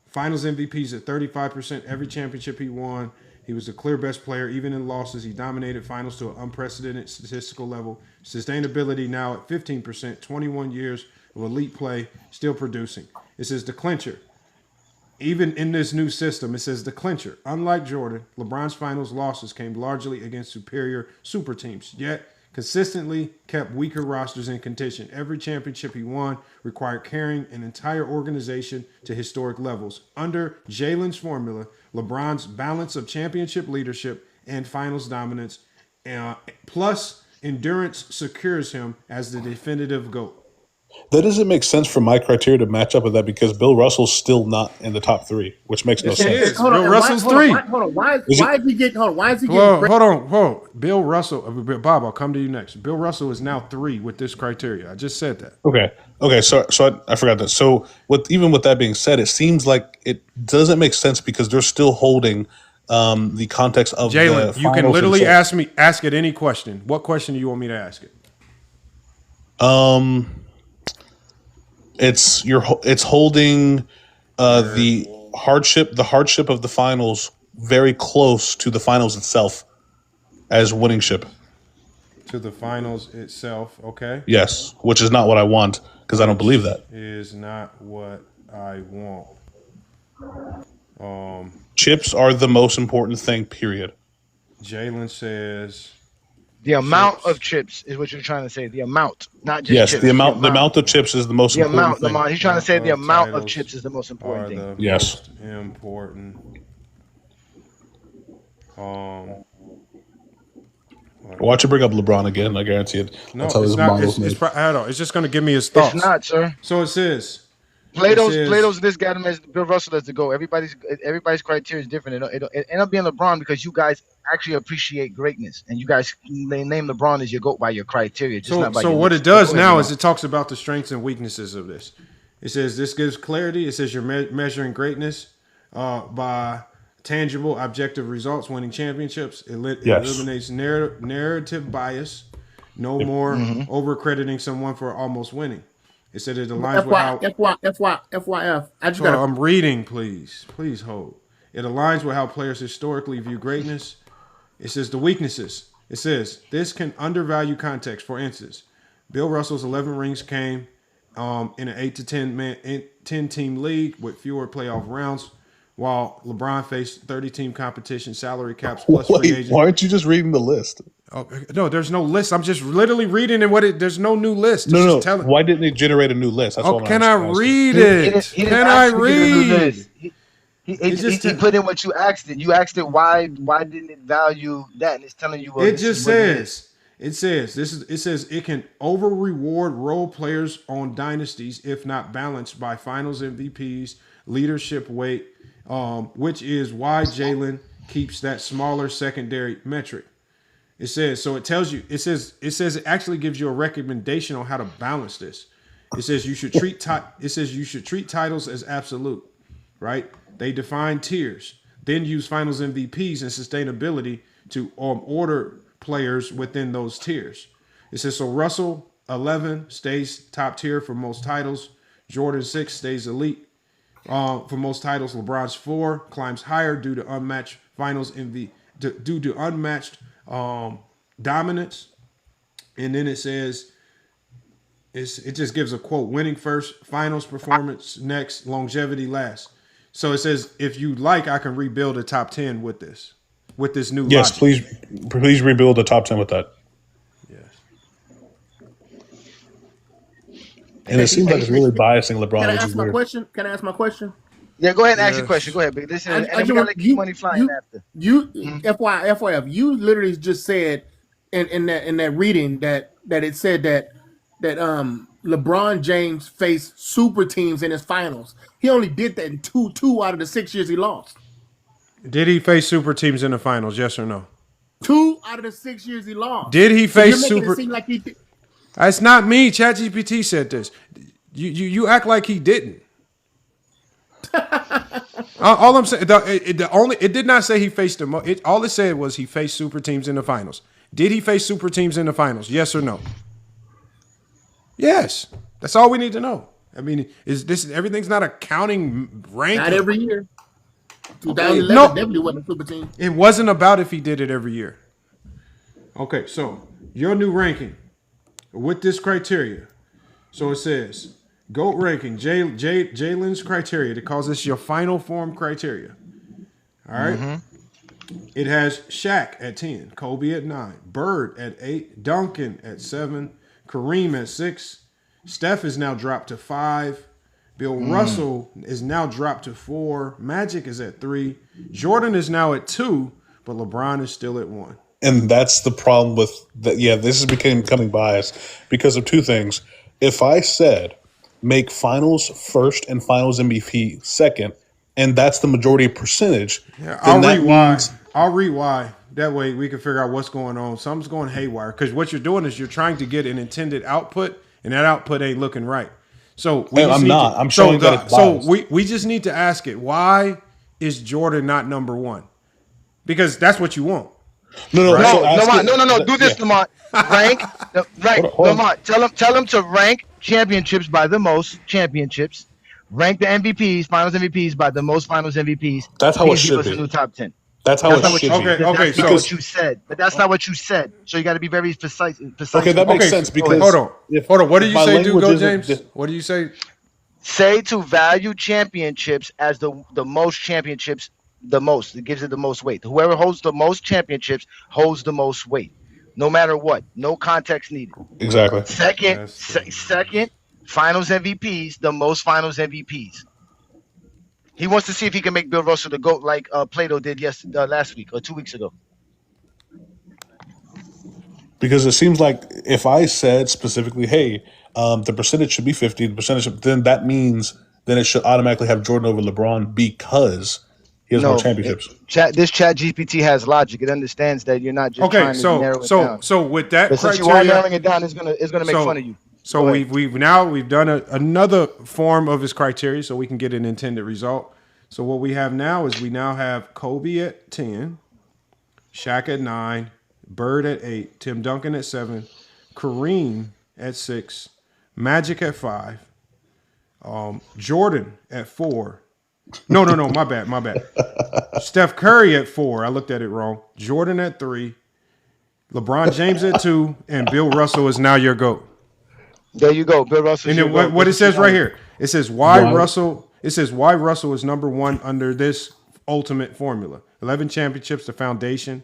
Finals MVPs at 35%, every championship he won. He was the clear best player, even in losses. He dominated finals to an unprecedented statistical level. Sustainability now at 15%, 21 years of elite play, still producing. It says the clincher. Even in this new system, it says the clincher. Unlike Jordan, LeBron's finals losses came largely against superior super teams, yet consistently kept weaker rosters in contention. Every championship he won required carrying an entire organization to historic levels. Under Jalen's formula, LeBron's balance of championship leadership and finals dominance, plus endurance, secures him as the definitive GOAT. That doesn't make sense for my criteria to match up with that because Bill Russell's still not in the top 3, which makes no sense. Bill Russell's 3. Hold on. Why is he getting? Hold on. Why is he getting? Hold on. Bill Russell, Bob, I'll come to you next. Bill Russell is now 3 with this criteria. I just said that. Okay. So I forgot that. So even with that being said, it seems like it doesn't make sense because they're still holding the context of Jalen. You can literally ask it any question. What question do you want me to ask it? It's holding the hardship of the finals very close to the finals itself as winning ship. To the finals itself, okay? Yes, which is not what I want because I don't believe that. Is not what I want. Chips are the most important thing, period. Jalen says the amount of chips is what you're trying to say. The amount, not just chips. The amount of chips is the most important thing. He's trying to say the amount of chips is the most important thing. Yes. Most important. Watch it bring up LeBron again. I guarantee it. No, it's not. It's just going to give me his thoughts. It's not, sir. So it says. Plato's this got him as Bill Russell as the GOAT. Everybody's criteria is different. It'll end up being LeBron because you guys actually appreciate greatness, and you guys name LeBron as your GOAT by your criteria. So what it does now is it talks about the strengths and weaknesses of this. It says this gives clarity. It says you're measuring greatness by tangible, objective results, winning championships. It eliminates narrative bias. No more over-crediting someone for almost winning. It said it aligns with how FYF. I'm reading, please. Please hold. It aligns with how players historically view greatness. It says the weaknesses. It says this can undervalue context. For instance, Bill Russell's 11 rings came in an 8 to 10 team league with fewer playoff rounds, while LeBron faced 30 team competition, salary caps plus free agents. Why aren't you just reading the list? Oh, no, there's no list. I'm just literally reading there's no new list. Why didn't it generate a new list? That's can I read it? Can I read? He put in what you asked it. You asked it why didn't it value that? And it's telling you. It says it can over reward role players on dynasties if not balanced by finals MVPs, leadership weight, which is why Jalen keeps that smaller secondary metric. It says, so it tells you, it says it actually gives you a recommendation on how to balance this. It says you should treat titles as absolute, right? They define tiers, then use finals MVPs and sustainability to order players within those tiers. It says, so Russell 11 stays top tier for most titles. Jordan 6 stays elite for most titles. LeBron's 4 climbs higher due to unmatched finals due to unmatched dominance. And then it says it just gives a quote: winning first, finals performance next, longevity last. So it says, if you like, I can rebuild a top 10 with this new Yes, logic. please rebuild the top 10 with that. Yes. And it seems like it's really biasing LeBron. Can I Which ask is my weird. question? Can I ask my question? Yeah, go ahead and ask your question. Go ahead, but listen, and then we gotta keep money flying after. FYF, you literally just said in that reading that it said that LeBron James faced super teams in his finals. He only did that in two out of the 6 years he lost. Did he face super teams in the finals? Yes or no? 2 out of the 6 years he lost. Did he face you're making super? It seem like he did. That's not me. ChatGPT said this. You act like he didn't. All I'm saying, it did not say he faced them. All it said was he faced super teams in the finals. Did he face super teams in the finals? Yes or no? Yes. That's all we need to know. I mean, everything's not a counting ranking. Not every year. 2011 definitely wasn't a super team. It wasn't about if he did it every year. Okay, so your new ranking with this criteria. So it says GOAT ranking, Jalen's criteria, that calls this your final form criteria. All right. Mm-hmm. It has Shaq at 10, Kobe at 9, Bird at 8, Duncan at 7, Kareem at 6. Steph is now dropped to 5. Bill Russell is now dropped to 4. Magic is at 3. Jordan is now at 2, but LeBron is still at 1. And that's the problem with that. Yeah, this is becoming biased because of two things. If I said make finals first and finals MVP second, and that's the majority percentage, I'll read why. That way we can figure out what's going on. Something's going haywire because what you're doing is you're trying to get an intended output, and that output ain't looking right. So I'm showing that it's biased. So we just need to ask it. Why is Jordan not number 1? Because that's what you want. No. Do this, Lamont. Rank. Lamont, tell him to rank championships by the most championships. Rank the MVPs, finals MVPs by the most finals MVPs. That's how it should be. New top 10. That's how it should be. Okay. That's not what you said. But that's not what you said. So you got to be very precise. Okay, that makes sense because hold on. What do you say, Go James? What do you say? Say to value championships as the most championships. The most. It gives it the most weight. Whoever holds the most championships holds the most weight, no matter what. No context needed. Exactly. Second, finals MVPs, the most finals MVPs. He wants to see if he can make Bill Russell the GOAT like Plato did last week or 2 weeks ago. Because it seems like if I said specifically, hey, the percentage should be 50, then that means then it should automatically have Jordan over LeBron because he has more championships. This chat GPT has logic. It understands that you're not just trying to narrow it down. So with that but criteria, since you are narrowing it down, it's gonna make fun of you. So we've done another form of his criteria, so we can get an intended result. So what we have now is we now have Kobe at 10, Shaq at 9, Bird at 8, Tim Duncan at 7, Kareem at 6, Magic at 5, Jordan at 4. No, my bad. Steph Curry at 4. I looked at it wrong. Jordan at 3, LeBron James at 2, and Bill Russell is now your GOAT. There you go, Bill Russell. And then what it says right here, it says why Russell is number 1 under this ultimate formula. 11 championships, the foundation,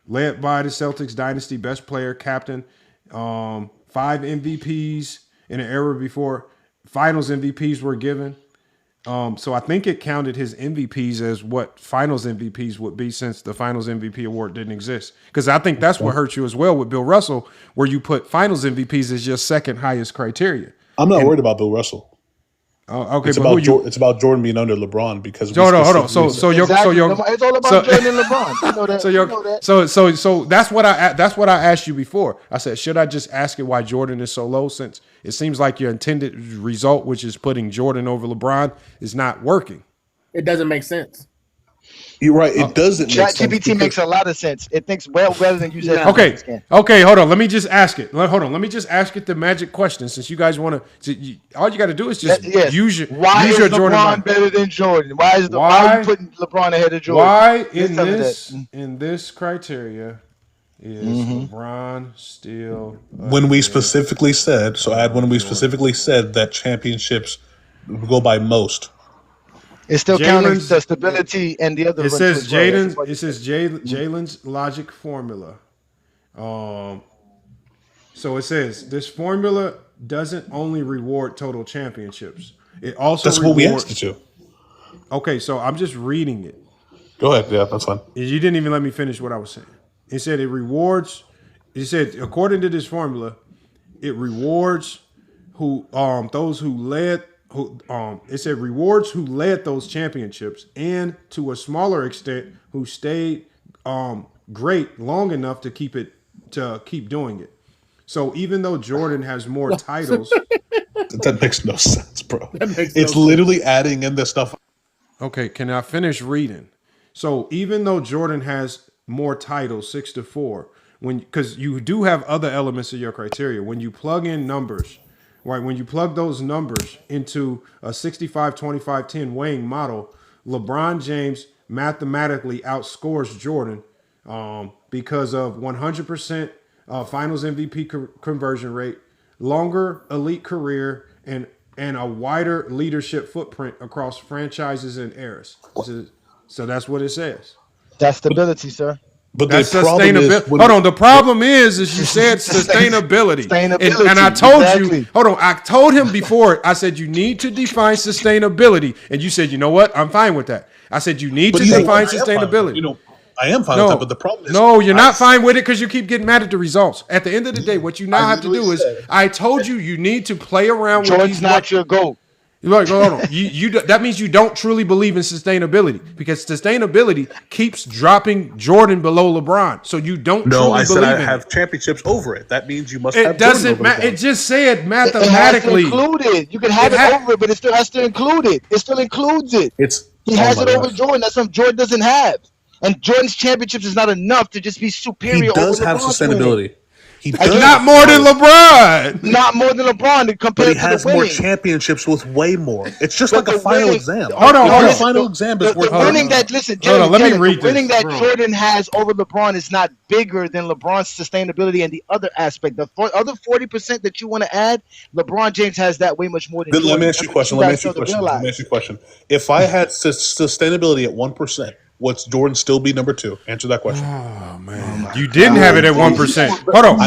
led by the Celtics dynasty, best player, captain, 5 MVPs in an era before finals MVPs were given. So I think it counted his MVPs as what finals MVPs would be since the finals MVP award didn't exist. Because I think that's what hurt you as well with Bill Russell, where you put finals MVPs as your second highest criteria. I'm not worried about Bill Russell. Okay, it's about Jordan being under LeBron because hold on. So it's all about Jordan and LeBron. You know that. So that's what I asked you before. I said, should I just ask it why Jordan is so low, since it seems like your intended result, which is putting Jordan over LeBron, is not working. It doesn't make sense. You're right. It doesn't make sense. ChatGPT makes a lot of sense. It thinks well rather than use it. Okay. Hold on. Let me just ask it. Let me just ask it the magic question. Since you guys want to, all you got to do is just use your. Why is LeBron better than Jordan? Why are you putting LeBron ahead of Jordan? Why in this criteria Is LeBron still when we specifically said, so add when we specifically said that championships go by most. It's still counting the stability and the other. It says Jaden's. It says Jalen's logic formula. So it says this formula doesn't only reward total championships. It also that's what we asked it to. Okay, so I'm just reading it. Go ahead. Yeah, that's fine. You didn't even let me finish what I was saying. It said it rewards. It said according to this formula, it rewards those who led. It said rewards who led those championships, and to a smaller extent, who stayed great long enough to keep doing it. So even though Jordan has more titles, that makes no sense, bro. It's literally adding in this stuff. Okay, can I finish reading? So even though Jordan has more titles, 6-4, because you do have other elements of your criteria, when you plug in numbers, right? When you plug those numbers into a 65, 25, 10 weighing model, LeBron James mathematically outscores Jordan because of 100% Finals MVP conversion rate, longer elite career, and a wider leadership footprint across franchises and eras. So that's what it says. That's stability, sir. But that's the sustainability. Hold on. The problem is you said sustainability. And I told you, hold on. I told him before, I said, you need to define sustainability. And you said, you know what? I'm fine with that. I said, you need to define sustainability. I am fine with that, but the problem is... No, you're not fine with it because you keep getting mad at the results. At the end of the day, what you now have to do is, I told you need to play around with these... Jordan's not your GOAT. Look, hold on. That means you don't truly believe in sustainability because sustainability keeps dropping Jordan below LeBron. So you don't truly believe in it. No, I said I have championships over it. That means you must have Jordan. It doesn't matter. It just said mathematically. It has to include it. You can have it over it, but it still has to include it. It still includes it. He has it over Jordan. That's something Jordan doesn't have. And Jordan's championships is not enough to just be superior. He does have sustainability. He does. Not more than LeBron. Not more than LeBron compared but he to has the winning. More championships with way more. It's just like a final exam. Hold on. The final exam is worth winning that. Listen, Jalen, let me read this. Winning that Jordan has over LeBron is not bigger than LeBron's sustainability and the other aspect. The other 40% that you want to add, LeBron James has that way much more than. Then let me ask you a question. Let me ask you a question. If I had sustainability at 1%. Would Jordan still be number 2? Answer that question. Oh man, you didn't have it at 1%. Hold on.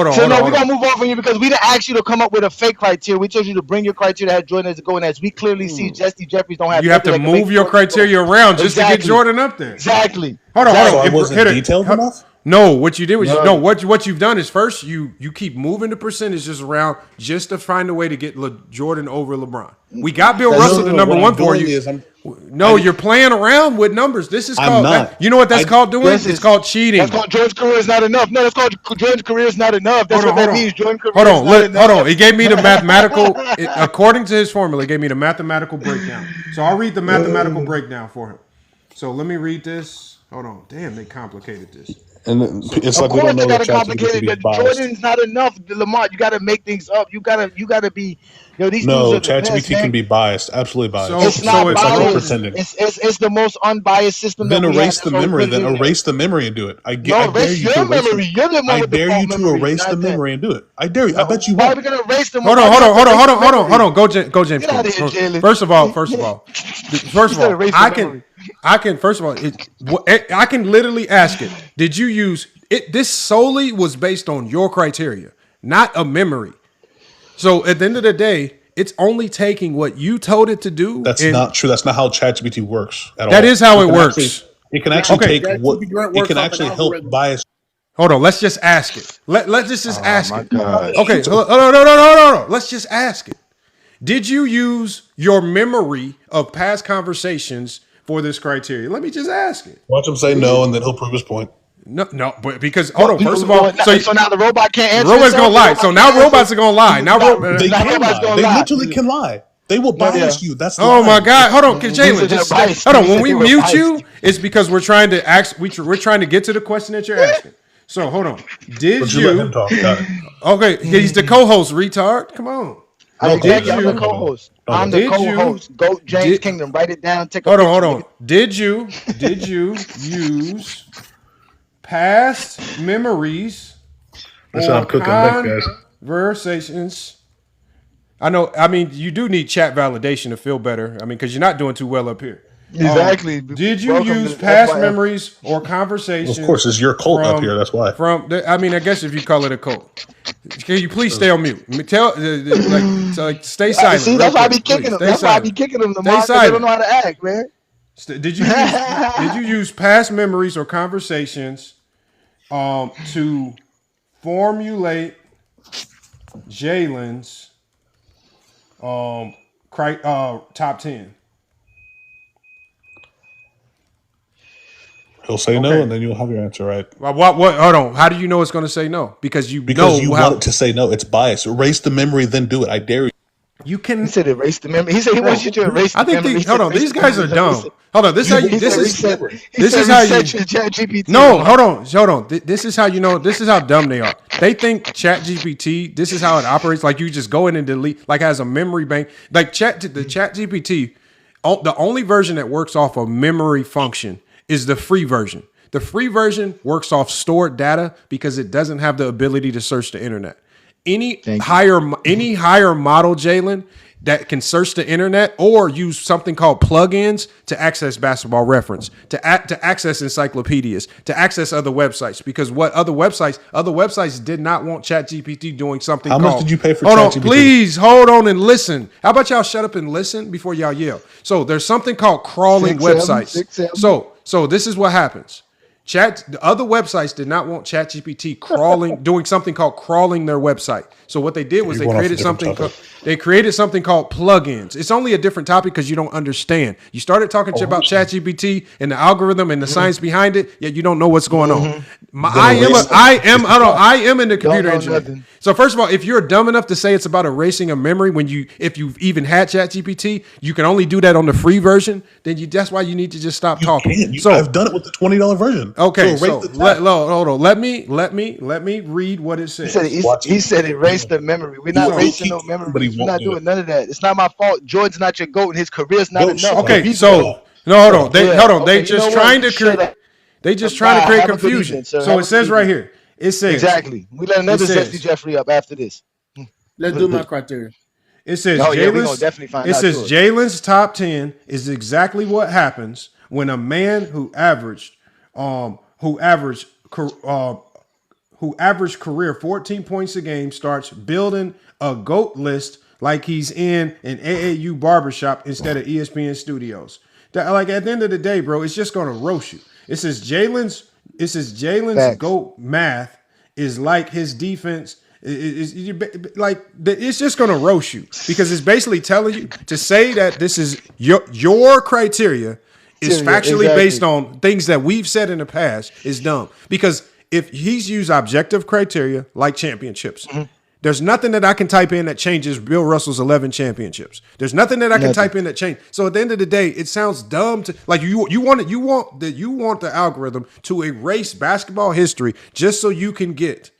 So no, we're gonna move on from you because we didn't ask you to come up with a fake criteria. We told you to bring your criteria that had Jordan as a GOAT. As we clearly see, Jesse Jeffries don't have. You have to move your criteria around just to get Jordan up there. Exactly. Hold on. So I wasn't detailed enough. No, what you did was what you've done is first you keep moving the percentages around just to find a way to get Jordan over LeBron. We got Bill Russell to number 1 for you. You're playing around with numbers. This is called. You know what that's called doing? It's called cheating. That's called Jordan's career is not enough. No, that's called Jordan's career is not enough. That's what that means. Jordan's career. Hold on. He gave me the mathematical. According to his formula, he gave me the mathematical breakdown. So I'll read the mathematical breakdown for him. So let me read this. Hold on. Damn, they complicated this. And it's like we don't know what complicated. Jordan's not enough. Lamar, you got to make things up. You got to be. These ChatGPT can be biased, absolutely biased. It's not biased. It's the most unbiased system. Then erase the memory. Then erase the memory and do it. I dare you to erase the memory and do it. I dare you. I bet you won't. Why are we gonna erase them? Hold on. Go James. Get out of here, Jalen. First of all, I can. First of all, I can literally ask it. Did you use it? This solely was based on your criteria, not a memory. So at the end of the day, it's only taking what you told it to do. That's not true. That's not how ChatGPT works at all. That is how it works. It can actually take what it can actually help bias. Hold on. Let's just ask it. Let's just ask it. God. Okay. No. Let's just ask it. Did you use your memory of past conversations for this criteria? Let me just ask it. Watch him say no, and then he'll prove his point. No, but because hold on. First of all, so now the robot can't answer. The robot's gonna lie. So now robots are gonna lie. Now they can lie. They literally can lie. They will bias you. That's oh my God. Hold on, Jalen. Just hold on. When we mute you, it's because we're trying to ask. We're trying to get to the question that you're asking. So hold on. Did you? Let him talk. Got it. Okay, he's the co-host. Retard. Come on. Exactly. I'm the co-host. I'm the co-host. GOAT James Kingdom. Write it down. Take a picture. Hold on. Did you use past memories or conversations? I know. I mean, you do need chat validation to feel better. I mean, because you're not doing too well up here. Exactly. Did you use past memories or conversations? Of course, it's your cult up here. That's why. I mean, I guess if you call it a cult. Can you please stay on mute? Stay silent. See, that's why I be kicking them. That's why I be kicking them. They don't know how to act, man. Did you use past memories or conversations to formulate Jalen's top 10? He'll say no, and then you'll have your answer right. What? Hold on. How do you know it's going to say no? Because you want it to say no. It's biased. Erase the memory, then do it. I dare you. You can. He said erase the memory. He said he wants you to erase the memory. Hold on. These guys are dumb. Hold on. This is how you. This is how you. ChatGPT. No. Hold on. This is how you know. This is how dumb they are. They think ChatGPT. This is how it operates. Like you just go in and delete. Like has a memory bank. Like the ChatGPT. The only version that works off a memory function is the free version. The free version works off stored data because it doesn't have the ability to search the internet. Any higher model, Jalen, that can search the internet or use something called plugins to access Basketball Reference, to access encyclopedias, to access other websites. Because what other websites did not want ChatGPT doing something. How much did you pay for ChatGPT? Hold on, please hold on and listen. How about y'all shut up and listen before y'all yell? So there's something called crawling websites. So this is what happens. The other websites did not want ChatGPT doing something called crawling their website. So what they did was they created something called plugins. It's only a different topic because you don't understand. You started talking about ChatGPT and the algorithm and the science behind it, yet you don't know what's going on. I am in the computer engineering. So first of all, if you're dumb enough to say it's about erasing a memory if you've even had ChatGPT, you can only do that on the free version. Then that's why you need to just stop talking. I've done it with the $20 version. Okay, so hold on. Let me read what it says. He said erase the memory. We're not erasing no memory. We're not doing none of that. It's not my fault. Jordan's not your GOAT and his career's not enough. Okay, so hold on. They just trying to create confusion. So it says right here. It says exactly. We let another Sexy Jeffrey up after this. Let's do my criteria. It says Jalen's top 10 is exactly what happens when a man who averaged career 14 points a game starts building a GOAT list like he's in an AAU barbershop instead of ESPN studios. Like at the end of the day, bro, it's just gonna roast you. It says Jalen's GOAT math is like his defense. It's just gonna roast you because it's basically telling you to say that this is your criteria is factually based on things that we've said in the past is dumb. Because if he's used objective criteria like championships, there's nothing that I can type in that changes Bill Russell's 11 championships. There's nothing that I can type in that change. So at the end of the day, it sounds dumb to like you want the algorithm to erase basketball history just so you can get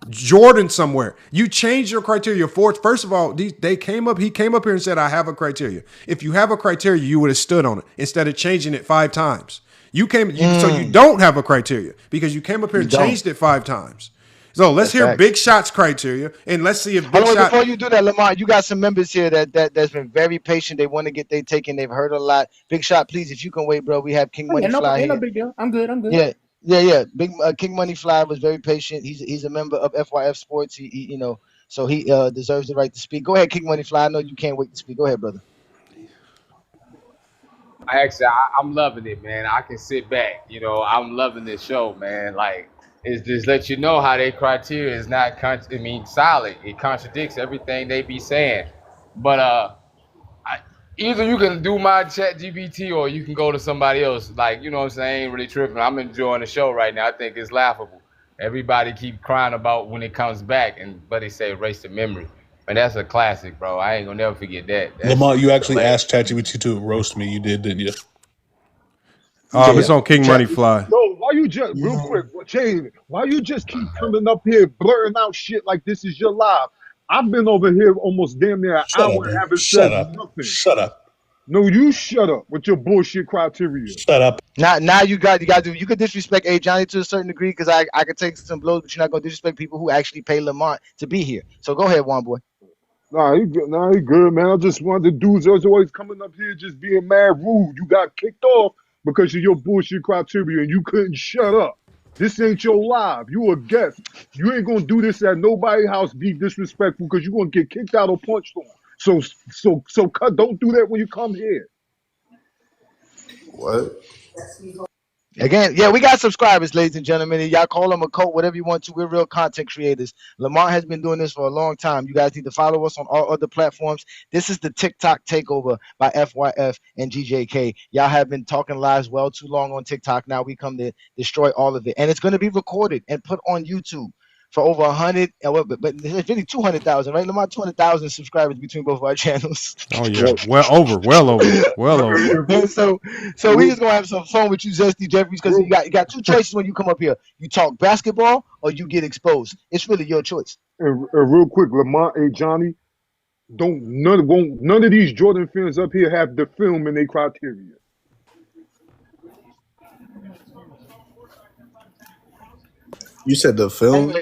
Jordan somewhere. You changed your criteria for it. First of all, he came up here and said, I have a criteria. If you have a criteria, you would have stood on it instead of changing it 5 times. So you don't have a criteria because you came up here and changed it 5 times. So let's hear Big Shot's criteria and let's see if Big Shot. Before you do that, Lamar, you got some members here that's been very patient. They want to get their take and they've heard a lot. Big Shot, please, if you can wait, bro. We have King Money Fly here. No big deal. I'm good. Yeah. Big King Money Fly was very patient. He's a member of FYF Sports. He so he deserves the right to speak. Go ahead, King Money Fly. I know you can't wait to speak. Go ahead, brother. I'm loving it, man. I can sit back. I'm loving this show, man. Like, it's just let you know how their criteria is not, solid. It contradicts everything they be saying. But either you can do my ChatGPT or you can go to somebody else. Like, you know what I'm saying? I ain't really tripping. I'm enjoying the show right now. I think it's laughable. Everybody keep crying about when it comes back, but they say erase the memory. Man, that's a classic, bro. I ain't gonna never forget that. Lamar, you actually asked ChatGPT to roast me. You did, didn't you? It's on King Money Fly. No, why you just real quick, Jay? Why you just keep coming up here blurting out shit like this is your live? I've been over here almost damn near an Shut hour up, and dude. haven't Shut said up. nothing. Shut up. No, you shut up with your bullshit criteria. Shut up. Now you got to you could disrespect Johnny to a certain degree because I could take some blows, but you're not gonna disrespect people who actually pay Lamont to be here. So go ahead, one boy. Nah, he good. Nah, he good, man. I just wanted the dudes that's always coming up here just being mad rude. You got kicked off because of your bullshit criteria and you couldn't shut up. This ain't your live. You a guest. You ain't gonna do this at nobody's house. Be disrespectful because you're gonna get kicked out or punched on. So cut. Don't do that when you come here. What? Again, yeah, we got subscribers, ladies and gentlemen. Y'all call them a cult, whatever you want to. We're real content creators. Lamont has been doing this for a long time. You guys need to follow us on all other platforms. This is the TikTok takeover by FYF and GJK. Y'all have been talking lies well too long on TikTok. Now we come to destroy all of it. And it's going to be recorded and put on YouTube for over 100, but it's really 200,000, right? Lamont, 200,000 subscribers between both of our channels. Oh yeah, well over. And so we just gonna have some fun with you, Zesty Jeffries, because you got two choices when you come up here. You talk basketball or you get exposed. It's really your choice. And real quick, Lamont, hey Johnny, none of these Jordan fans up here have the film in their criteria. You said the film?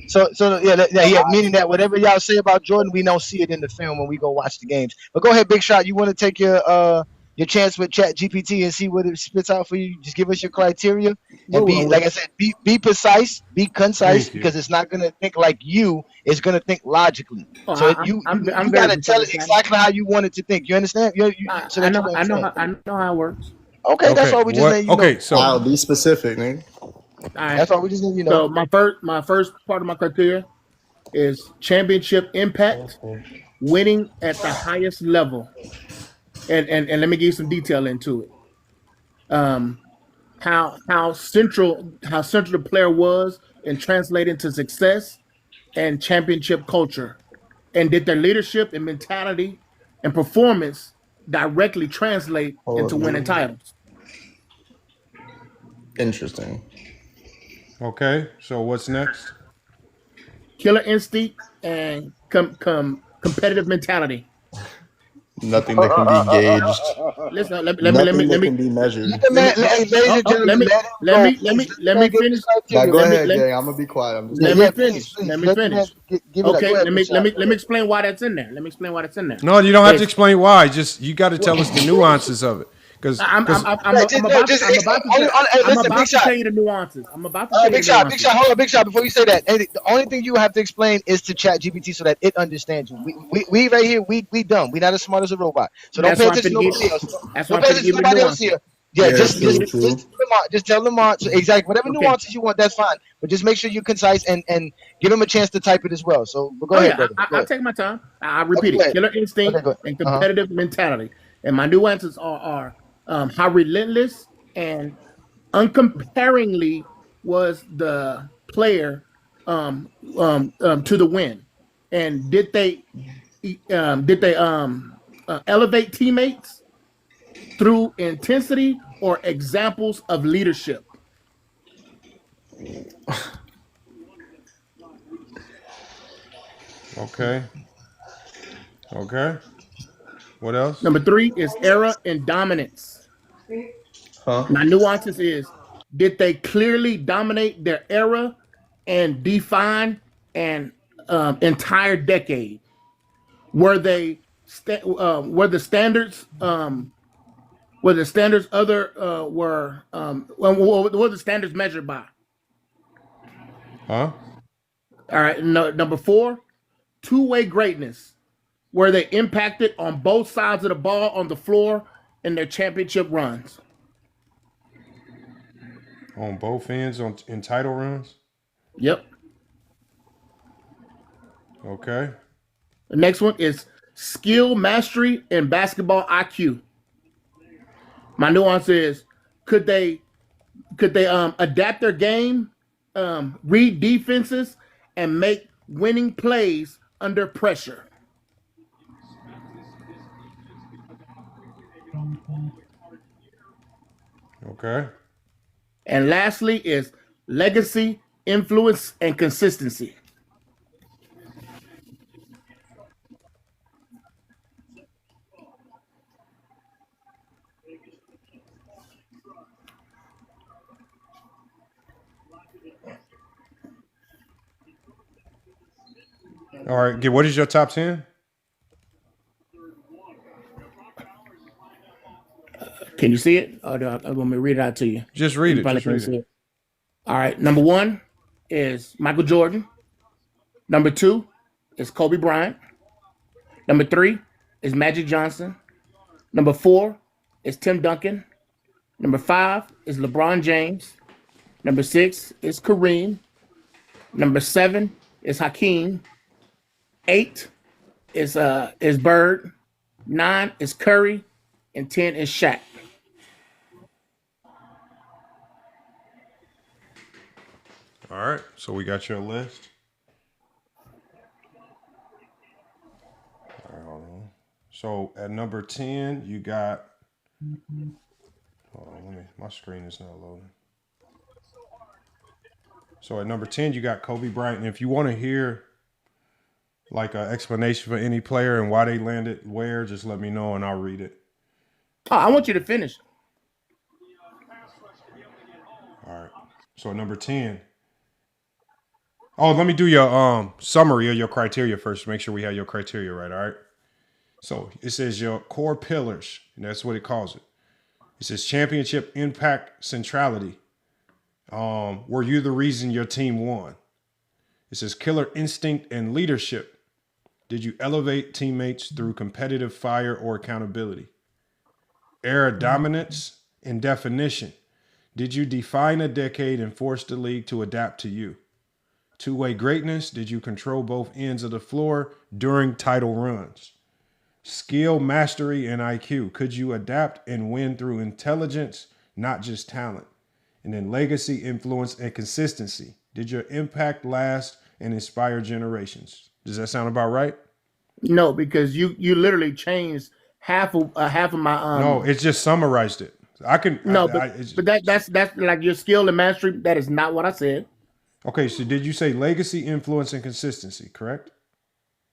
So yeah, meaning that whatever y'all say about Jordan, we don't see it in the film when we go watch the games. But go ahead, Big Shot. You want to take your chance with Chat GPT and see what it spits out for you? Just give us your criteria and be, like I said, be precise, be concise, because it's not gonna think like you. It's gonna think logically. Oh, So I'm you very gotta tell it precise. exactly how you want it to think. You understand? I know how it works. Okay, that's all we just need. Okay, so I'll be specific, man. That's all we just need. So my first part of my criteria is championship impact, winning at the highest level, and let me give you some detail into it. How central the player was in translating to success and championship culture, and did their leadership and mentality and performance directly translate into winning titles. Interesting. Okay, so what's next? Killer instinct and competitive mentality. Nothing that can be gauged. Listen, Nothing that can be measured. Let me finish. Now go ahead, Jay. I'm gonna be quiet. Let me finish. Okay, let me explain why that's in there. No, you don't have to explain why. Just you got to tell us the nuances of it. Because I'm about to tell you the nuances. Big Shot. Hold on, Big Shot. Before you say that, the only thing you have to explain is to Chat GPT so that it understands you. We right here, we dumb. We not as smart as a robot. So don't pay attention to nobody else. Don't pay attention to nobody else here. Yeah, just tell Lamont exactly whatever nuances you want. That's fine, but just make sure you're concise and give him a chance to type it as well. So go ahead, brother. I'll take my time. I'll repeat it. Killer instinct and competitive mentality, and my nuances are how relentless and uncomparingly was the player to the win, and did they elevate teammates through intensity or examples of leadership? Okay. What else? Number 3 is era and dominance. My nuances is, did they clearly dominate their era and define an entire decade? Were the standards what the standards measured by? Huh? All right. Number 4, two-way greatness, where they impacted on both sides of the ball on the floor in their championship runs. On both ends in title runs? Yep. Okay. The next one is skill mastery and basketball IQ. My nuance is, could they adapt their game, read defenses, and make winning plays under pressure? Okay. And lastly is legacy, influence, and consistency. All right. What is your top 10? Can you see it? Or I'm going to read it out to you. Just read You it. probably Just can't read see it. it. All right. Number 1 is Michael Jordan. Number 2 is Kobe Bryant. Number 3 is Magic Johnson. Number 4 is Tim Duncan. Number 5 is LeBron James. Number 6 is Kareem. Number 7 is Hakeem. 8 is Bird. 9 is Curry. And 10 is Shaq. All right. So we got your list. All right, hold on. So at number 10, you got. Hold on, my screen is not loading. So at number 10, you got Kobe Bryant. And if you want to hear like an explanation for any player and why they landed where, just let me know and I'll read it. Oh, I want you to finish. All right. So at number 10. Oh, let me do your summary of your criteria first to make sure we have your criteria right, all right? So it says your core pillars, and that's what it calls it. It says championship impact centrality. Were you the reason your team won? It says killer instinct and leadership. Did you elevate teammates through competitive fire or accountability? Era dominance and definition. Did you define a decade and force the league to adapt to you? Two-way greatness. Did you control both ends of the floor during title runs? Skill, mastery, and IQ. Could you adapt and win through intelligence, not just talent? And then legacy, influence, and consistency. Did your impact last and inspire generations? Does that sound about right? No, because you literally changed half of my No, it just summarized it. I can No, but that's like your skill and mastery. That is not what I said. Okay, so did you say legacy, influence, and consistency, correct?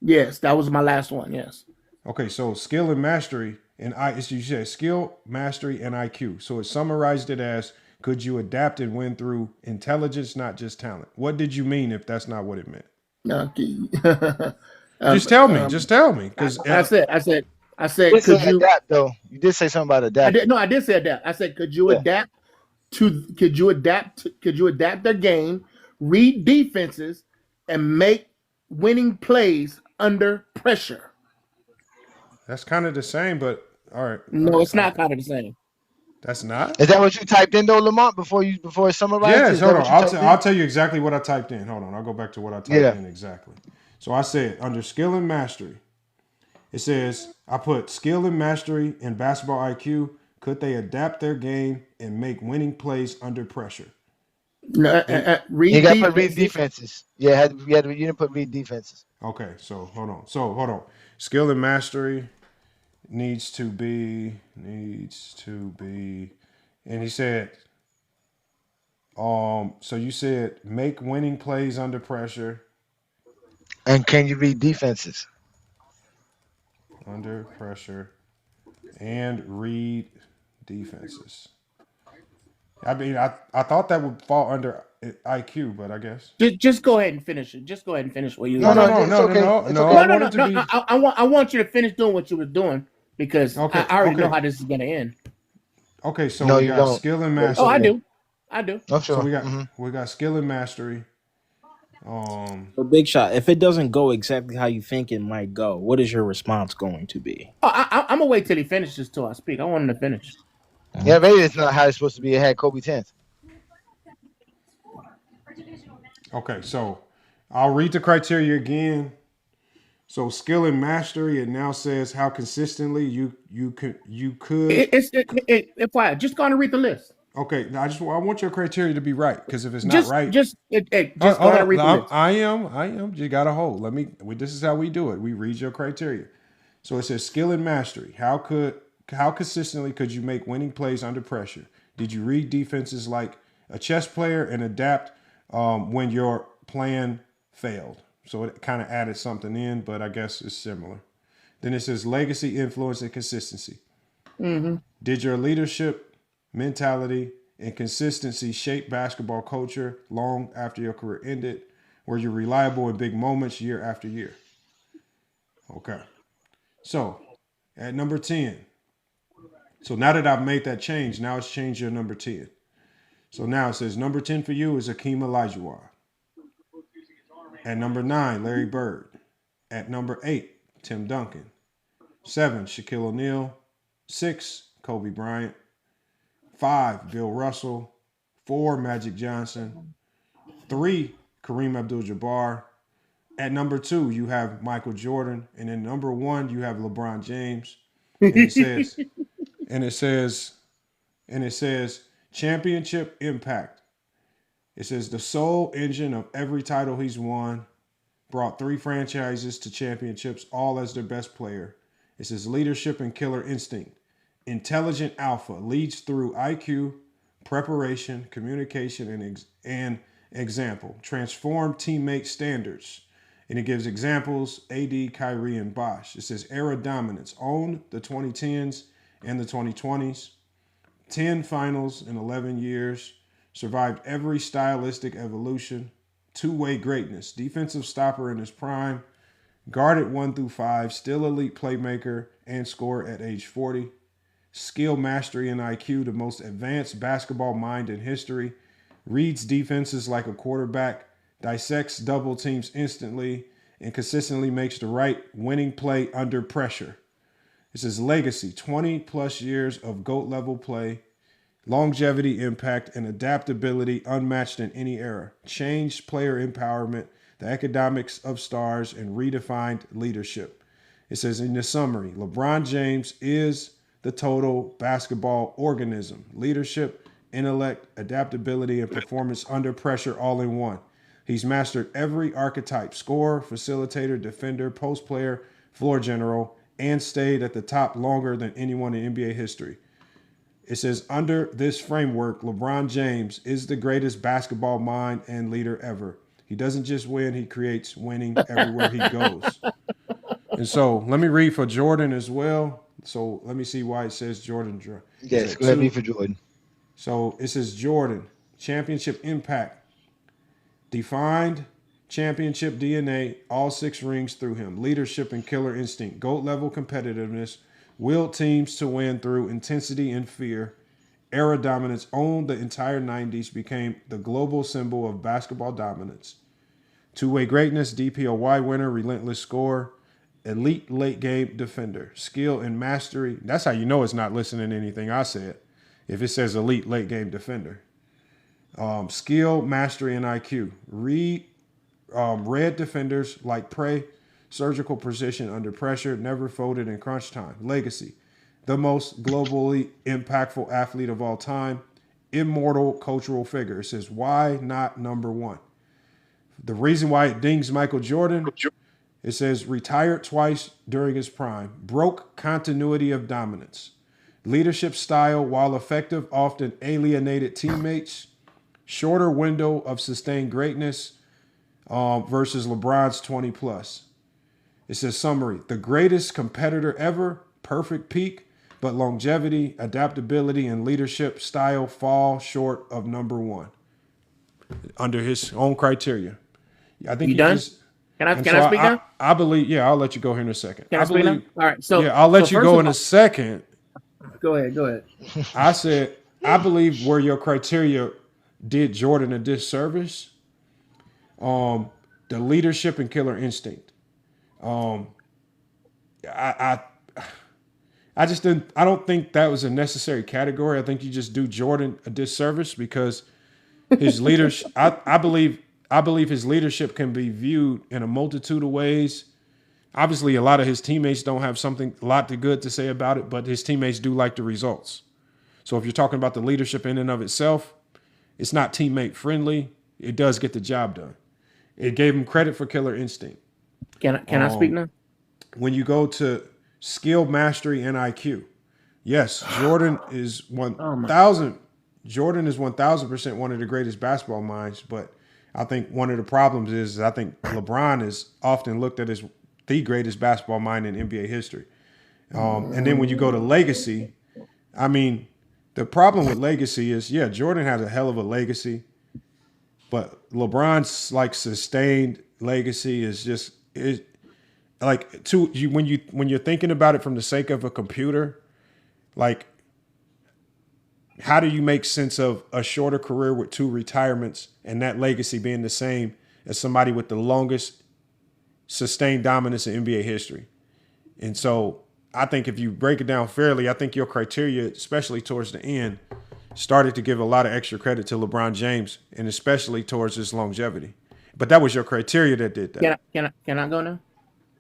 Yes, that was my last one. Yes. Okay, so skill and mastery, and you said skill, mastery, and IQ. So it summarized it as, could you adapt and win through intelligence, not just talent? What did you mean if that's not what it meant? Just tell me. Just tell me. Because I said, You could you adapt though? You did say something about adapt. I did say adapt. I said, could you adapt their game, read defenses, and make winning plays under pressure? That's kind of the same, but all right. No, it's not kind of the same. That's not. Is that what you typed in though, Lamont? Before it summarized? Yes. Hold on. I'll tell you exactly what I typed in. Hold on. I'll go back to what I typed in exactly. So I said under skill and mastery. It says I put skill and mastery and basketball IQ. Could they adapt their game and make winning plays under pressure? No, you got to put read defenses. Yeah, you didn't put read defenses. Okay, so hold on. Skill and mastery needs to be, and he said, so you said make winning plays under pressure. And can you read defenses? Under pressure and read defenses. I mean, I thought that would fall under IQ, but I guess just go ahead and finish it. Just go ahead and finish what you. No. I want you to finish doing what you were doing because I already know how this is going to end. Okay, so we got skill and mastery. Oh, I do. I'm sure. So we got skill and mastery. So Big Shot, if it doesn't go exactly how you think it might go, what is your response going to be? Oh, I'm gonna wait till he finishes till I speak. I want him to finish. Yeah, maybe it's not how it's supposed to be. It had Kobe 10th. Okay, so I'll read the criteria again. So skill and mastery, it now says how consistently you could. If I just going to read the list. Okay, I want your criteria to be right because if it's not right, just go ahead and read the list. I am. You got to hold. This is how we do it. We read your criteria. So it says skill and mastery. How consistently could you make winning plays under pressure? Did you read defenses like a chess player and adapt when your plan failed? So it kind of added something in, but I guess it's similar. Then it says legacy, influence, and consistency. Mm-hmm. Did your leadership, mentality, and consistency shape basketball culture long after your career ended? Were you reliable in big moments year after year? Okay. So at number 10. So now that I've made that change, now it's changed your number 10. So now it says number 10 for you is Akeem Olajuwon. At number 9, Larry Bird. At number 8, Tim Duncan. 7, Shaquille O'Neal. 6, Kobe Bryant. 5, Bill Russell. 4, Magic Johnson. 3, Kareem Abdul-Jabbar. At number 2, you have Michael Jordan, and then number 1, you have LeBron James. And it says championship impact. It says the sole engine of every title he's won, brought 3 franchises to championships, all as their best player. It says leadership and killer instinct. Intelligent alpha leads through IQ, preparation, communication, and example. Transform teammate standards. And it gives examples, AD, Kyrie, and Bosh. It says era dominance. Owned the 2010s and the 2020s. 10 finals in 11 years. Survived every stylistic evolution. Two-way greatness. Defensive stopper in his prime. Guarded 1 through 5. Still elite playmaker and scorer at age 40. Skill, mastery, and IQ. The most advanced basketball mind in history. Reads defenses like a quarterback. Dissects double teams instantly. And consistently makes the right winning play under pressure. It says legacy, 20 plus years of GOAT level play, longevity, impact, and adaptability unmatched in any era. Changed player empowerment, the economics of stars, and redefined leadership. It says in the summary, LeBron James is the total basketball organism. Leadership, intellect, adaptability, and performance under pressure all in one. He's mastered every archetype: scorer, facilitator, defender, post player, floor general, and stayed at the top longer than anyone in NBA history. It says, under this framework, LeBron James is the greatest basketball mind and leader ever. He doesn't just win, he creates winning everywhere he goes. And so let me read for Jordan as well. So let me see why it says Jordan. Yes, go ahead, read for Jordan. So it says Jordan, championship impact, defined championship DNA, all 6 rings through him. Leadership and killer instinct, GOAT level competitiveness, willed teams to win through intensity and fear. Era dominance, owned the entire 90s, became the global symbol of basketball dominance. Two-way greatness, DPOY winner, relentless scorer, elite late game defender, skill and mastery. That's how you know it's not listening to anything I said. If it says elite late game defender. Skill, mastery, and IQ. Read defenders like prey, surgical precision under pressure, never folded in crunch time. Legacy, the most globally impactful athlete of all time, immortal cultural figure. It says, why not number 1? The reason why it dings Michael Jordan, it says retired twice during his prime, broke continuity of dominance. Leadership style, while effective, often alienated teammates. Shorter window of sustained greatness versus LeBron's 20 plus. It says summary, the greatest competitor ever, perfect peak, but longevity, adaptability, and leadership style fall short of number 1 under his own criteria. I think you done? Can I speak now? I believe, yeah, I'll let you go here in a second. Can I speak now? All right. So yeah, I'll let you go in a second. Go ahead. I said, I believe where your criteria did Jordan a disservice, the leadership and killer instinct. I just didn't. I don't think that was a necessary category. I think you just do Jordan a disservice because his leadership. I believe his leadership can be viewed in a multitude of ways. Obviously, a lot of his teammates don't have a lot good to say about it, but his teammates do like the results. So if you're talking about the leadership in and of itself, it's not teammate friendly. It does get the job done. It gave him credit for killer instinct. Can I speak now? When you go to skill, mastery, and IQ, yes, Jordan is 1,000. Jordan is 1,000% one of the greatest basketball minds. But I think one of the problems is I think LeBron is often looked at as the greatest basketball mind in NBA history. And then when you go to legacy, I mean, the problem with legacy is, yeah, Jordan has a hell of a legacy, but LeBron's like sustained legacy is just like to you when you're thinking about it from the sake of a computer, like how do you make sense of a shorter career with 2 retirements and that legacy being the same as somebody with the longest sustained dominance in NBA history? And so I think if you break it down fairly, I think your criteria, especially towards the end, started to give a lot of extra credit to LeBron James, and especially towards his longevity. But that was your criteria that did that. Can I go now?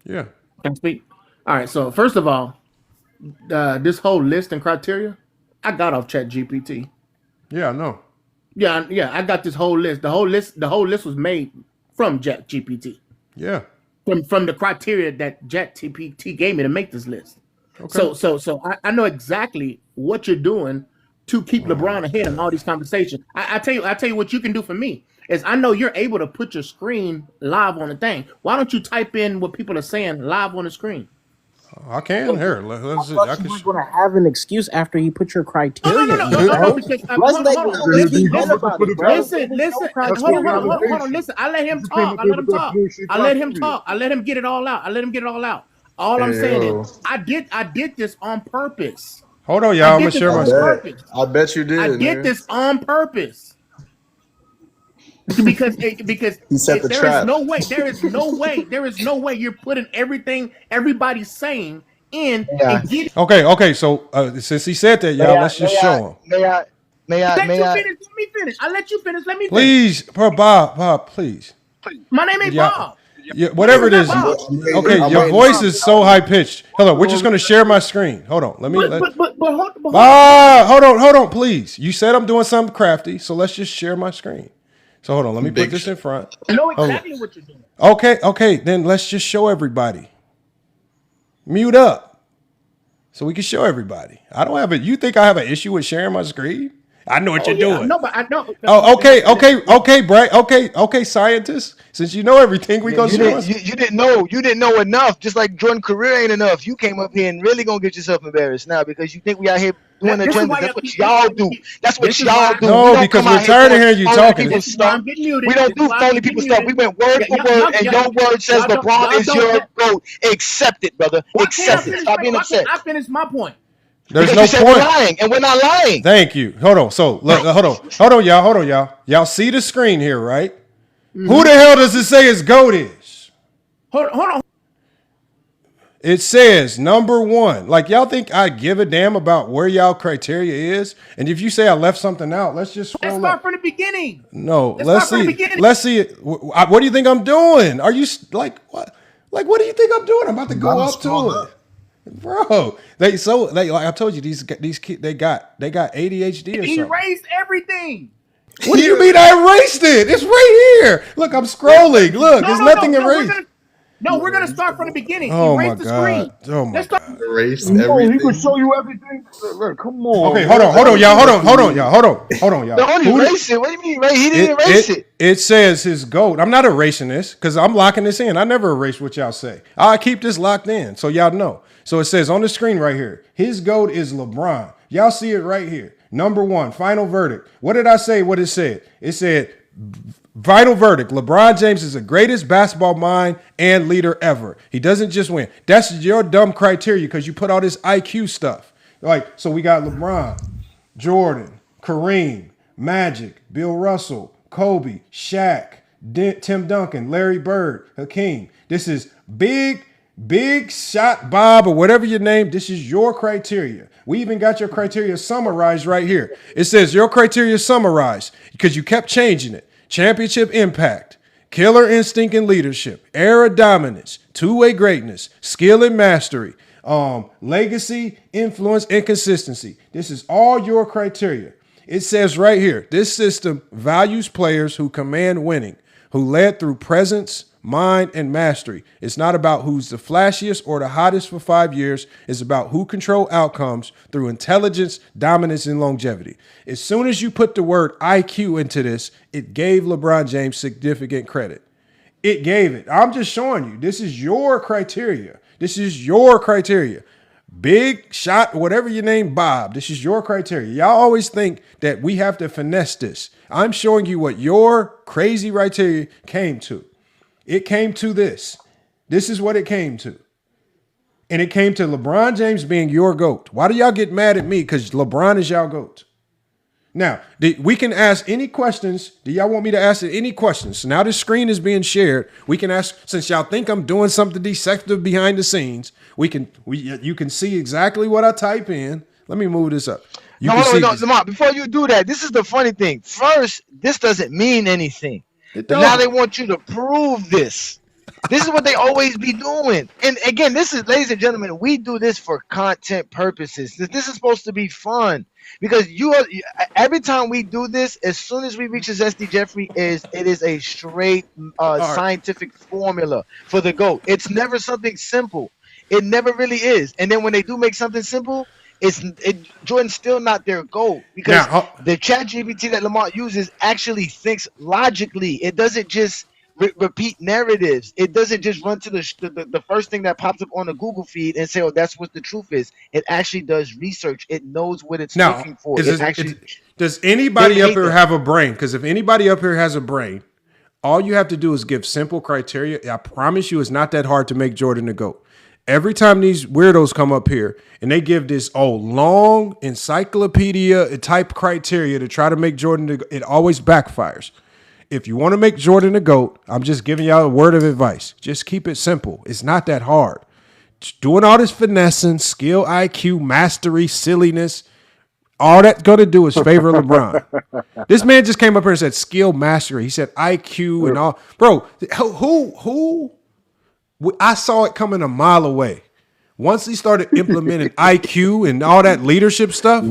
Yeah. Can I speak? All right. So first of all, this whole list and criteria, I got off ChatGPT. Yeah, I know. Yeah. I got this whole list. The whole list was made from ChatGPT. Yeah. From the criteria that ChatGPT gave me to make this list. Okay. So I know exactly what you're doing to keep LeBron ahead in all these conversations. I tell you what you can do for me is I know you're able to put your screen live on the thing. Why don't you type in what people are saying live on the screen? I can. Here, let's see. I can. You're going to have an excuse after you put your criteria. No, because hold on. Listen. Hold on. Listen, I let him talk. I let him get it all out. All I'm saying is I did this on purpose. Hold on, y'all. I'm gonna share my screen. I bet you did. I did this on purpose. Because he set the there trap. There is no way you're putting everything everybody's saying in. Yeah. And get Okay. So since he said that, y'all, let's just show him. May I? Let me finish. I let you finish. Let me finish. Please, Bob, please. My name ain't Bob. Yeah, whatever it is. Okay, your voice is so high pitched. Hold on, we're just gonna share my screen. Hold on, let me. Hold on, please. You said I'm doing something crafty, so let's just share my screen. So hold on, let me put this in front. I know exactly what you're doing. Okay, then let's just show everybody. Mute up, so we can show everybody. I don't have it. You think I have an issue with sharing my screen? I know what you're doing. No, but I know. Oh, okay, Brad. Okay, scientist. Since you know everything, we gonna show us. You didn't know enough. Just like Jordan career ain't enough. You came up here and really gonna get yourself embarrassed now because you think we out here doing the trend. That's what y'all do. That's what y'all do. No, because we're tired of hearing you talking. We don't do phony people stuff. We went word for word, and your word says LeBron is your GOAT. Accept it, brother. Accept it. Stop being upset. I finished my point. There's because no point. We're lying, and we're not lying. Thank you. Hold on. So, hold on, y'all. Y'all see the screen here, right? Mm-hmm. Who the hell does it say his GOAT is? Hold on. It says number 1. Like, y'all think I give a damn about where y'all criteria is? And if you say I left something out, let's just scroll up. Let's start from the beginning. No, let's see. Let's see it. What do you think I'm doing? Are you like what? Like, what do you think I'm doing? I'm about to go up to it. Bro, like I told you, these kids they got ADHD or something. He erased everything. What do you mean I erased it? It's right here. Look, I'm scrolling. Look, there's nothing erased. We're gonna start from the beginning. Oh Erase my god. Oh my god. Erase everything. He can show you everything. Come on. Okay, hold on, y'all. Hold on, y'all. Don't erase it. What do you mean erase? He didn't erase it. It says his GOAT. I'm not erasing this because I'm locking this in. I never erase what y'all say. I keep this locked in so y'all know. So it says on the screen right here, his GOAT is LeBron. Y'all see it right here. Number 1, final verdict. What did I say? What it said? It said, final verdict. LeBron James is the greatest basketball mind and leader ever. He doesn't just win. That's your dumb criteria because you put all this IQ stuff. Like, so we got LeBron, Jordan, Kareem, Magic, Bill Russell, Kobe, Shaq, Tim Duncan, Larry Bird, Hakeem. This is big shot Bob or whatever your name. This is your criteria. We even got your criteria summarized right here. It says your criteria summarized because you kept changing it. Championship impact, killer instinct and leadership, era dominance, two-way greatness, skill and mastery, legacy, influence, and consistency. This is all your criteria. It says right here, this system values players who command winning, who led through presence, mind, and mastery. It's not about who's the flashiest or the hottest for 5 years. It's about who control outcomes through intelligence, dominance, and longevity. As soon as you put the word IQ into this, it gave LeBron James significant credit. It gave it. I'm just showing you. This is your criteria. This is your criteria. Big shot, whatever your name, Bob. This is your criteria. Y'all always think that we have to finesse this. I'm showing you what your crazy criteria came to. It came to this. This is what it came to. And it came to LeBron James being your GOAT. Why do y'all get mad at me? Because LeBron is y'all GOAT. Now, we can ask any questions. Do y'all want me to ask any questions? So now this screen is being shared. We can ask, since y'all think I'm doing something deceptive behind the scenes, you can see exactly what I type in. Let me move this up. No, Lamar, before you do that, this is the funny thing. First, this doesn't mean anything. But now they want you to prove this. This is what they always be doing. And again, this is, ladies and gentlemen, we do this for content purposes. This is supposed to be fun. Because every time we do this, as soon as we reach a Zesty Jeffrey, it is a straight scientific formula for the GOAT. It's never something simple. It never really is. And then when they do make something simple, Jordan's still not their GOAT, because the ChatGPT that Lamar uses actually thinks logically. It doesn't just repeat narratives. It doesn't just run to the first thing that pops up on the Google feed and say, "Oh, that's what the truth is." It actually does research. It knows what it's looking for. Does anybody up here have a brain? Because if anybody up here has a brain, all you have to do is give simple criteria. I promise you, it's not that hard to make Jordan the GOAT. Every time these weirdos come up here and they give this long encyclopedia type criteria to try to make Jordan the GOAT, it always backfires. If you want to make Jordan a GOAT, I'm just giving y'all a word of advice. Just keep it simple. It's not that hard. Doing all this finessing, skill, IQ, mastery, silliness, all that's going to do is favor LeBron. This man just came up here and said skill, mastery. He said IQ and all. Bro, who? I saw it coming a mile away. Once he started implementing IQ and all that leadership stuff,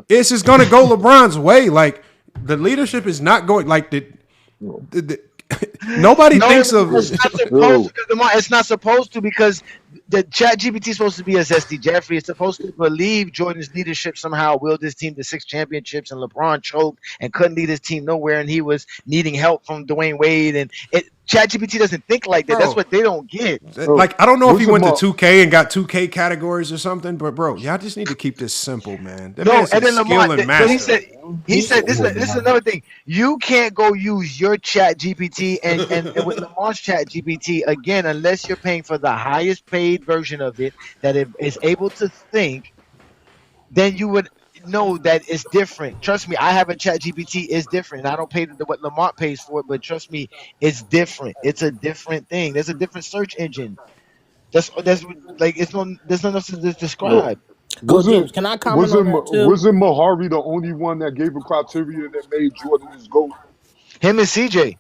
it's just going to go LeBron's way. Like, the leadership is not going like nobody thinks of it's not supposed to, because the ChatGPT is supposed to be a Zesty Jeffrey. It's supposed to believe Jordan's leadership somehow willed his team to 6 championships, and LeBron choked and couldn't lead his team nowhere, and he was needing help from Dwayne Wade. And ChatGPT doesn't think like that. Bro, that's what they don't get. Like, I don't know if he went to 2K and got 2K categories or something, but bro, y'all just need to keep this simple, man. That man said skill and mastery. He said this is another thing. You can't go use your ChatGPT and with Lamar's ChatGPT again unless you're paying for the highest paid version of it that it is able to think. Then you would know that it's different. Trust me, I have a ChatGPT. It's different. I don't pay what Lamar pays for it, but trust me, it's different. It's a different thing. There's a different search engine. That's like there's nothing else to describe. Wasn't Can I comment on that too? Wasn't Mahari the only one that gave a criteria that made Jordan his GOAT? Him and CJ.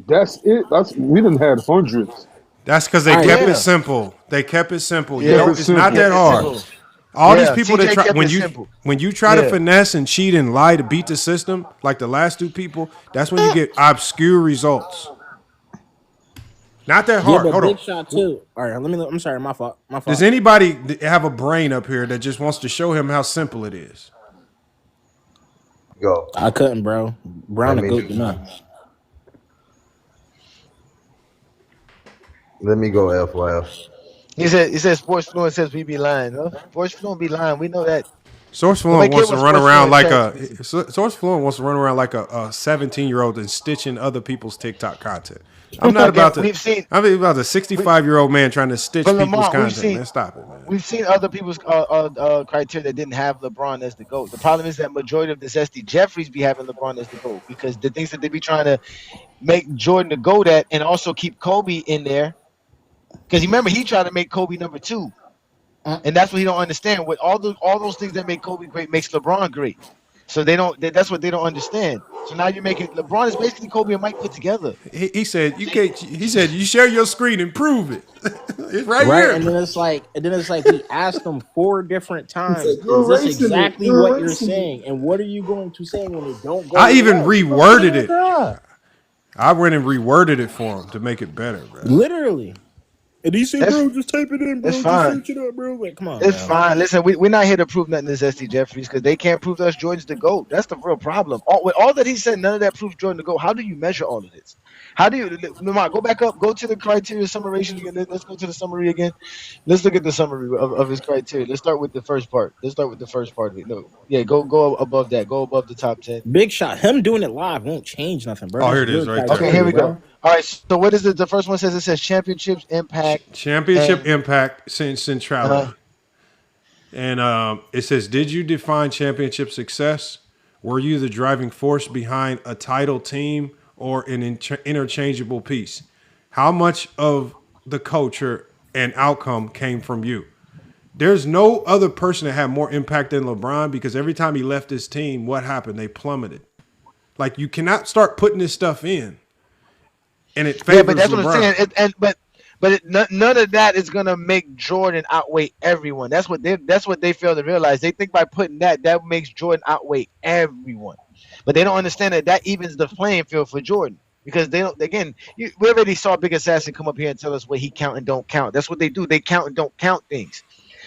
That's it. We didn't have hundreds. That's because they kept it simple. They kept it simple. It's not that hard. All these people that try when you try to finesse and cheat and lie to beat the system, like the last 2 people, that's when you get obscure results. Not that hard. Hold on. Shot too. All right, I'm sorry. My fault. Does anybody have a brain up here that just wants to show him how simple it is? Go. I couldn't, bro. Brown a goat enough. Let me go, FYF. He said Sports Fluent says we be lying. No? Sports Fluent be lying. We know that. Source Fluent wants to run around like a 17-year-old and stitching other people's TikTok content. I'm not about to. I'm about a 65-year-old man trying to stitch people's content. Man, stop it, man. We've seen other people's criteria that didn't have LeBron as the GOAT. The problem is that majority of the Zesty Jeffries be having LeBron as the GOAT, because the things that they be trying to make Jordan the GOAT at and also keep Kobe in there. Because remember, he tried to make Kobe number 2. And that's what he don't understand. With all those things that make Kobe great makes LeBron great. So that's what they don't understand. So now you're making LeBron is basically Kobe and Mike put together. He said you can't. He said you share your screen and prove it. It's right here. And then it's like we asked them 4 different times. Is this exactly what you're saying? And what are you going to say when it don't go? I even reworded it. I went and reworded it for him to make it better, bro. Literally. And he said, bro, just type it in, bro. It's fine. Just search it up, bro. Like, come on. It's fine. Listen, we're not here to prove nothing to Zesty Jeffries, because they can't prove to us Jordan's the GOAT. That's the real problem. With all that he said, none of that proves Jordan the GOAT. How do you measure all of this? How do you, Lamar, go back up, go to the criteria summarization again. Let's go to the summary again. Let's look at the summary of his criteria. Let's start with the first part. Let's start with the first part of it. No, yeah, go above that. Go above the top 10. Big shot. Him doing it live won't change nothing, bro. Oh, here it is, right there. Okay, here we go. All right, so what is it? The first one says, it says championships, impact. Championship impact, centrality. And it says, did you define championship success? Were you the driving force behind a title team or an interchangeable piece? How much of the culture and outcome came from you? There's no other person that had more impact than LeBron, because every time he left his team, what happened? They plummeted. Like, you cannot start putting this stuff in, and it favors but that's LeBron. what I'm saying. None of that is gonna make Jordan outweigh everyone. That's what they fail to realize. They think by putting that makes Jordan outweigh everyone, but they don't understand that evens the playing field for Jordan, because they don't. Again, we already saw Big Assassin come up here and tell us what he count and don't count. That's what they do. They count and don't count things.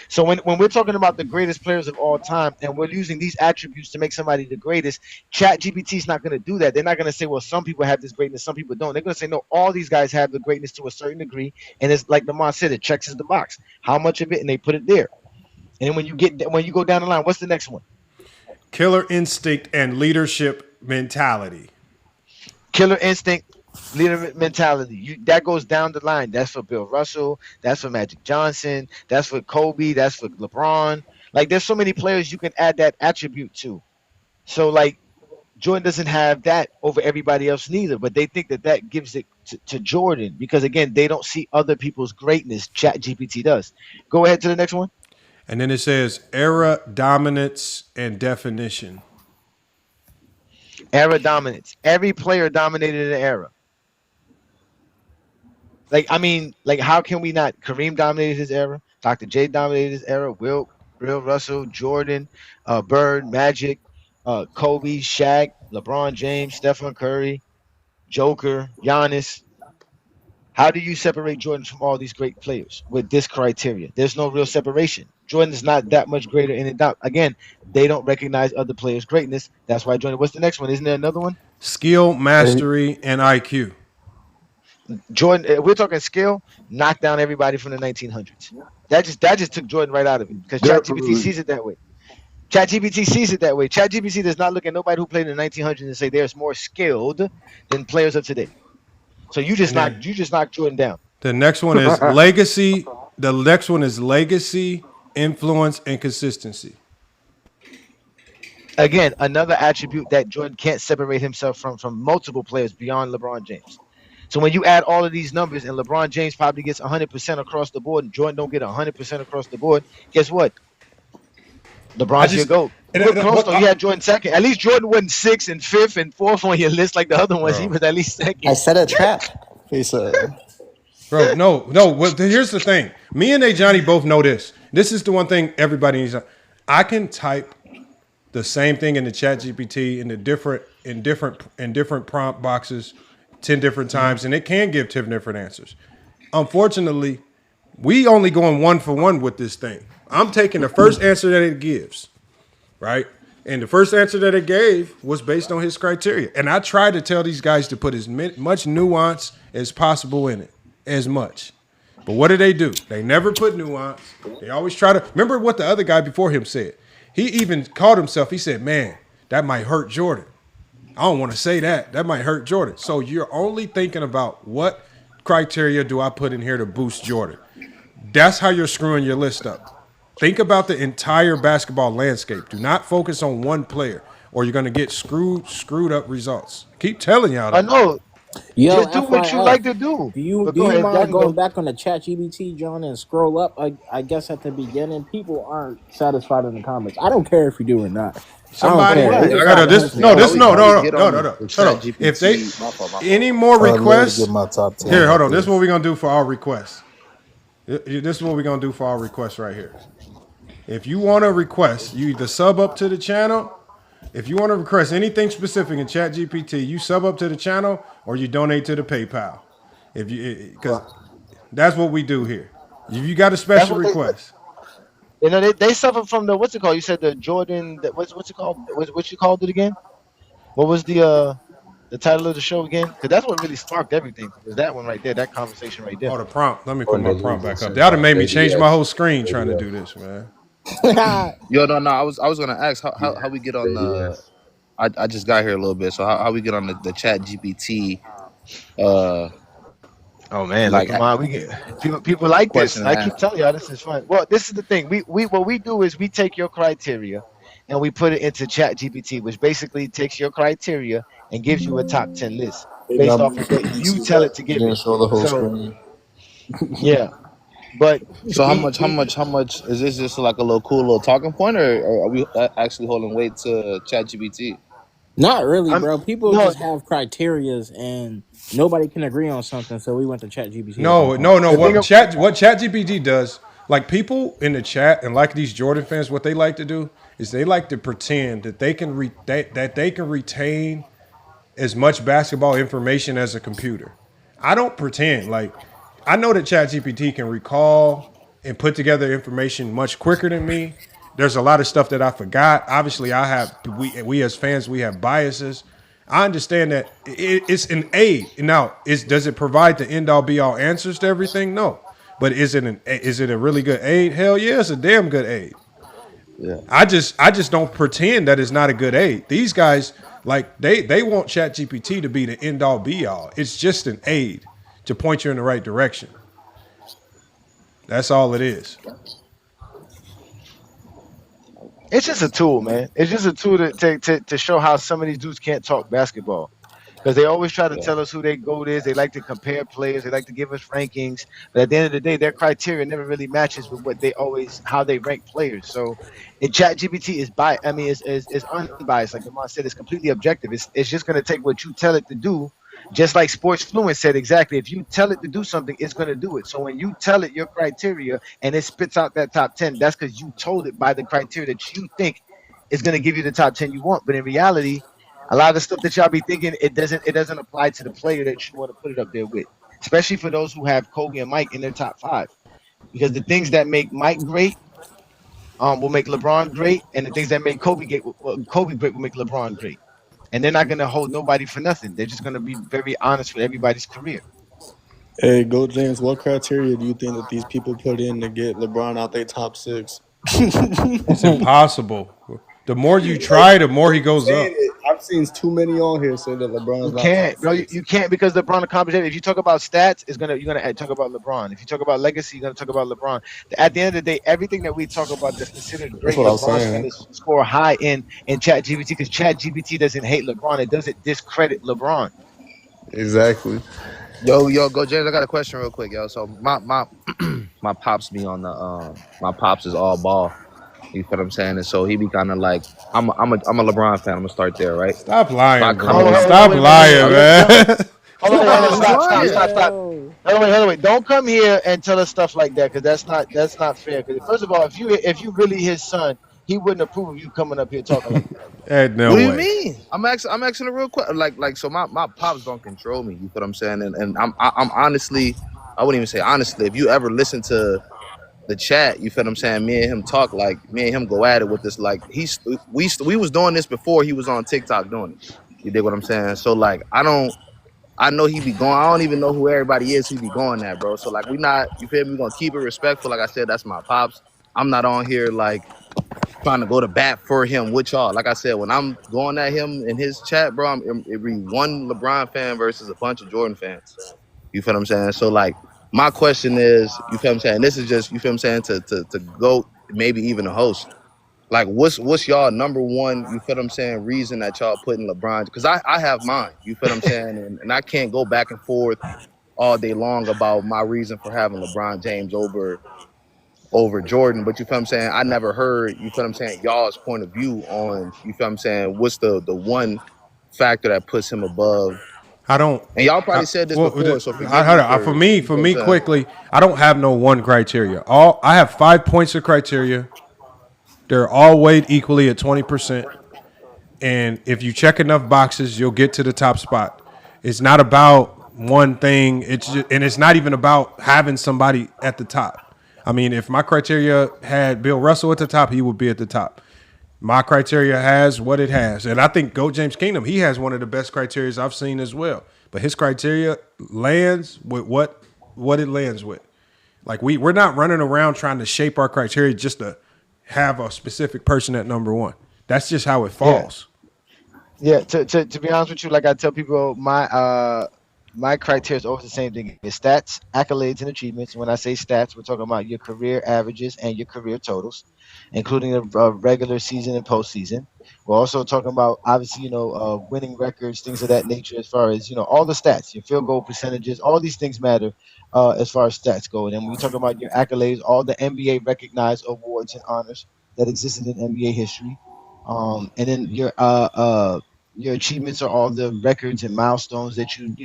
So when we're talking about the greatest players of all time, and we're using these attributes to make somebody the greatest, ChatGPT is not going to do that. They're not going to say, well, some people have this greatness, some people don't. They're going to say, no, all these guys have the greatness to a certain degree, and it's like Lamar said, it checks the box. How much of it, and they put it there. And when you go down the line, what's the next one? Killer instinct and leadership mentality. Killer instinct. Leader mentality. That goes down the line. That's for Bill Russell. That's for Magic Johnson. That's for Kobe. That's for LeBron. Like, there's so many players you can add that attribute to. So, like, Jordan doesn't have that over everybody else neither. But they think that gives it to Jordan because, again, they don't see other people's greatness. ChatGPT does. Go ahead to the next one. And then it says era, dominance, and definition. Era dominance. Every player dominated an era. Like, I mean, like, how can we not? Kareem dominated his era. Dr. J dominated his era. Bill Russell, Jordan, Bird, Magic, Kobe, Shaq, LeBron James, Stephen Curry, Joker, Giannis. How do you separate Jordan from all these great players with this criteria? There's no real separation. Jordan is not that much greater in it. Again, they don't recognize other players' greatness. That's why Jordan. What's the next one? Isn't there another one? Skill, mastery, and IQ. Jordan, we're talking skill, knock down everybody from the 1900s. That just took Jordan right out of it because ChatGPT sees it that way. ChatGPT sees it that way. ChatGPT does not look at nobody who played in the 1900s and say they're more skilled than players of today. So you just knocked Jordan down. The next one is legacy. The next one is legacy, influence, and consistency. Again, another attribute that Jordan can't separate himself from multiple players beyond LeBron James. So when you add all of these numbers and LeBron James probably gets 100% across the board and Jordan don't get 100% across the board, guess what? LeBron's your GOAT. You had Jordan second. At least Jordan wasn't 6th and 5th and 4th on your list like the other ones. Bro. He was at least second. I said a trap. He said, bro, no. Well, here's the thing. Me and Johnny both know this. This is the one thing everybody needs. I can type the same thing in the ChatGPT in different prompt boxes 10 different times, and it can give 10 different answers. Unfortunately, we only going 1 for 1 with this thing. I'm taking the first answer that it gives, right? And the first answer that it gave was based on his criteria. And I tried to tell these guys to put as much nuance as possible in it, as much. But what do? They never put nuance. They always try to, remember what the other guy before him said. He even called himself, he said, man, that might hurt Jordan. I don't want to say that. That might hurt Jordan. So you're only thinking about what criteria do I put in here to boost Jordan. That's how you're screwing your list up. Think about the entire basketball landscape. Do not focus on one player or you're going to get screwed up results. Keep telling y'all that. I know. Yo, just do what you like to do. Do you mind going back on the ChatGPT, John, and scroll up? I guess at the beginning, people aren't satisfied in the comments. I don't care if you do or not. Somebody, no. If they any more requests, here, hold on. This is what we're gonna do for our requests. This is what we're gonna do for our requests right here. If you want to request, you either sub up to the channel. If you want to request anything specific in ChatGPT, you sub up to the channel or you donate to the PayPal. Because that's what we do here. If you got a special request. You know, they suffer from the, what's it called? You said the Jordan, what's it called? What you called it again? What was the the title of the show again? Because that's what really sparked everything. Was that one right there? That conversation right there. Oh, the prompt. Let me put Or my the prompt back losers up. That would have made me change my JDS. whole screen trying to do this, man. Yo, no. I was gonna ask how we get on the. JDS. I just got here a little bit, so how we get on the Chat GPT Oh man, look like at my we get people like this. question I and keep answer? telling y'all this is fun. Well, this is the thing. We what we do is we take your criteria and we put it into Chat GPT, which basically takes your criteria and gives you a top 10 list Maybe based I'll off move of the what you pieces tell up. it to You give it. didn't show the whole So screen. yeah. But So we how much is this? Just like a little cool little talking point, or are we actually holding weight to Chat GPT? Not really, I'm bro. People no just have criterias and nobody can agree on something, so we went to Chat GPT at that No, point. no, no. the thing. What ChatGPT does, like people in the chat and like these Jordan fans, what they like to do is they like to pretend that they can that they can retain as much basketball information as a computer. I don't pretend. Like I know that ChatGPT can recall and put together information much quicker than me. There's a lot of stuff that I forgot. Obviously, we as fans we have biases. I understand that it's an aid. Now, does it provide the end all be all answers to everything? No. But is it a really good aid? Hell yeah, it's a damn good aid. Yeah. I just don't pretend that it's not a good aid. These guys like they want ChatGPT to be the end all be all. It's just an aid to point you in the right direction. That's all it is. It's just a tool, man. It's just a tool to show how some of these dudes can't talk basketball. Because they always try to Yeah. tell us who their GOAT is. They like to compare players. They like to give us rankings. But at the end of the day, their criteria never really matches with what they always how they rank players. So, in ChatGPT is biased. I mean, is unbiased. Like Lamar said, it's completely objective. It's just going to take what you tell it to do. Just like Sports Fluent said exactly. If you tell it to do something, it's going to do it. So when you tell it your criteria and it spits out that top 10, that's because you told it by the criteria that you think is going to give you the top 10 you want. But in reality, a lot of the stuff that y'all be thinking it doesn't apply to the player that you want to put it up there with, especially for those who have Kobe and Mike in their top 5, because the things that make Mike great will make LeBron great, and the things that make Kobe great will make LeBron great. And they're not gonna hold nobody for nothing. They're just gonna be very honest with everybody's career. Hey, Go James, what criteria do you think that these people put in to get LeBron out their top six? It's impossible. The more you Like, try, the more he goes saying up. it, I've seen too many on here say that You LeBron's not top can't, bro. You, six. you can't because LeBron accomplished it. If you talk about stats, you're gonna talk about LeBron. If you talk about legacy, you're gonna talk about LeBron. At the end of the day, everything that we talk about that's considered That's great, what I'm LeBron's saying. gonna score high in Chat GPT because Chat GPT doesn't hate LeBron. It doesn't discredit LeBron. Exactly. Yo, Go James. I got a question real quick, yo. So my my pops be on the my pops is all ball. You feel what I'm saying? And so he be kind of like I'm a LeBron fan. I'm gonna start there, right? Stop So I lying, come Hold on, bro. in. hold on, Stop wait a minute, lying, man. hold on, Yo, stop, he's stop, stop, lying. stop. Yo. Hold on, wait. Don't come here and tell us stuff like that because that's not fair. Because first of all, if you really his son, he wouldn't approve of you coming up here talking like that. No What do you way. mean? I'm asking a real question. Like so my pops don't control me. You feel what I'm saying? And I'm honestly, I wouldn't even say honestly. If you ever listen to the chat, you feel what I'm saying? Me and him talk, like me and him go at it with this. Like we was doing this before he was on TikTok doing it. You dig what I'm saying? So like I know he be going. I don't even know who everybody is who be going at, bro. So like we not, you feel me? We gonna keep it respectful. Like I said, that's my pops. I'm not on here like trying to go to bat for him with y'all. Like I said, when I'm going at him in his chat, bro, it be one LeBron fan versus a bunch of Jordan fans. You feel what I'm saying? So like my question is, you feel what I'm saying? This is just, you feel what I'm saying, to go maybe even a host. Like what's y'all number one, you feel what I'm saying, reason that y'all putting LeBron? Because I have mine, you feel what I'm saying? And I can't go back and forth all day long about my reason for having LeBron James over Jordan, but you feel what I'm saying? I never heard, you feel what I'm saying, y'all's point of view on, you feel what I'm saying, what's the one factor that puts him above. I don't. And y'all probably said this Well, before, so forgive me for for, me, you feel what I'm saying? quickly, I don't have no one criteria. I have 5 points of criteria. They're all weighed equally at 20%. And if you check enough boxes, you'll get to the top spot. It's not about one thing. And it's not even about having somebody at the top. I mean, if my criteria had Bill Russell at the top, he would be at the top. My criteria has what it has. And I think GOAT James Kingdom, he has one of the best criteria I've seen as well. But his criteria lands with what it lands with. Like we're not running around trying to shape our criteria just to have a specific person at number one. That's just how it falls. Yeah. To be honest with you, like I tell people, my criteria is always the same thing. It's stats, accolades, and achievements. When I say stats, we're talking about your career averages and your career totals, including the regular season and postseason. We're also talking about obviously, winning records, things of that nature. As far as all the stats, your field goal percentages, all these things matter as far as stats go. And then when we talk about your accolades, all the NBA recognized awards and honors that existed in NBA history. And then your achievements are all the records and milestones that you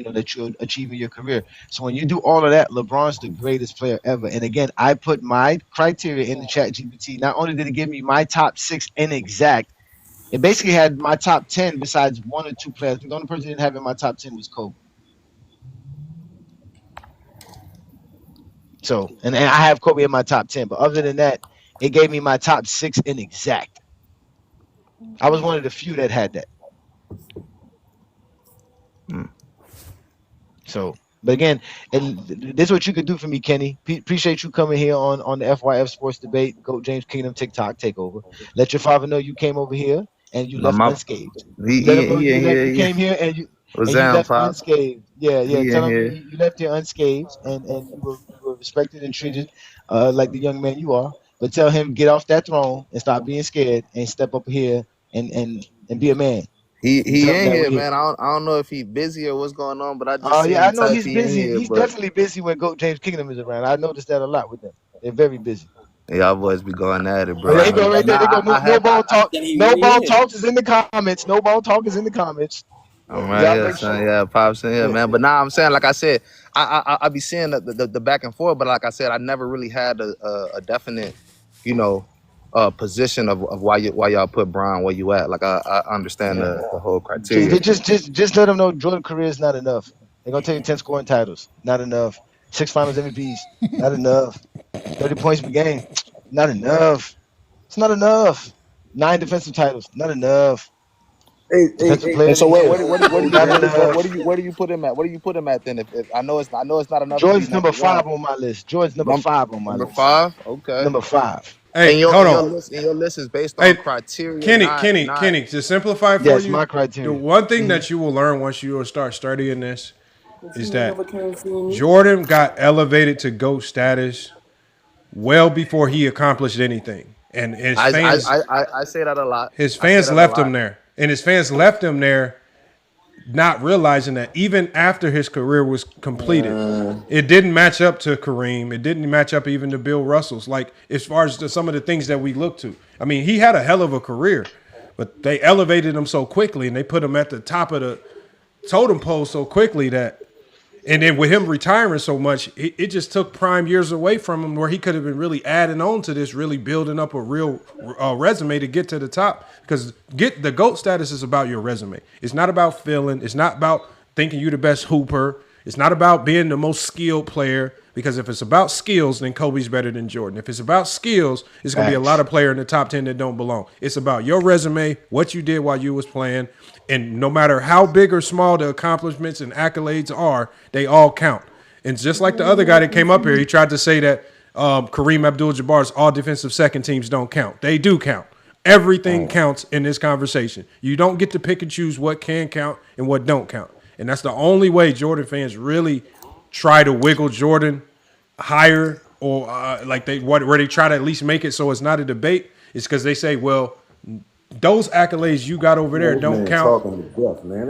achieve in your career. So when you do all of that, LeBron's the greatest player ever. And again, I put my criteria in the chat GPT. Not only did it give me my top 6 inexact, it basically had my top 10 besides one or two players. The only person that didn't have in my top 10 was Kobe. So, and I have Kobe in my top 10. But other than that, it gave me my top 6 inexact. I was one of the few that had that. So, but again, and this is what you could do for me, Kenny. Appreciate you coming here on the FYF Sports Debate, GOAT James Kingdom TikTok takeover. Let your father know you came over here and you left unscathed. You came here and you left unscathed. Yeah. Tell him you left here unscathed and you were respected and treated like the young man you are. But tell him get off that throne and stop being scared and step up here and be a man. He ain't here, man. I don't know if he busy or what's going on, but I just I know he's busy. He's definitely busy when GOAT James Kingdom is around. I noticed that a lot with them. They're very busy. Y'all boys be going at it, bro. They go right there. They go. No ball talk. No ball talk is in the comments. No ball talk is in the comments. I'm right here, son. Yeah, Pops in here, man. But now I'm saying, like I said, I be seeing the back and forth, but like I said, I never really had a definite, position of why y'all put Bron where you at. Like I understand the whole criteria. Just let them know Jordan's career is not enough. They're gonna tell you 10 scoring titles, not enough. 6 Finals MVPs, not enough. 30 points per game, not enough. It's not enough. 9 defensive titles, not enough. So where do you put him at? What do you put him at then? If I know it's not enough. Jordan's number 5 on my list. Jordan's number 5 on my list. Number 5, okay. Number 5. Hey, hold on. Your list is based on criteria. Kenny, to simplify for you, my criteria. The one thing that you will learn once you start studying this is that Jordan got elevated to GOAT status well before he accomplished anything. And his fans, I say that a lot. His fans left him there. And his fans left him there not realizing that even after his career was completed, it didn't match up to Kareem. It didn't match up even to Bill Russell's. Like, as far as some of the things that we look to. I mean, he had a hell of a career, but they elevated him so quickly and they put him at the top of the totem pole so quickly that, and then with him retiring so much, it just took prime years away from him where he could have been really adding on to this, really building up a real resume to get to the top. Because the GOAT status is about your resume. It's not about feeling. It's not about thinking you're the best hooper. It's not about being the most skilled player. Because if it's about skills, then Kobe's better than Jordan. If it's about skills, it's going to be a lot of players in the top 10 that don't belong. It's about your resume, what you did while you was playing. And no matter how big or small the accomplishments and accolades are, they all count. And just like the other guy that came up here, he tried to say that Kareem Abdul-Jabbar's all defensive second teams don't count. They do count. Everything counts in this conversation. You don't get to pick and choose what can count and what don't count. And that's the only way Jordan fans really try to wiggle Jordan higher or where they try to at least make it so it's not a debate is because they say, well, those accolades you got over there don't count.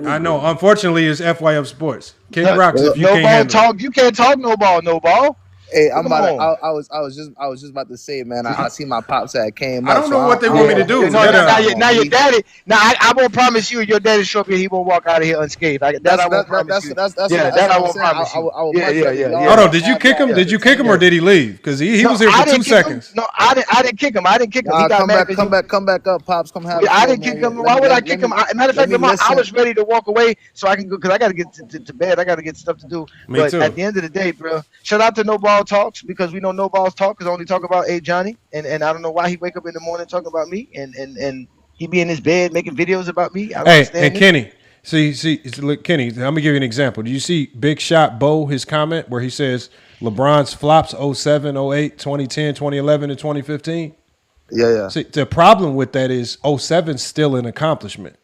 I know. Unfortunately, it's FYF Sports. King Rocks, if you can't handle it. You can't talk no ball. Hey, I was just about to say, man. I see my pops had came up. I don't know what they want me to do. Now your daddy. Now I won't promise you. Your daddy show up here. He won't walk out of here unscathed. That I won't promise you. That's what I won't promise you. Hold on. Did you kick him? Did you kick him or did he leave? Because he was here for 2 seconds. No, I didn't kick him. He got mad. Come back up, pops. Come have. I didn't kick him. Why would I kick him? Matter of fact, I was ready to walk away so I can go because I got to get to bed. I got to get stuff to do. But at the end of the day, bro, shout out to No Ball ball talks because we know no balls talk because only talk about Johnny, and I don't know why he wake up in the morning talking about me and he be in his bed making videos about me. I don't understand. And Kenny, look, Kenny, I'm gonna give you an example. Do you see Big Shot Bo, his comment where he says LeBron's flops 07, 08, 2010, 2011, and 2015? Yeah. See, the problem with that is 07 's still an accomplishment.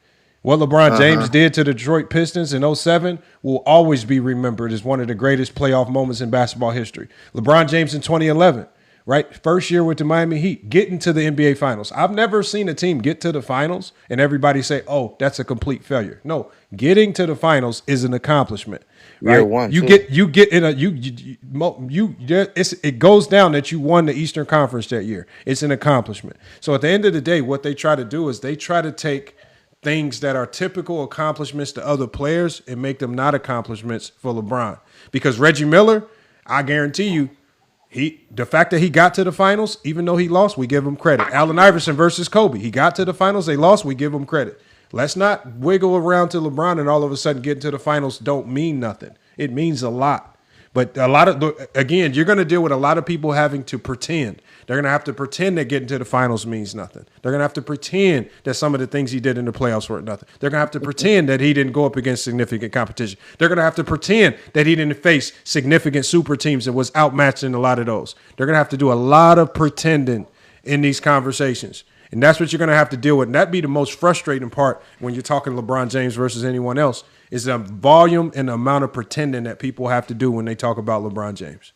What LeBron James did to the Detroit Pistons in 07 will always be remembered as one of the greatest playoff moments in basketball history. LeBron James in 2011, right? First year with the Miami Heat, getting to the NBA Finals. I've never seen a team get to the finals and everybody say, "Oh, that's a complete failure." No, getting to the finals is an accomplishment. Right? It goes down that you won the Eastern Conference that year. It's an accomplishment. So at the end of the day, what they try to do is they try to take things that are typical accomplishments to other players and make them not accomplishments for LeBron. Because Reggie Miller, I guarantee you, the fact that he got to the finals, even though he lost, we give him credit. Allen Iverson versus Kobe, he got to the finals, they lost, we give him credit. Let's not wiggle around to LeBron and all of a sudden getting to the finals don't mean nothing. It means a lot. But again, you're going to deal with a lot of people having to pretend. They're going to have to pretend that getting to the finals means nothing. They're going to have to pretend that some of the things he did in the playoffs were nothing. They're going to have to pretend that he didn't go up against significant competition. They're going to have to pretend that he didn't face significant super teams and was outmatched in a lot of those. They're going to have to do a lot of pretending in these conversations. And that's what you're going to have to deal with. And that'd be the most frustrating part when you're talking LeBron James versus anyone else is the volume and the amount of pretending that people have to do when they talk about LeBron James.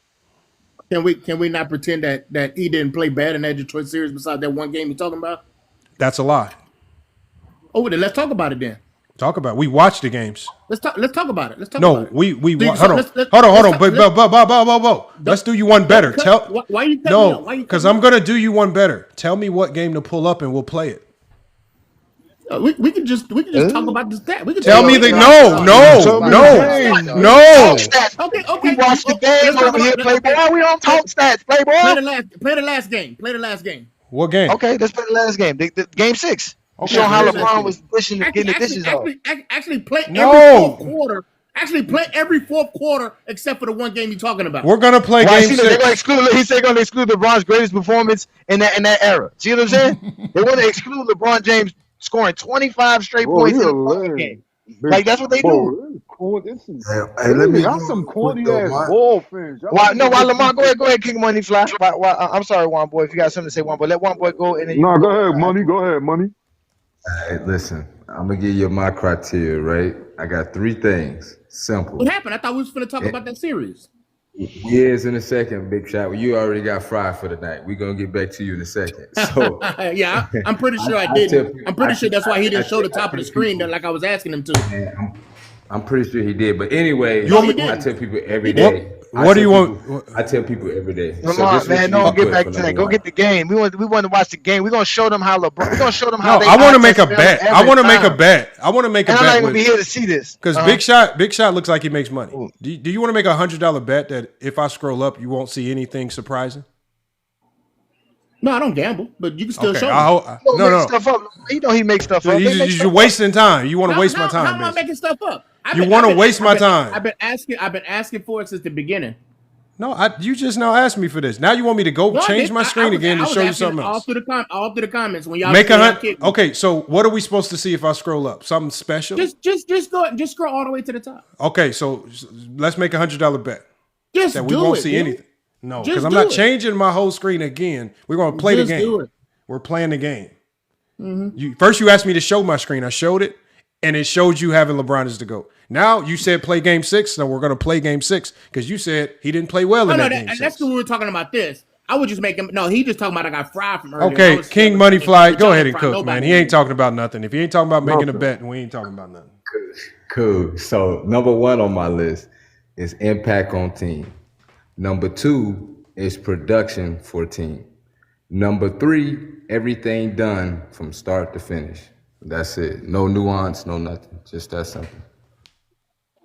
Can we not pretend that he didn't play bad in that Detroit series besides that one game you're talking about? That's a lie. Oh, then let's talk about it then. Talk about it. We watched the games. Let's talk about it. Hold on. Let's do you one better. Why you cutting me off? Because I'm gonna do you one better. Tell me what game to pull up and we'll play it. We can just talk about the stat. We can tell me the no. Okay. We watch the game over here, Playboy. We don't talk stats, Playboy. Play the last game. What game? Okay, let's play the last game. The game 6. Okay. Show how LeBron was getting the dishes off. Actually, play every fourth quarter. Actually, play every fourth quarter except for the one game you're talking about. We're gonna play game 6. They're gonna exclude. He said they're gonna exclude LeBron's greatest performance in that era. See what I'm saying? They want to exclude LeBron James scoring 25 straight points in the game. Like that's what they do. Hey, let me. Y'all some corny ass ball fans. Why Lamar? Go ahead, King Money Fly. I'm sorry, Juan Boy. If you got something to say, Juan Boy, let Juan Boy go. And then go ahead, Money. Go ahead, Money. All right, listen. I'm gonna give you my criteria, right? I got 3 things. Simple. What happened? I thought we was going to talk about that series. Years in a second, Big Shot. Well, you already got fried for the night. We're gonna get back to you in a second. So yeah, I'm pretty sure I did. I'm pretty sure that's why he didn't show the top of the screen like I was asking him to. Man, I'm pretty sure he did. But anyway, I tell people every day. What do you want? I tell people every day. Come on, man. Don't get back to that. Go get the game. We want to watch the game. We're gonna show them how LeBron. We're gonna show them how. No, I want to make a bet. I want to make a bet. I'm not even gonna be here to see this. Because Big Shot looks like he makes money. Do you want to make a $100 bet that if I scroll up, you won't see anything surprising? No, I don't gamble, but you can still show me. No. Stuff up. You know he makes stuff up. You're wasting time. You want to waste my time. How am I making stuff up? You want to waste my time. I've been asking for it since the beginning. No, you just now asked me for this. Now you want me to go change my screen again to show you something else. All through the comments when y'all make a okay. So what are we supposed to see if I scroll up? Something special? Just scroll all the way to the top. Okay, so let's make $100 bet. Just that we won't see anything. No, because I'm not changing my whole screen again. We're gonna play the game. We're playing the game. Mm-hmm. First, you asked me to show my screen. I showed it, and it showed you having LeBron as the GOAT. Now you said play game 6. So we're going to play game 6 because you said he didn't play well in that game 6. That's because we were talking about this. I would just make him. No, he just talking about I got fried from earlier. Okay, King Money Fly, go ahead and cook, man. He ain't talking about nothing. If he ain't talking about making a bet, we ain't talking about nothing. Cool. So number 1 on my list is impact on team. Number 2 is production for team. Number 3, everything done from start to finish. That's it. No nuance, no nothing. Just that simple.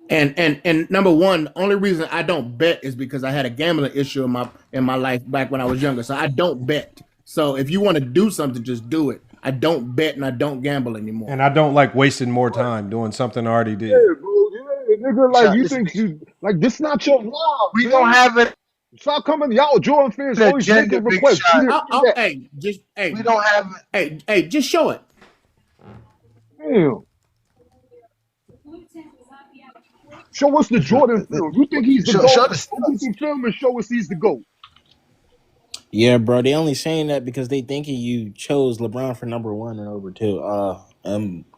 And number 1, the only reason I don't bet is because I had a gambling issue in my life back when I was younger. So I don't bet. So if you want to do something, just do it. I don't bet and I don't gamble anymore. And I don't like wasting more time doing something I already did. Yeah, bro. Yeah, nigga, like you think you like this not your job. We don't have it. Stop coming, y'all Jordan fans The always agenda, making big requests. We shot. didn't do that. Hey, just hey. We don't have. Hey, just show it. Damn. Show us the Jordan film. You think he's the GOAT? Show the Go stats. get the film and show us he's the GOAT. Yeah, bro. They only saying that because they thinking you chose LeBron for number 1 and over 2.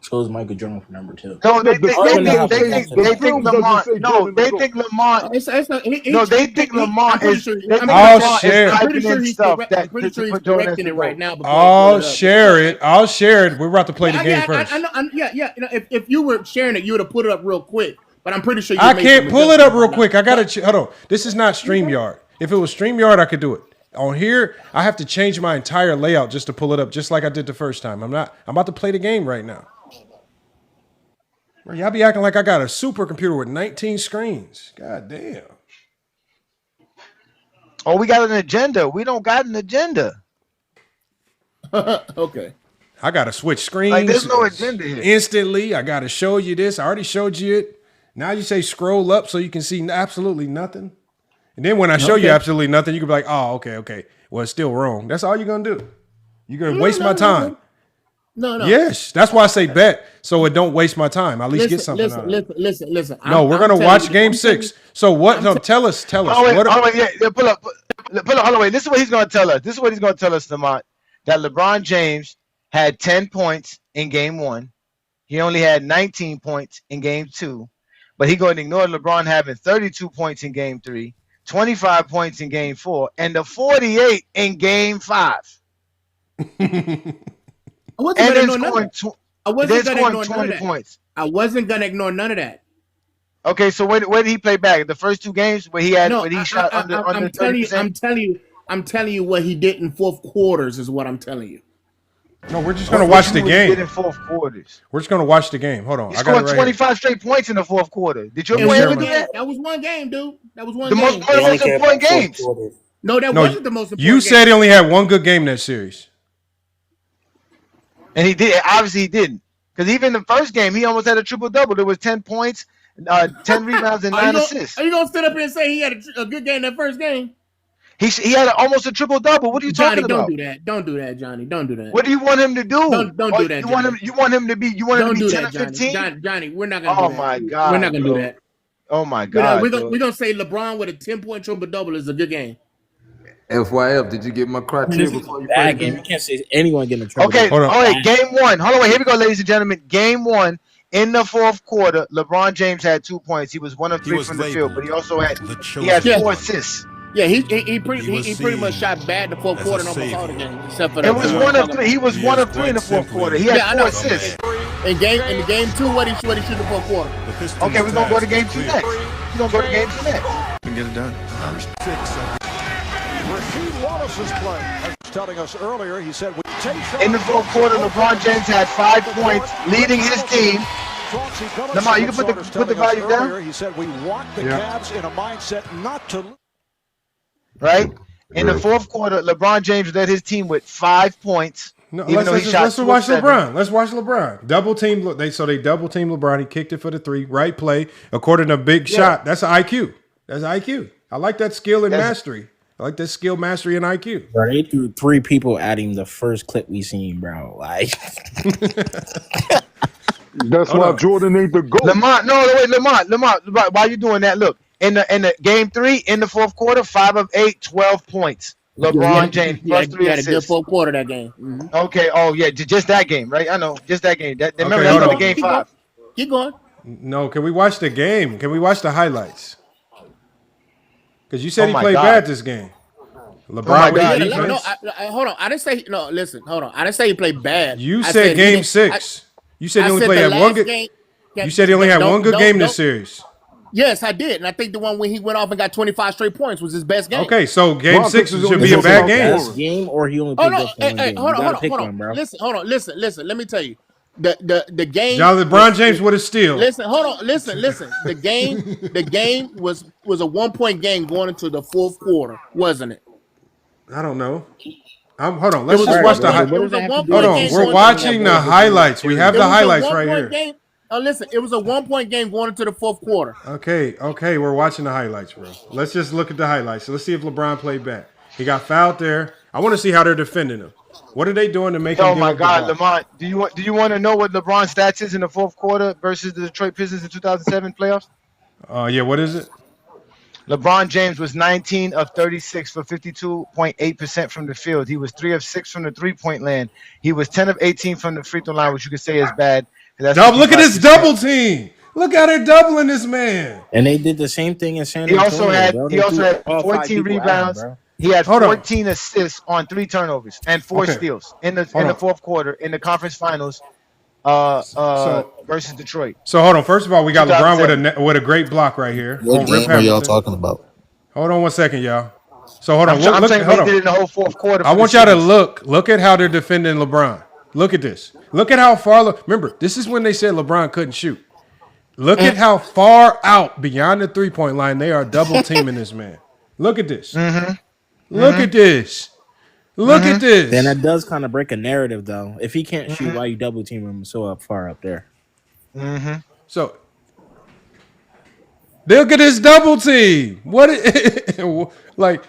Chose Michael Jordan for number 2. No, they The think film they doesn't say think they think Lamar. No, they think Lamar. No, they think Lamar is. They think Lamar is typing in stuff that I'm pretty sure he's put Jordan correcting it right now. I'll share it. I'll share it. We're about to play the game first. I know. Yeah. You know, if you were sharing it, you would have put it up real quick. But I'm pretty sure I can't pull it up real quick. I gotta hold on. This is not StreamYard. If it was StreamYard, I could do it. On here, I have to change my entire layout just to pull it up, just like I did the first time. I'm about to play the game right now. Bro, y'all be acting like I got a supercomputer with 19 screens. God damn. Oh, we got an agenda. We don't got an agenda. Okay. I gotta switch screens. Like there's no agenda here. Instantly, I gotta show you this. I already showed you it. Now you say scroll up so you can see absolutely nothing. And then when I show you absolutely nothing, you can be like, oh, okay. Well, it's still wrong. That's all you're going to do. You're going to waste my time. No. Yes. That's why I say bet, so it don't waste my time. At least get something out of it. Listen. No, we're going to watch Game 6. So what? No, tell us. Oh, wait, yeah, pull up. Hold on, wait. This is what he's going to tell us. This is what he's going to tell us, Lamont, that LeBron James had 10 points in Game 1. He only had 19 points in Game 2. But he's going to ignore LeBron having 32 points in Game 3. 25 points in Game 4 and the 48 in Game 5. I wasn't going to ignore 20 points. I wasn't going to ignore none of that. Okay, so where did he play back? The first 2 games where he had when he shot under 30%? I'm telling you what he did in fourth quarters is what I'm telling you. No, we're just going to watch the game. In fourth quarters. We're just going to watch the game. Hold on. He scored 25 straight points in the fourth quarter. Did your boy ever do that? That was one game, dude. That was one game. One of the most important games. No, that wasn't the most important You said he only had one good game in that series. And he did. Obviously, he didn't. Because even the first game, he almost had a triple-double. There was 10 points, 10 rebounds, and 9 assists. Are you going to sit up here and say he had a good game that first game? He had almost a triple-double. What are you talking about? Don't do that. Don't do that, Johnny. Don't do that. What do you want him to do? Don't do that, Johnny. You want him to be 10 or 15? Johnny, we're not going to do that. Oh, my God. We're not going to do that. Oh, my God. We're going to say LeBron with a 10-point triple-double is a good game. FYF, did you get my criteria before you played game? You can't say anyone getting a triple. Okay, all right, Game 1. Hold on, wait, here we go, ladies and gentlemen. Game 1, in the fourth quarter, LeBron James had 2 points. He was 1 of 3 from the field, but he also had 4 assists. Yeah, he pretty much shot bad in the fourth quarter in almost all the games, except for it was 1 of 3. He was 1 of 3 in the fourth quarter. He had 4 assists. In the game 2, what he shoot in the fourth quarter? Okay, we're gonna go to Game 2 next. We're gonna go to Game 2 next. We can get it done. Play. As telling us earlier, he said in the fourth quarter, LeBron James had 5 points, leading his team. Lamar, you can put the value down. He said we want the Cavs in a mindset not to. Right in the fourth quarter, LeBron James led his team with 5 points. No, let's watch LeBron. Let's watch LeBron. Double team. They double team LeBron. He kicked it for the 3. Right play according to Big Shot. That's an IQ. That's IQ. I like that skill and mastery. I like that skill, mastery, and IQ. Bro, they threw 3 people at him the first clip we seen, bro. Like, that's why Jordan ain't the GOAT. Lamont, why you doing that? Look, in the Game 3, in the fourth quarter, 5 of 8, 12 points. LeBron James plus 3 had assists. a good fourth quarter that game. Mm-hmm. Okay. Oh yeah, just that game, right? I know, just that game. Remember that's the Game 5. Keep going. No, can we watch the game? Can we watch the highlights? Because you said he played bad this game. LeBron with defense. No, hold on. I didn't say no. Listen, hold on. I didn't say he played bad. You said Game 6. You said he only played one good game. You said he only had one good game this series. Yes, I did, and I think the one when he went off and got 25 straight points was his best game. Okay, so Game 6 should be a bad game. Or he only played just one game. Hold on, bro. Listen. Let me tell you. The game. John LeBron James with a steal. Listen. The game was a 1-point game going into the fourth quarter, wasn't it? I don't know. Hold on. Let's just watch the highlights. Hold on. We're watching the highlights. We have the highlights right here. listen, it was a 1-point game going into the fourth quarter. Okay, we're watching the highlights, bro. Let's just look at the highlights. So let's see if LeBron played back. He got fouled there. I want to see how they're defending him. What are they doing to make him give up the ball? Oh my God, Lamont, do you want to know what LeBron's stats is in the fourth quarter versus the Detroit Pistons in 2007 playoffs? Yeah, what is it? LeBron James was 19 of 36 for 52.8% from the field. He was 3 of 6 from the three-point land. He was 10 of 18 from the free throw line, which you could say is bad. Look at this double team. Look how they're doubling this man. And they did the same thing in San Antonio. He also had 14 rebounds. He had 14 assists on 3 turnovers and 4 steals in the fourth quarter in the conference finals versus Detroit. So hold on. First of all, we got LeBron with a great block right here. What game are y'all talking about? Hold on 1 second, y'all. So hold on. I'm saying they did it in the whole fourth quarter. I want y'all to look at how they're defending LeBron. Look at this. Look at how far. Remember, this is when they said LeBron couldn't shoot. Look at how far out beyond the 3-point line they are double teaming this man. Look at this. Look at this. Look at this. Then that does kind of break a narrative, though. If he can't shoot, why you double team him so far up there? So look at his double team. What? Like,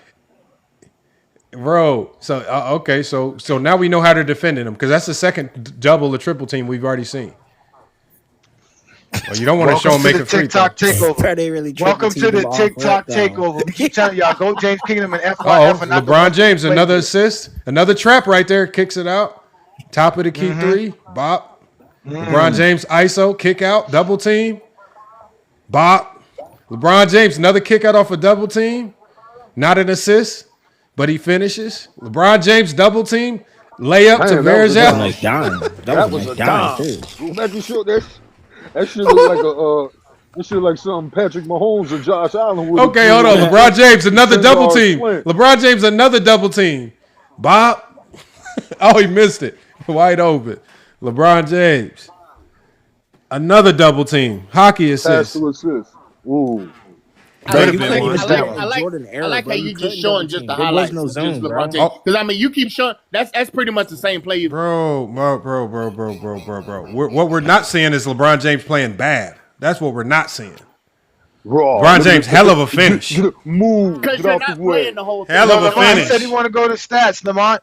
bro. So okay. So now we know how they're defending him because that's the second double or triple team we've already seen. Well, you don't want to show him make a free throw. Welcome to the TikTok takeover. We keep telling y'all, go James Kingdom and LeBron James, another assist, another trap right there, kicks it out. Top of the key 3, bop. LeBron James ISO, kick out, double team, bop. LeBron James, another kick out off a double team, not an assist, but he finishes. LeBron James double team, layup to Verjao. That was a dime. Go back and show this. That shit look like something Patrick Mahomes or Josh Allen would. Okay, hold on. LeBron James, another double team. LeBron James, another double team. Bob. Oh, he missed it. Wide open. LeBron James. Another double team. Hockey assist. Pass to assist. Ooh. I like how you just showing just the highlights. No zone, because I mean, you keep showing that's pretty much the same play. Bro. What we're not seeing is LeBron James playing bad. That's what we're not seeing. LeBron James, hell of a finish. Move. Because you're not playing the whole thing. Hell of a finish. He said he want to go to stats, Lamont.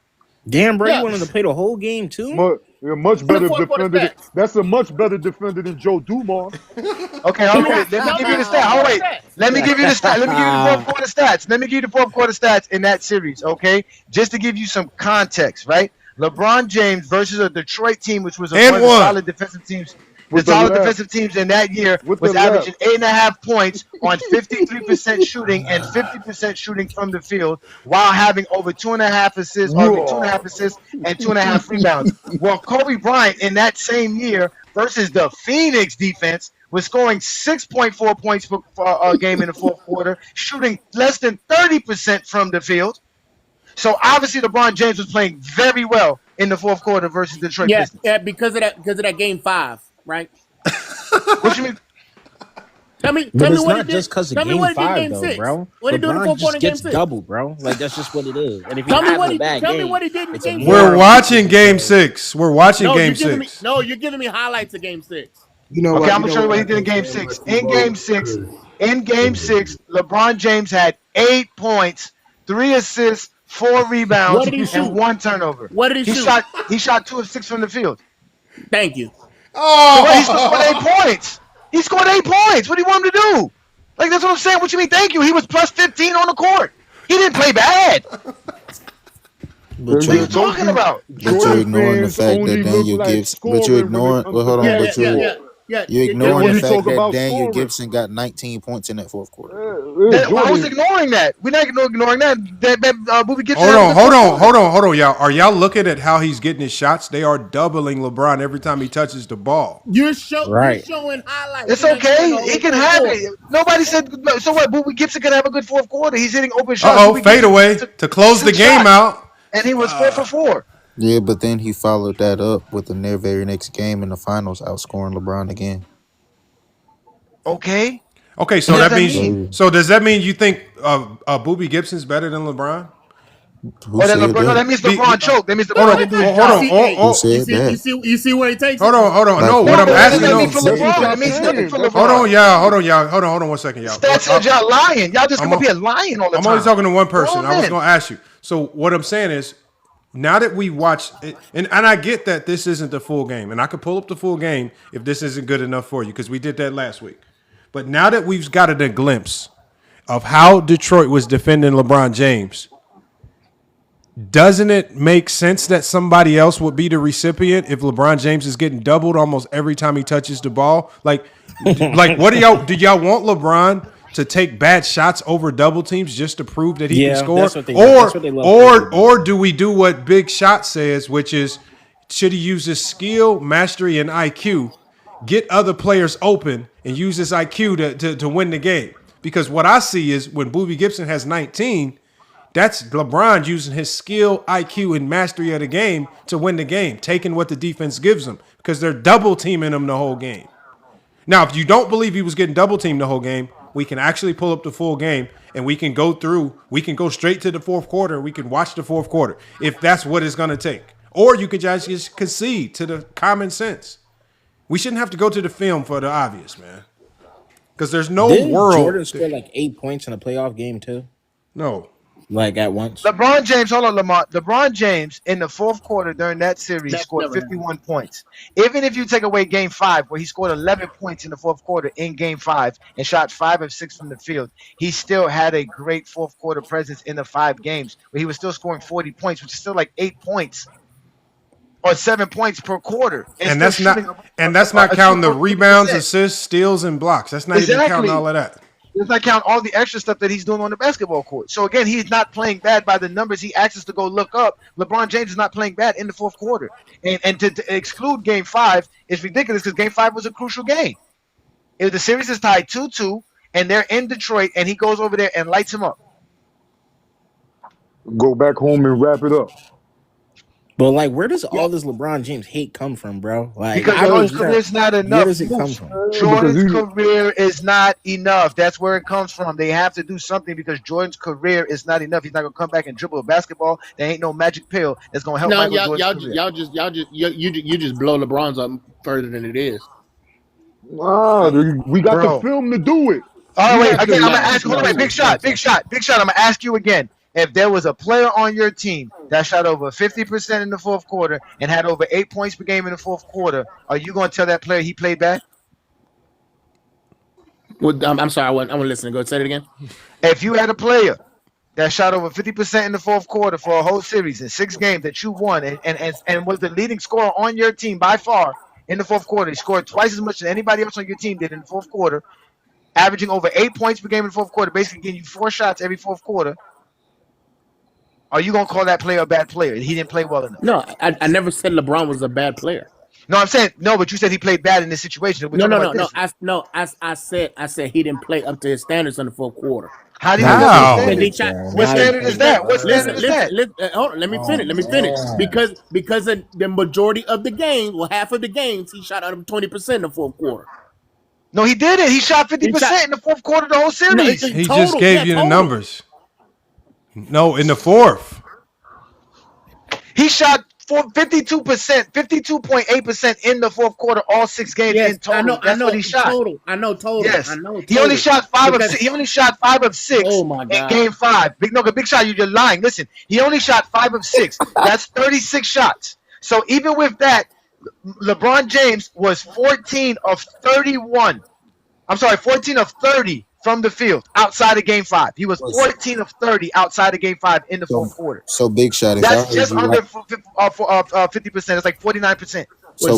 Damn, bro, you wanted to play the whole game too. Much better defender. That's a much better defender than Joe Dumars. Okay, hold on. Let me give you the stats. Oh wait, let me give you the stats. Let me give you the fourth quarter stats. Let me give you the fourth quarter stats in that series. Okay, just to give you some context, right? LeBron James versus a Detroit team, which was one of the solid defensive teams. The solid defensive teams in that year was averaging 8.5 points on 53% shooting and 50% shooting from the field, while having over 2.5 assists, and 2.5 rebounds. Well, Kobe Bryant in that same year versus the Phoenix defense was scoring 6.4 points per game in the fourth quarter, shooting less than 30% from the field. So obviously, LeBron James was playing very well in the fourth quarter versus Detroit Pistons. Yeah, because of that game 5. Right? What you mean? Tell me what he did. Just because of game 5, though, bro. What he do in the fourth quarter in game 6? Double, bro. Like that's just what it is. And if tell me what he did in game 6. We're watching game 6. We're watching game 6. You're giving me highlights of game 6. I'm gonna show you what he did in game 6. In game 6, LeBron James had 8 points, 3 assists, 4 rebounds, and 1 turnover. What did he shoot? He shot 2 of 6 from the field. Thank you. Oh, he scored 8 points. He scored 8 points. What do you want him to do? Like, that's what I'm saying. What you mean? Thank you. He was plus 15 on the court. He didn't play bad. What are you talking about? But you're ignoring the fact that Daniel Gibson. But you're ignoring. Well, hold on. You're ignoring the fact that Daniel Gibson got 19 points in that fourth quarter. I was ignoring that. We're not ignoring that. Booby Gibson. Hold on, y'all. Are y'all looking at how he's getting his shots? They are doubling LeBron every time he touches the ball. You're showing highlights. It's okay. He can have it. Nobody said so. What? Booby Gibson can have a good fourth quarter. He's hitting open shots. Fade away to close the game out, and he was 4 for 4. Yeah, but then he followed that up with the very next game in the finals, outscoring LeBron again. Okay, so that means. So does that mean you think Booby Gibson's better than LeBron? Who said LeBron, no, that? that means LeBron choked. That means Hold LeBron on, didn't do his hold job. on. Who said that? You see where he takes Hold it? on. Like No, who? what I'm No, that asking doesn't mean though. for That's what LeBron. y'all It means nothing saying. for That's Hold LeBron. on, y'all. Hold on 1 second, y'all. Stats said y'all lying. Y'all just come up here lying all the I'm time. only talking to one person. Grown I was men. going to ask you. So what I'm saying is, now that we watched it, and I get that this isn't the full game, and I could pull up the full game if this isn't good enough for you, because we did that last week. But now that we've gotten a glimpse of how Detroit was defending LeBron James, doesn't it make sense that somebody else would be the recipient if LeBron James is getting doubled almost every time he touches the ball? Like what do y'all did y'all want LeBron to take bad shots over double teams just to prove that he can score? That's what they love. Or do we do what Big Shot says, which is should he use his skill, mastery, and IQ, get other players open, and use his IQ to win the game? Because what I see is when Boobie Gibson has 19, that's LeBron using his skill, IQ, and mastery of the game to win the game, taking what the defense gives him because they're double teaming him the whole game. Now, if you don't believe he was getting double teamed the whole game, we can actually pull up the full game and we can go straight to the fourth quarter and we can watch the fourth quarter if that's what it's going to take. Or you could just concede to the common sense. We shouldn't have to go to the film for the obvious, man. Because there's no world. Jordan scored like 8 points in a playoff game too? No. Like at once? LeBron James, hold on, Lamar. LeBron James in the fourth quarter during that series scored 51 points. Even if you take away game 5, where he scored 11 points in the fourth quarter in game 5 and shot 5 of 6 from the field, he still had a great fourth quarter presence in the 5 games where he was still scoring 40 points, which is still like 8 points or 7 points per quarter. And that's not counting the rebounds, assists, steals, and blocks. That's not even counting all of that. Does not count all the extra stuff that he's doing on the basketball court. So again, he's not playing bad by the numbers he asks us to go look up. LeBron James is not playing bad in the fourth quarter. And to exclude game 5 is ridiculous because game 5 was a crucial game. If the series is tied 2-2 and they're in Detroit and he goes over there and lights him up. Go back home and wrap it up. But like, where does all this LeBron James hate come from, bro? Like, because Jordan's career is not enough. Where does it come from? Jordan's career is not enough. That's where it comes from. They have to do something because Jordan's career is not enough. He's not gonna come back and dribble a basketball. There ain't no magic pill that's gonna help. Y'all just blow LeBron's up further than it is. We got the film to do it. All right, wait. Again, I'm gonna ask. Hold on, Big Shot. I'm gonna ask you again. If there was a player on your team that shot over 50% in the fourth quarter and had over 8 points per game in the fourth quarter, are you going to tell that player he played bad? Well, I'm sorry, I wasn't listening. Go say it again. If you had a player that shot over 50% in the fourth quarter for a whole series in 6 games that you won and was the leading scorer on your team by far in the fourth quarter, he scored twice as much as anybody else on your team did in the fourth quarter, averaging over 8 points per game in the fourth quarter, basically getting you 4 shots every fourth quarter. Are you gonna call that player a bad player? He didn't play well enough. No, I never said LeBron was a bad player. No, I'm saying no, but you said he played bad in this situation. No. I said he didn't play up to his standards in the fourth quarter. How do you know? What standard is that? What standard is that? Hold on, let me finish. Because the majority of the game, well, half of the games, he shot out of 20% in the fourth quarter. No, he didn't. He shot 50% in the fourth quarter the whole series. He just gave you the numbers. No, in the fourth. He shot 52%, 52.8% in the fourth quarter, all 6 games in total. That's what he shot. Total. Yes. I know total. He only shot 5 of 6. He only shot 5 of 6 in game 5. Big Shot, you're lying. Listen, he only shot 5 of 6. That's 36 shots. So even with that, LeBron James was 14 of 31. I'm sorry, 14 of 30 from the field outside of game 5. He was 14 of 30 outside of game 5 in the fourth quarter. So Big Shot, that's just under 50%. It's like 49%. So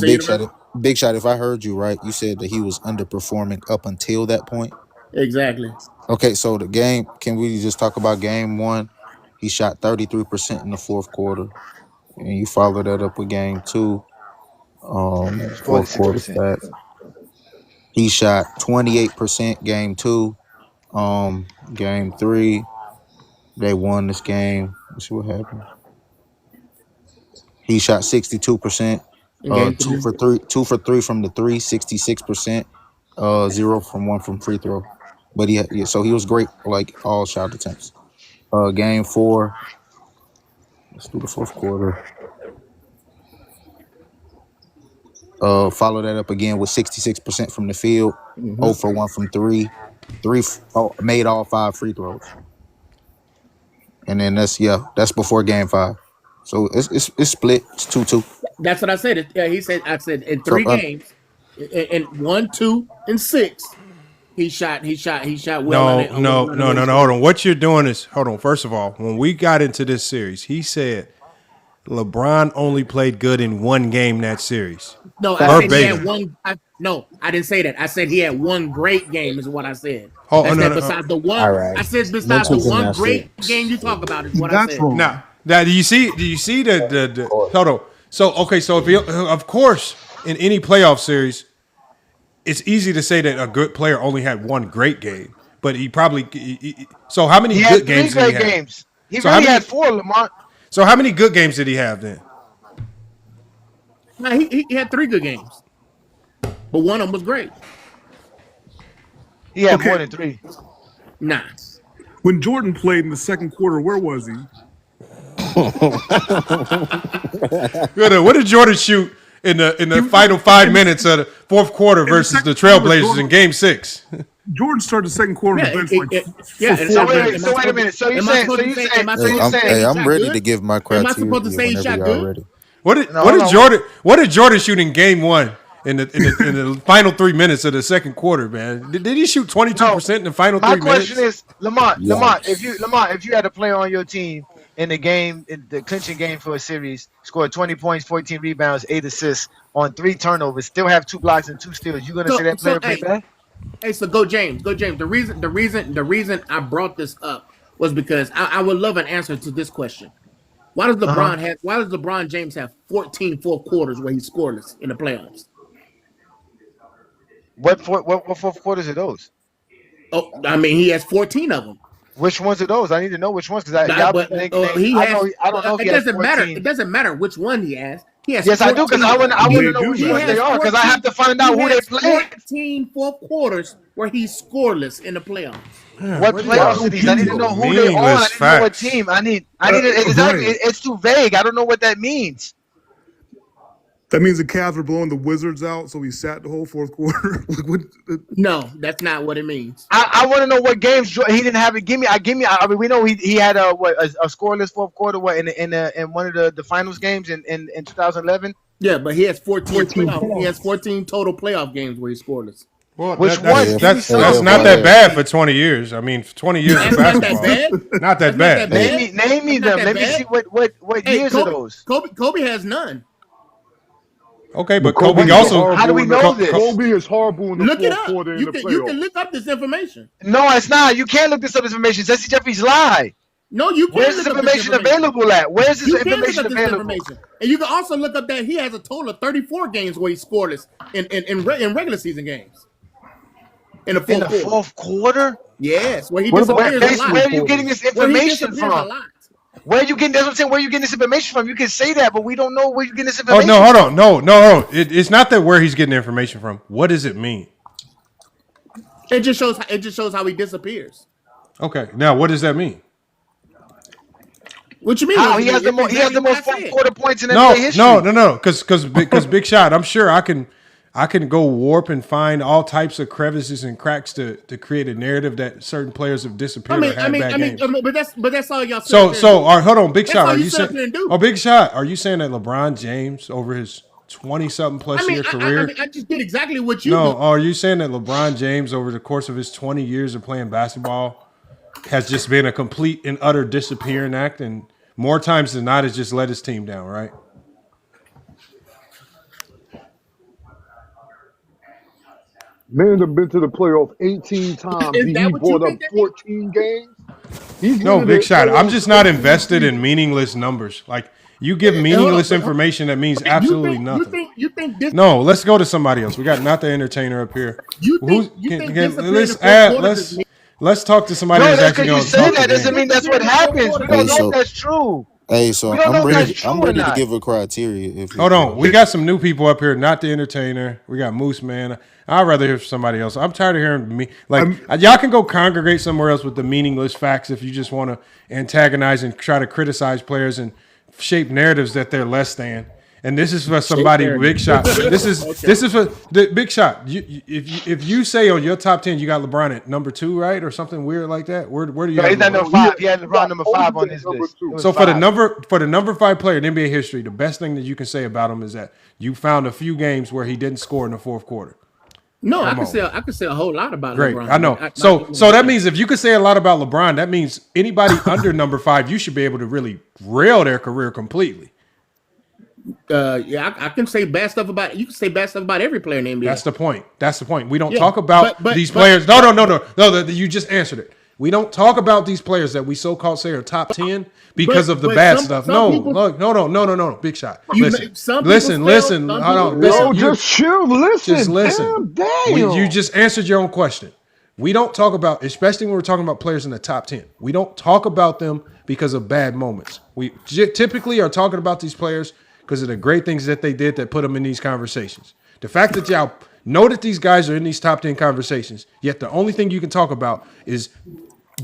Big Shot, if I heard you right, you said that he was underperforming up until that point. Exactly. Okay, so the game. Can we just talk about game 1? He shot 33% in the fourth quarter, and you follow that up with game 2. Fourth quarter stats. He shot 28% game 2. Game 3, they won this game. Let's see what happened. He shot 62%. 2 for 3 from the 3, 66%. 0 from 1 from free throw. But so he was great, like all shot attempts. Game 4, Let's do the fourth quarter. Follow that up again with 66% from the field, 0 for 1 from 3, made all 5 free throws. And then that's before game 5. So it's split. It's 2-2. That's what I said. I said in 3 games, in 1, 2, and 6, he shot well. No. Hold on. What you're doing is, first of all, when we got into this series, he said LeBron only played good in 1 game that series. No, I said he had 1. No, I didn't say that. I said he had 1 great game is what I said. Besides the one, right. I said besides the 1 great game you talk about is what I said. Now, do you see the hold on. So if of course in any playoff series, it's easy to say that a good player only had 1 great game, but he probably so how many good games did he have? Games. He really had 4, Lamont. So how many good games did he have then? No, he had 3 good games, but one of them was great. He had more than 3. Nah. When Jordan played in the second quarter, where was he? What did Jordan shoot in the final 5 minutes of the fourth quarter versus the Trailblazers in Game 6? Jordan started the second quarter. So wait a minute. So you saying? I'm ready to give my criteria. Am I supposed to say he shot good? What did Jordan shoot in Game 1 in the final 3 minutes of the second quarter, man? Did he shoot 22% in the final 3 minutes? My question is, Lamont, if you had a player on your team in the game, in the clinching game for a series, scored 20 points, 14 rebounds, 8 assists on 3 turnovers, still have 2 blocks and 2 steals, you gonna say that player played bad? Hey, so go James. The reason I brought this up was because I would love an answer to this question. Why does LeBron James have 14 fourth quarters where he's scoreless in the playoffs? What fourth quarters are those? Oh, I mean, he has 14 of them. Which ones are those? I need to know which ones because I don't know. It doesn't matter. It doesn't matter which one he has. Yes, I do because I want to know which ones they are because I have to find out who they play. 14 fourth quarters where he's scoreless in the playoffs. What playoff cities? I need to know who they are. I need to know what team. I need exactly. It's too vague. I don't know what that means. That means the Cavs were blowing the Wizards out, so he sat the whole fourth quarter. No, that's not what it means. I want to know what games he didn't have it. Give me. I mean, we know he had a scoreless fourth quarter. In one of the finals games in 2011. Yeah, but he has 14 total playoff games where he's scoreless. Well, that's not that bad for 20 years. I mean, for 20 years of basketball, not that bad. Name me them. Let me see what years are those. Kobe has none. Okay, but Kobe also. How do we know this? Kobe is horrible in the fourth quarter in the playoffs. You can look up this information. No, it's not. You can't look this up information. Jesse Jeffries lied. No, you can't. Where's this information available at? Where's this information available? And you can also look up that he has a total of 34 games where he's scoreless in regular season games. In the fourth quarter? Yes. Where he disappears a lot. Where are you getting this information from? Where are you getting? That's what I'm saying. Where are you getting this information from? You can say that, but we don't know where you getting this information. Oh no, hold on, no. It's not that where he's getting the information from. What does it mean? It just shows how he disappears. Okay, now what does that mean? What you mean? How he has the most fourth quarter points in NBA history. No. Because Big Shot, I'm sure I can go warp and find all types of crevices and cracks to create a narrative that certain players have disappeared or had bad games. But that's all y'all. So hold on, Big Shot. Are you saying? Big Shot. Are you saying that LeBron James over his 20-something plus year career? I just did exactly what you. No, are you saying that LeBron James over the course of his 20 years of playing basketball has just been a complete and utter disappearing act, and more times than not has just let his team down, right? Man have been to the playoff 18 times. He brought up 14 games. No, Big Shot. I'm just not invested in meaningless numbers. Like, you give meaningless information that means absolutely nothing. You think this? No, let's go to somebody else. We got not the entertainer up here. Let's talk to somebody who's actually going to talk. That doesn't mean that's what happens. We don't know if that's true. Hey, so I'm ready to give a criteria. Hold on. We got some new people up here, not the entertainer. We got Moose Man. I'd rather hear from somebody else. I'm tired of hearing me. Y'all can go congregate somewhere else with the meaningless facts if you just want to antagonize and try to criticize players and shape narratives that they're less than. And this is for somebody big shot. This is for the big shot. If you say on your top 10 you got LeBron at number 2, right, or something weird like that, where do you? He's not number 5. He had LeBron number 5 on his list. So for the number 5 player in NBA history, the best thing that you can say about him is that you found a few games where he didn't score in the fourth quarter. No, I can say a whole lot about Great. LeBron. I know. So that means if you could say a lot about LeBron, that means anybody under number 5, you should be able to really rail their career completely. I can say bad stuff about. You can say bad stuff about every player in the NBA. That's the point. We don't talk about these players. No. You just answered it. We don't talk about these players that we so-called say are top 10 because of the bad stuff. No. Big shot. Listen. Hold on. No, just chill. Listen. Just listen. Damn. You just answered your own question. We don't talk about, especially when we're talking about players in the top 10. We don't talk about them because of bad moments. We typically are talking about these players because of the great things that they did that put them in these conversations. The fact that y'all know that these guys are in these top 10 conversations, yet the only thing you can talk about is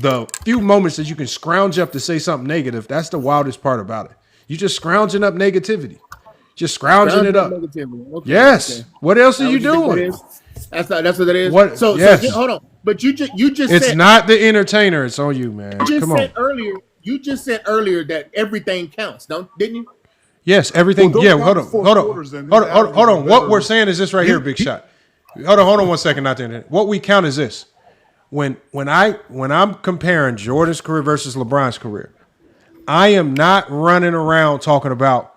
the few moments that you can scrounge up to say something negative. That's the wildest part about it. You just scrounging up negativity. Just scrounging it up. Okay, yes. Okay. What else are you doing? That's what it is. What? So hold on. But you just it's said, not the entertainer. It's on you, man. You just said earlier that everything counts, didn't you? Yes, everything. Well, hold on. What we're saying is this right here, big shot. Hold on 1 second, not the internet. What we count is this. When I'm comparing Jordan's career versus LeBron's career, I am not running around talking about,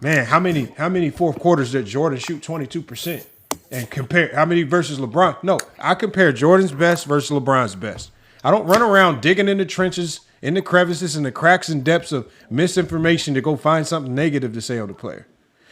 man, how many fourth quarters did Jordan shoot 22% and compare how many versus LeBron? No, I compare Jordan's best versus LeBron's best. I don't run around digging in the trenches, in the crevices, and the cracks and depths of misinformation to go find something negative to say on the player.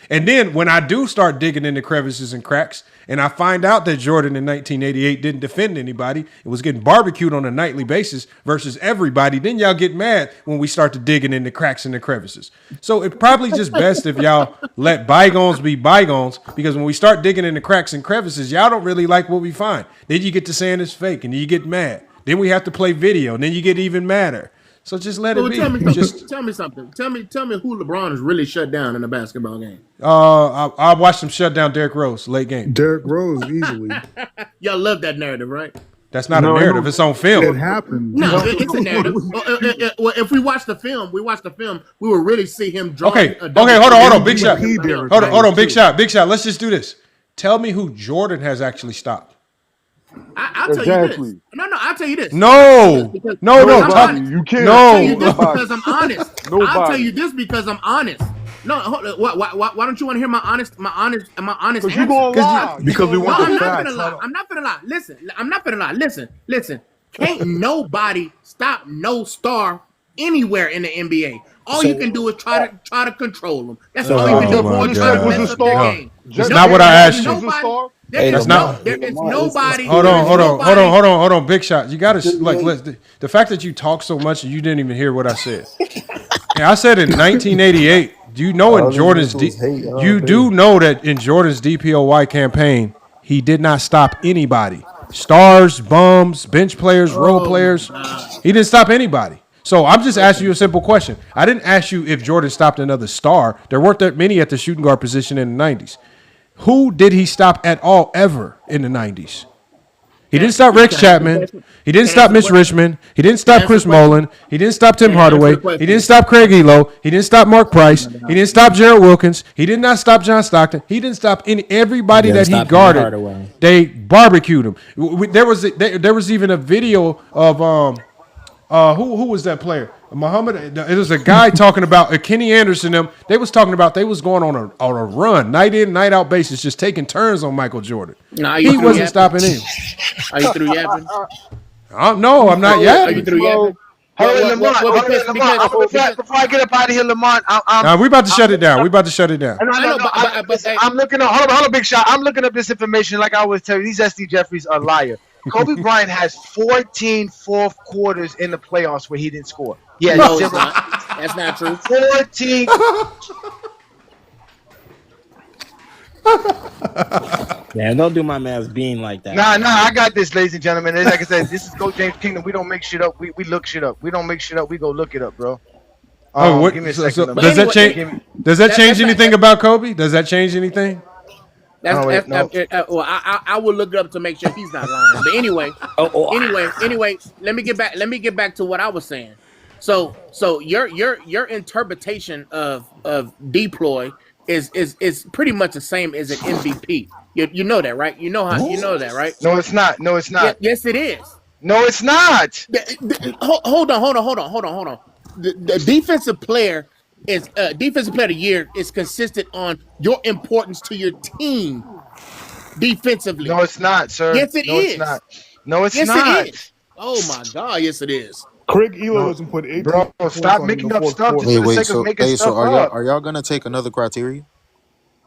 And then when I do start digging in the crevices and cracks, and I find out that Jordan in 1988 didn't defend anybody, it was getting barbecued on a nightly basis versus everybody, then y'all get mad when we start to digging in the cracks and the crevices. So it's probably just best if y'all let bygones be bygones, because when we start digging in the cracks and crevices, y'all don't really like what we find. Then you get to saying it's fake, and then you get mad. Then we have to play video, and then you get even madder. So just let it be. Tell me something. Tell me who LeBron has really shut down in a basketball game. I watched him shut down Derrick Rose late game. Derrick Rose easily. Y'all love that narrative, right? That's not a narrative. It's on film. It happened. No, it's a narrative. Well, if we watch the film, we will really see him draw. Okay, hold on, big shot. Hold on, big shot. Let's just do this. Tell me who Jordan has actually stopped. I'll tell you this. No, I'll tell you this. No. You can't. Because I'm honest. I'll tell you this because I'm honest. No, why don't you want to hear my honest answer? Because you gonna lie. Because we want the facts. I'm not gonna lie. Listen. Can't nobody stop no star anywhere in the NBA. All you can do is try to control them. That's all you can do. That's not what I asked you. That's not. There is nobody. Hold on, big shot. You got to the fact that you talk so much and you didn't even hear what I said. I said in 1988. Do you know in Jordan's do know that in Jordan's DPOY campaign he did not stop anybody. Stars, bums, bench players, role players. He didn't stop anybody. So I'm just asking you a simple question. I didn't ask you if Jordan stopped another star. There weren't that many at the shooting guard position in the 90s. Who did he stop at all ever in the 90s? He didn't stop Rex Chapman. He didn't stop Mitch Richmond. He didn't stop Chris Mullin. He didn't stop Tim Hardaway. He didn't stop Craig Elo. He didn't stop Mark Price. He didn't stop Gerald Wilkins. He did not stop John Stockton. He didn't stop everybody that he guarded. They barbecued him. There was even a video of who was that player? Muhammad. It was a guy talking about Kenny Anderson. They was talking about they was going on a run, night in, night out basis, just taking turns on Michael Jordan. He wasn't stopping him. Are you through yapping? No, I'm not yapping. Are you through yapping? Lamont, before I get up out of here, Lamont, we about to shut it down. I'm looking up. Hold on, big shot. I'm looking up this information. Like I always tell you, these SD Jeffries are liar. Kobe Bryant has 14 fourth quarters in the playoffs where he didn't score. Yeah, no, it's not. That's not true. 14. Man, don't do my man's being like that. Nah, I got this, ladies and gentlemen. Like I said, this is GOAT James Kingdom. We don't make shit up. We look shit up. We don't make shit up. We go look it up, bro. Give me a second. Does that change? Does that change anything about Kobe? Does that change anything? Well, I will look it up to make sure he's not lying. But anyway, anyway, let me get back. Let me get back to what I was saying. So your interpretation of deploy is pretty much the same as an MVP. You know that, right? You know that, right? No, it's not. No, it's not. Yes, it is. No, it's not. Hold on. The defensive player is defensive player of the year is consistent on your importance to your team defensively. No, it's not, sir. Yes, it is. It's not. No, it's yes, not. It is. Oh my God, yes, it is. Craig Elo doesn't put 18. Bro, stop making up stuff just for the sake of making stuff up. Are y'all gonna take another criteria?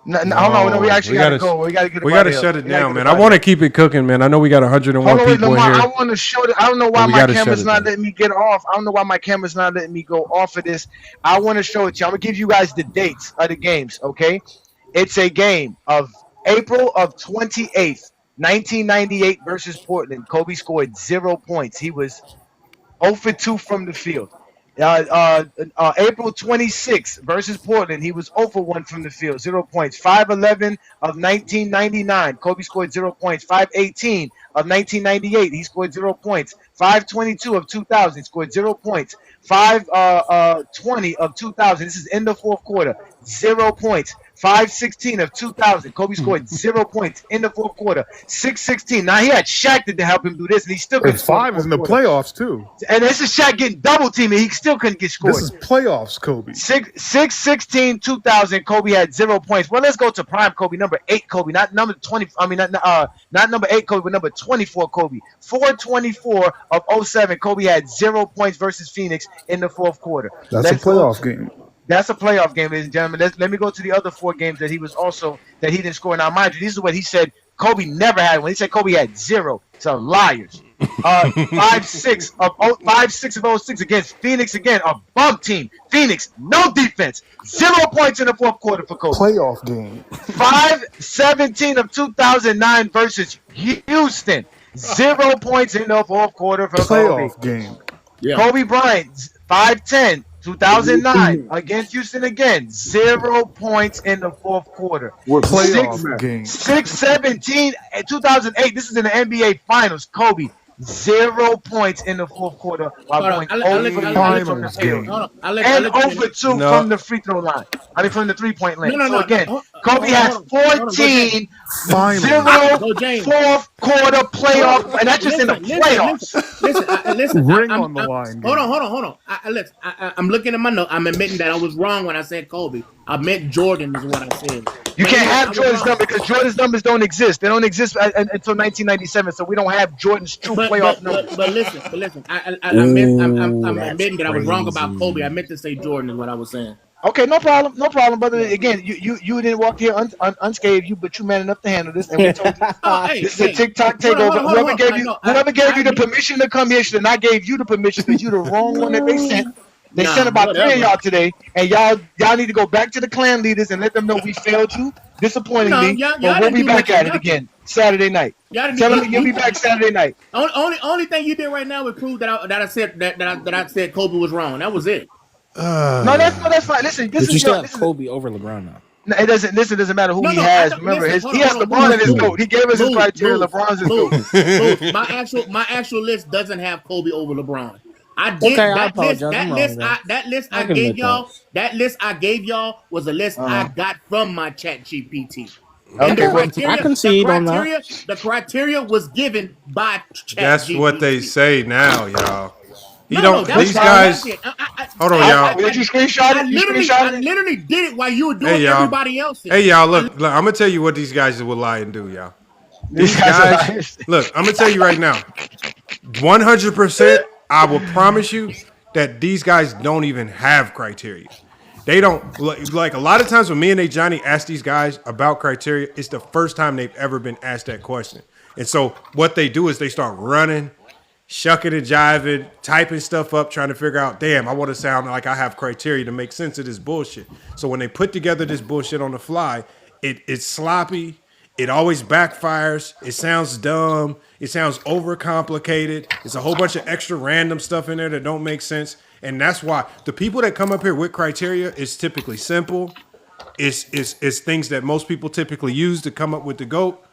No, we actually gotta go. We gotta shut it down, man. I want to keep it cooking, man. I know we got 101 people in here. I want to show it. I don't know why my camera's not letting me get off. I don't know why my camera's not letting me go off of this. I want to show it to you. I'm gonna give you guys the dates of the games. Okay, it's a game of April of 28th, 1998 versus Portland. Kobe scored 0 points. He was 0 for 2 from the field. April 26th versus Portland, he was 0 for 1 from the field, 0 points. 5/11 of 1999, Kobe scored 0 points. 5/18 of 1998, he scored 0 points. 5/22 of 2000, he scored 0 points. 5/20 of 2000, this is in the fourth quarter, 0 points. 5/16 of 2000, Kobe scored 0 points in the fourth quarter. 6/16. Now he had Shaq to help him do this, and he still couldn't score. 5 is in the playoffs too. And this is Shaq getting double teamed, and he still couldn't get scored. This is playoffs, Kobe. 6/16 2000, Kobe had 0 points. Well, let's go to prime Kobe, number 8 Kobe, not number 20. I mean, not number 8 Kobe, but number 24 Kobe. 4/24 of 07, Kobe had 0 points versus Phoenix in the fourth quarter. That's a playoff game. That's a playoff game, ladies and gentlemen. Let me go to the other 4 games that he didn't score. Now, mind you, this is what he said. Kobe never had one. He said Kobe had 0. So liars. 5/6 of 06 against Phoenix again, a bum team. Phoenix, no defense. 0 points in the fourth quarter for Kobe. Playoff game. 5/17 of 2009 versus Houston. 0 points in the fourth quarter for playoff Kobe. Game. Yeah. Kobe Bryant, 5/10. 2009 against Houston again, 0 points in the fourth quarter. Playoff game. 6/17 2008. This is in the NBA Finals. Kobe, 0 points in the fourth quarter while going over from the field. And over 2 from the free throw line. I mean, from the 3-point line. So again, Kobe has 14 fourth quarter playoff, and that's just in the playoffs. Listen. Ring on the line. Hold on. I'm looking at my note. I'm admitting that I was wrong when I said Kobe. I meant Jordan is what I said. You can't have Jordan's number because Jordan's numbers don't exist. They don't exist until 1997, so we don't have Jordan's true playoff numbers. But listen. I'm admitting that I was wrong about Kobe. I meant to say Jordan is what I was saying. Okay, no problem, brother. Again, you didn't walk here unscathed, but you man enough to handle this, and we told you this is a TikTok takeover. Whoever gave you the permission to come here should have not gave you the permission because you're the wrong one that they sent. They sent about 3 of y'all today, and y'all need to go back to the clan leaders and let them know we failed you disappointingly. But we'll be back at it again Saturday night. Tell them you'll be back Saturday night. Only thing you did right now is prove that I said Kobe was wrong. That was it. No, that's fine. Listen, but you still have Kobe over LeBron now. No, it doesn't matter who he has. Remember, he has LeBron in his GOAT. He gave us his criteria. LeBron's his GOAT. My actual list doesn't have Kobe over LeBron. I did that list I gave y'all. That list I gave y'all was a list I got from my Chat GPT. Okay, I concede on that. The criteria was given by Chat That's GPT. what they say now, y'all. These guys. Hold on, y'all. Did you screenshot it? I literally did it while you were doing everybody else. Hey, y'all, look, I'm going to tell you what these guys will lie and do, y'all. These guys, look, I'm going to tell you right now, 100%, I will promise you that these guys don't even have criteria. They don't, like a lot of times when me and Johnny ask these guys about criteria, it's the first time they've ever been asked that question. And so what they do is they start running, shucking and jiving, typing stuff up, trying to figure out, damn, I want to sound like I have criteria to make sense of this bullshit. So when they put together this bullshit on the fly, it's sloppy. It always backfires. It sounds dumb. It sounds overcomplicated. It's a whole bunch of extra random stuff in there that don't make sense. And that's why the people that come up here with criteria is typically simple. It's things that most people typically use to come up with the GOAT.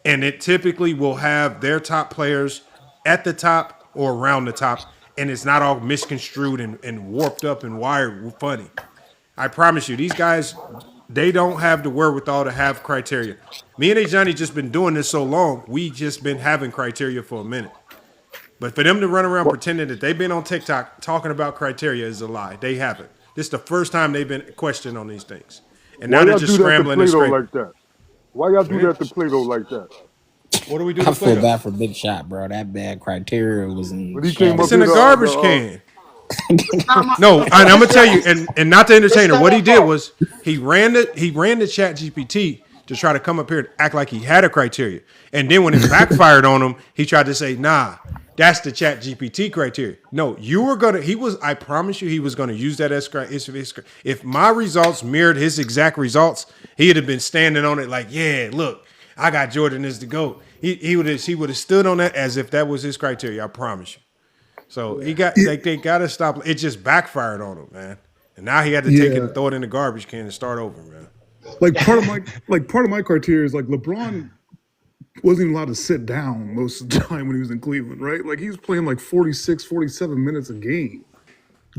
And it typically will have their top players at the top or around the top. And it's not all misconstrued and warped up and wired funny. I promise you, these guys, they don't have the wherewithal to have criteria. Me and Johnny just been doing this so long, we just been having criteria for a minute. But for them to run around pretending that they've been on TikTok talking about criteria is a lie. They haven't. This is the first time they've been questioned on these things. And now they're just scrambling and scraping. Like that? Why y'all do that to Plato like that? What do we do I to feel Plato? bad for Big Shot, bro. That bad criteria was in. But he came It's in a garbage can. No, and I'm gonna tell you, and not the entertainer. What he did was he ran the Chat GPT to try to come up here and act like he had a criteria, and then when it backfired on him, he tried to say, "Nah, that's the Chat GPT criteria." No, you were gonna. He was. I promise you, he was gonna use that as if my results mirrored his exact results, he'd have been standing on it like, "Yeah, look, I got Jordan as the GOAT." He would have stood on that as if that was his criteria. I promise you. So he got they got to stop. It just backfired on him, man. And now he had to take it and throw it in the garbage can and start over, man. Like part of my criteria is like LeBron wasn't even allowed to sit down most of the time when he was in Cleveland, right? Like he was playing like 46, 47 minutes a game.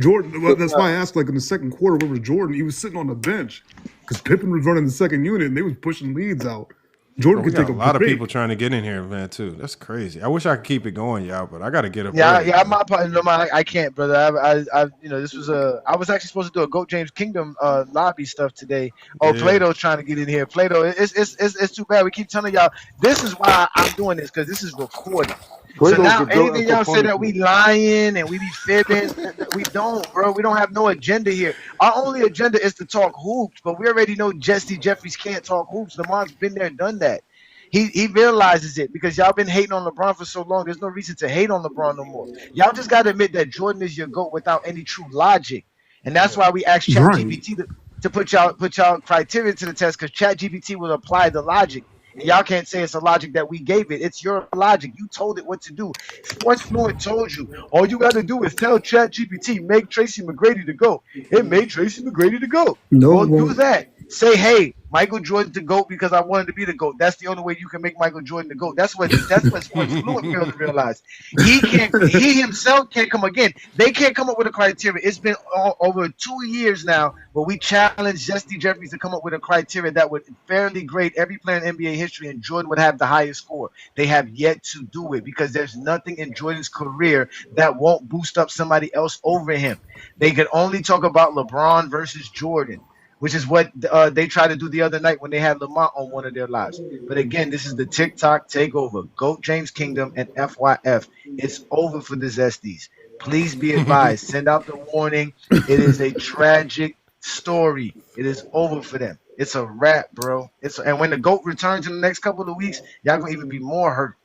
Jordan, that's why I asked, like in the second quarter, where was Jordan? He was sitting on the bench because Pippen was running the second unit and they was pushing leads out. Jordan could take a lot of people trying to get in here, man, too. That's crazy. I wish I could keep it going, y'all, but I got to get up. Yeah, my partner, I can't, brother. I this was I was actually supposed to do a GOAT James Kingdom lobby stuff today. Oh, yeah. Plato's trying to get in here. Plato, it's too bad. We keep telling y'all this is why I'm doing this because this is recorded. So now anything y'all say that we lying and we be fibbing, we don't, bro. We don't have no agenda here. Our only agenda is to talk hoops, but we already know Jesse Jeffries can't talk hoops. Lamar's been there, done that. He realizes it because y'all been hating on LeBron for so long. There's no reason to hate on LeBron no more. Y'all just got to admit that Jordan is your GOAT without any true logic. And that's why we asked ChatGPT to put y'all criteria to the test because ChatGPT will apply the logic. And y'all can't say it's a logic that we gave it. It's your logic. You told it what to do. Sports Fluent told you. All you got to do is tell ChatGPT, make Tracy McGrady the GOAT. It made Tracy McGrady the GOAT. Well, do that. Say, hey, Michael Jordan the GOAT because I wanted to be the GOAT. That's the only way you can make Michael Jordan the GOAT. That's what Sports Fluent failed to realize. He himself can't come again. They can't come up with a criteria. It's been over 2 years now, but we challenged Jesse Jeffries to come up with a criteria that would fairly grade every player in NBA history, and Jordan would have the highest score. They have yet to do it because there's nothing in Jordan's career that won't boost up somebody else over him. They could only talk about LeBron versus Jordan, which is what they tried to do the other night when they had Lamont on one of their lives. But again, this is the TikTok takeover. GOAT James Kingdom and FYF. It's over for the Zesties. Please be advised. Send out the warning. It is a tragic story. It is over for them. It's a wrap, bro. And when the GOAT returns in the next couple of weeks, y'all gonna even be more hurt.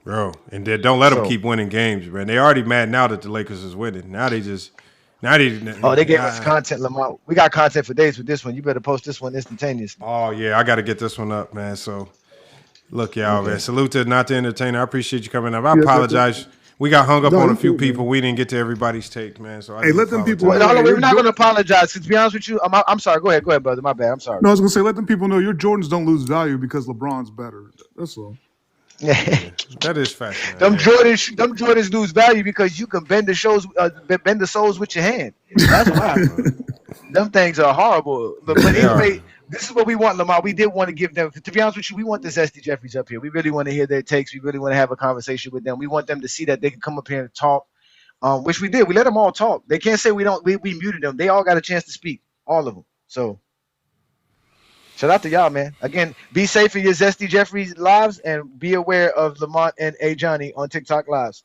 Bro, and don't let them keep winning games, man. They already mad now that the Lakers is winning. Now they just... they gave us content, Lamont. We got content for days with this one. You better post this one instantaneously. Oh, yeah. I got to get this one up, man. So, look, y'all, man. Salute to Not the Entertainer. I appreciate you coming up. I apologize. We got hung up on a few people. We didn't get to everybody's take, man. So let them people know. We're not going to apologize. To be honest with you, I'm sorry. Go ahead, brother. My bad. I'm sorry. No, I was going to say, let them people know your Jordans don't lose value because LeBron's better. That's all. Yeah. That is fact, man. Them Jordans lose value because you can bend the soles with your hand. That's why. Them things are horrible. But anyway, this is what we want, Lamar. We did want to give them. To be honest with you, we want the Zesty Jeffries up here. We really want to hear their takes. We really want to have a conversation with them. We want them to see that they can come up here and talk, which we did. We let them all talk. They can't say we don't. We muted them. They all got a chance to speak, all of them. So. Shout out to y'all, man. Again, be safe in your Zesty Jeffries lives and be aware of Lamont and Johnny on TikTok lives.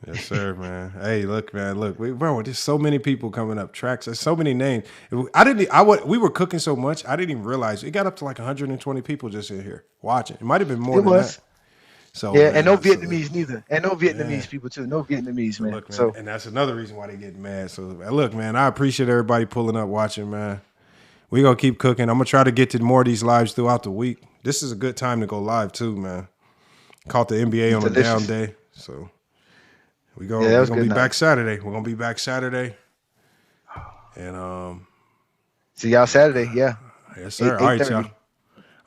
Yes, sir, man. Hey, look, man. Look, there's so many people coming up. Tracks. There's so many names. We were cooking so much, I didn't even realize it got up to like 120 people just in here watching. It might have been more than that. So yeah, and no Vietnamese neither, and no Vietnamese people too. No Vietnamese, man. Look, man. So and that's another reason why they get mad. So look, man. I appreciate everybody pulling up, watching, man. We're going to keep cooking. I'm going to try to get to more of these lives throughout the week. This is a good time to go live, too, man. Caught the NBA on a down day. So We're gonna be back Saturday. We're gonna be back Saturday. And see y'all Saturday. Yeah. Yes, sir. All right, y'all.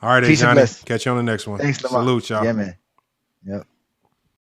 All right, Peace and Johnny. bless. Catch you on the next one. Thanks, Lamar. Salute, y'all. Yeah, man. Yep.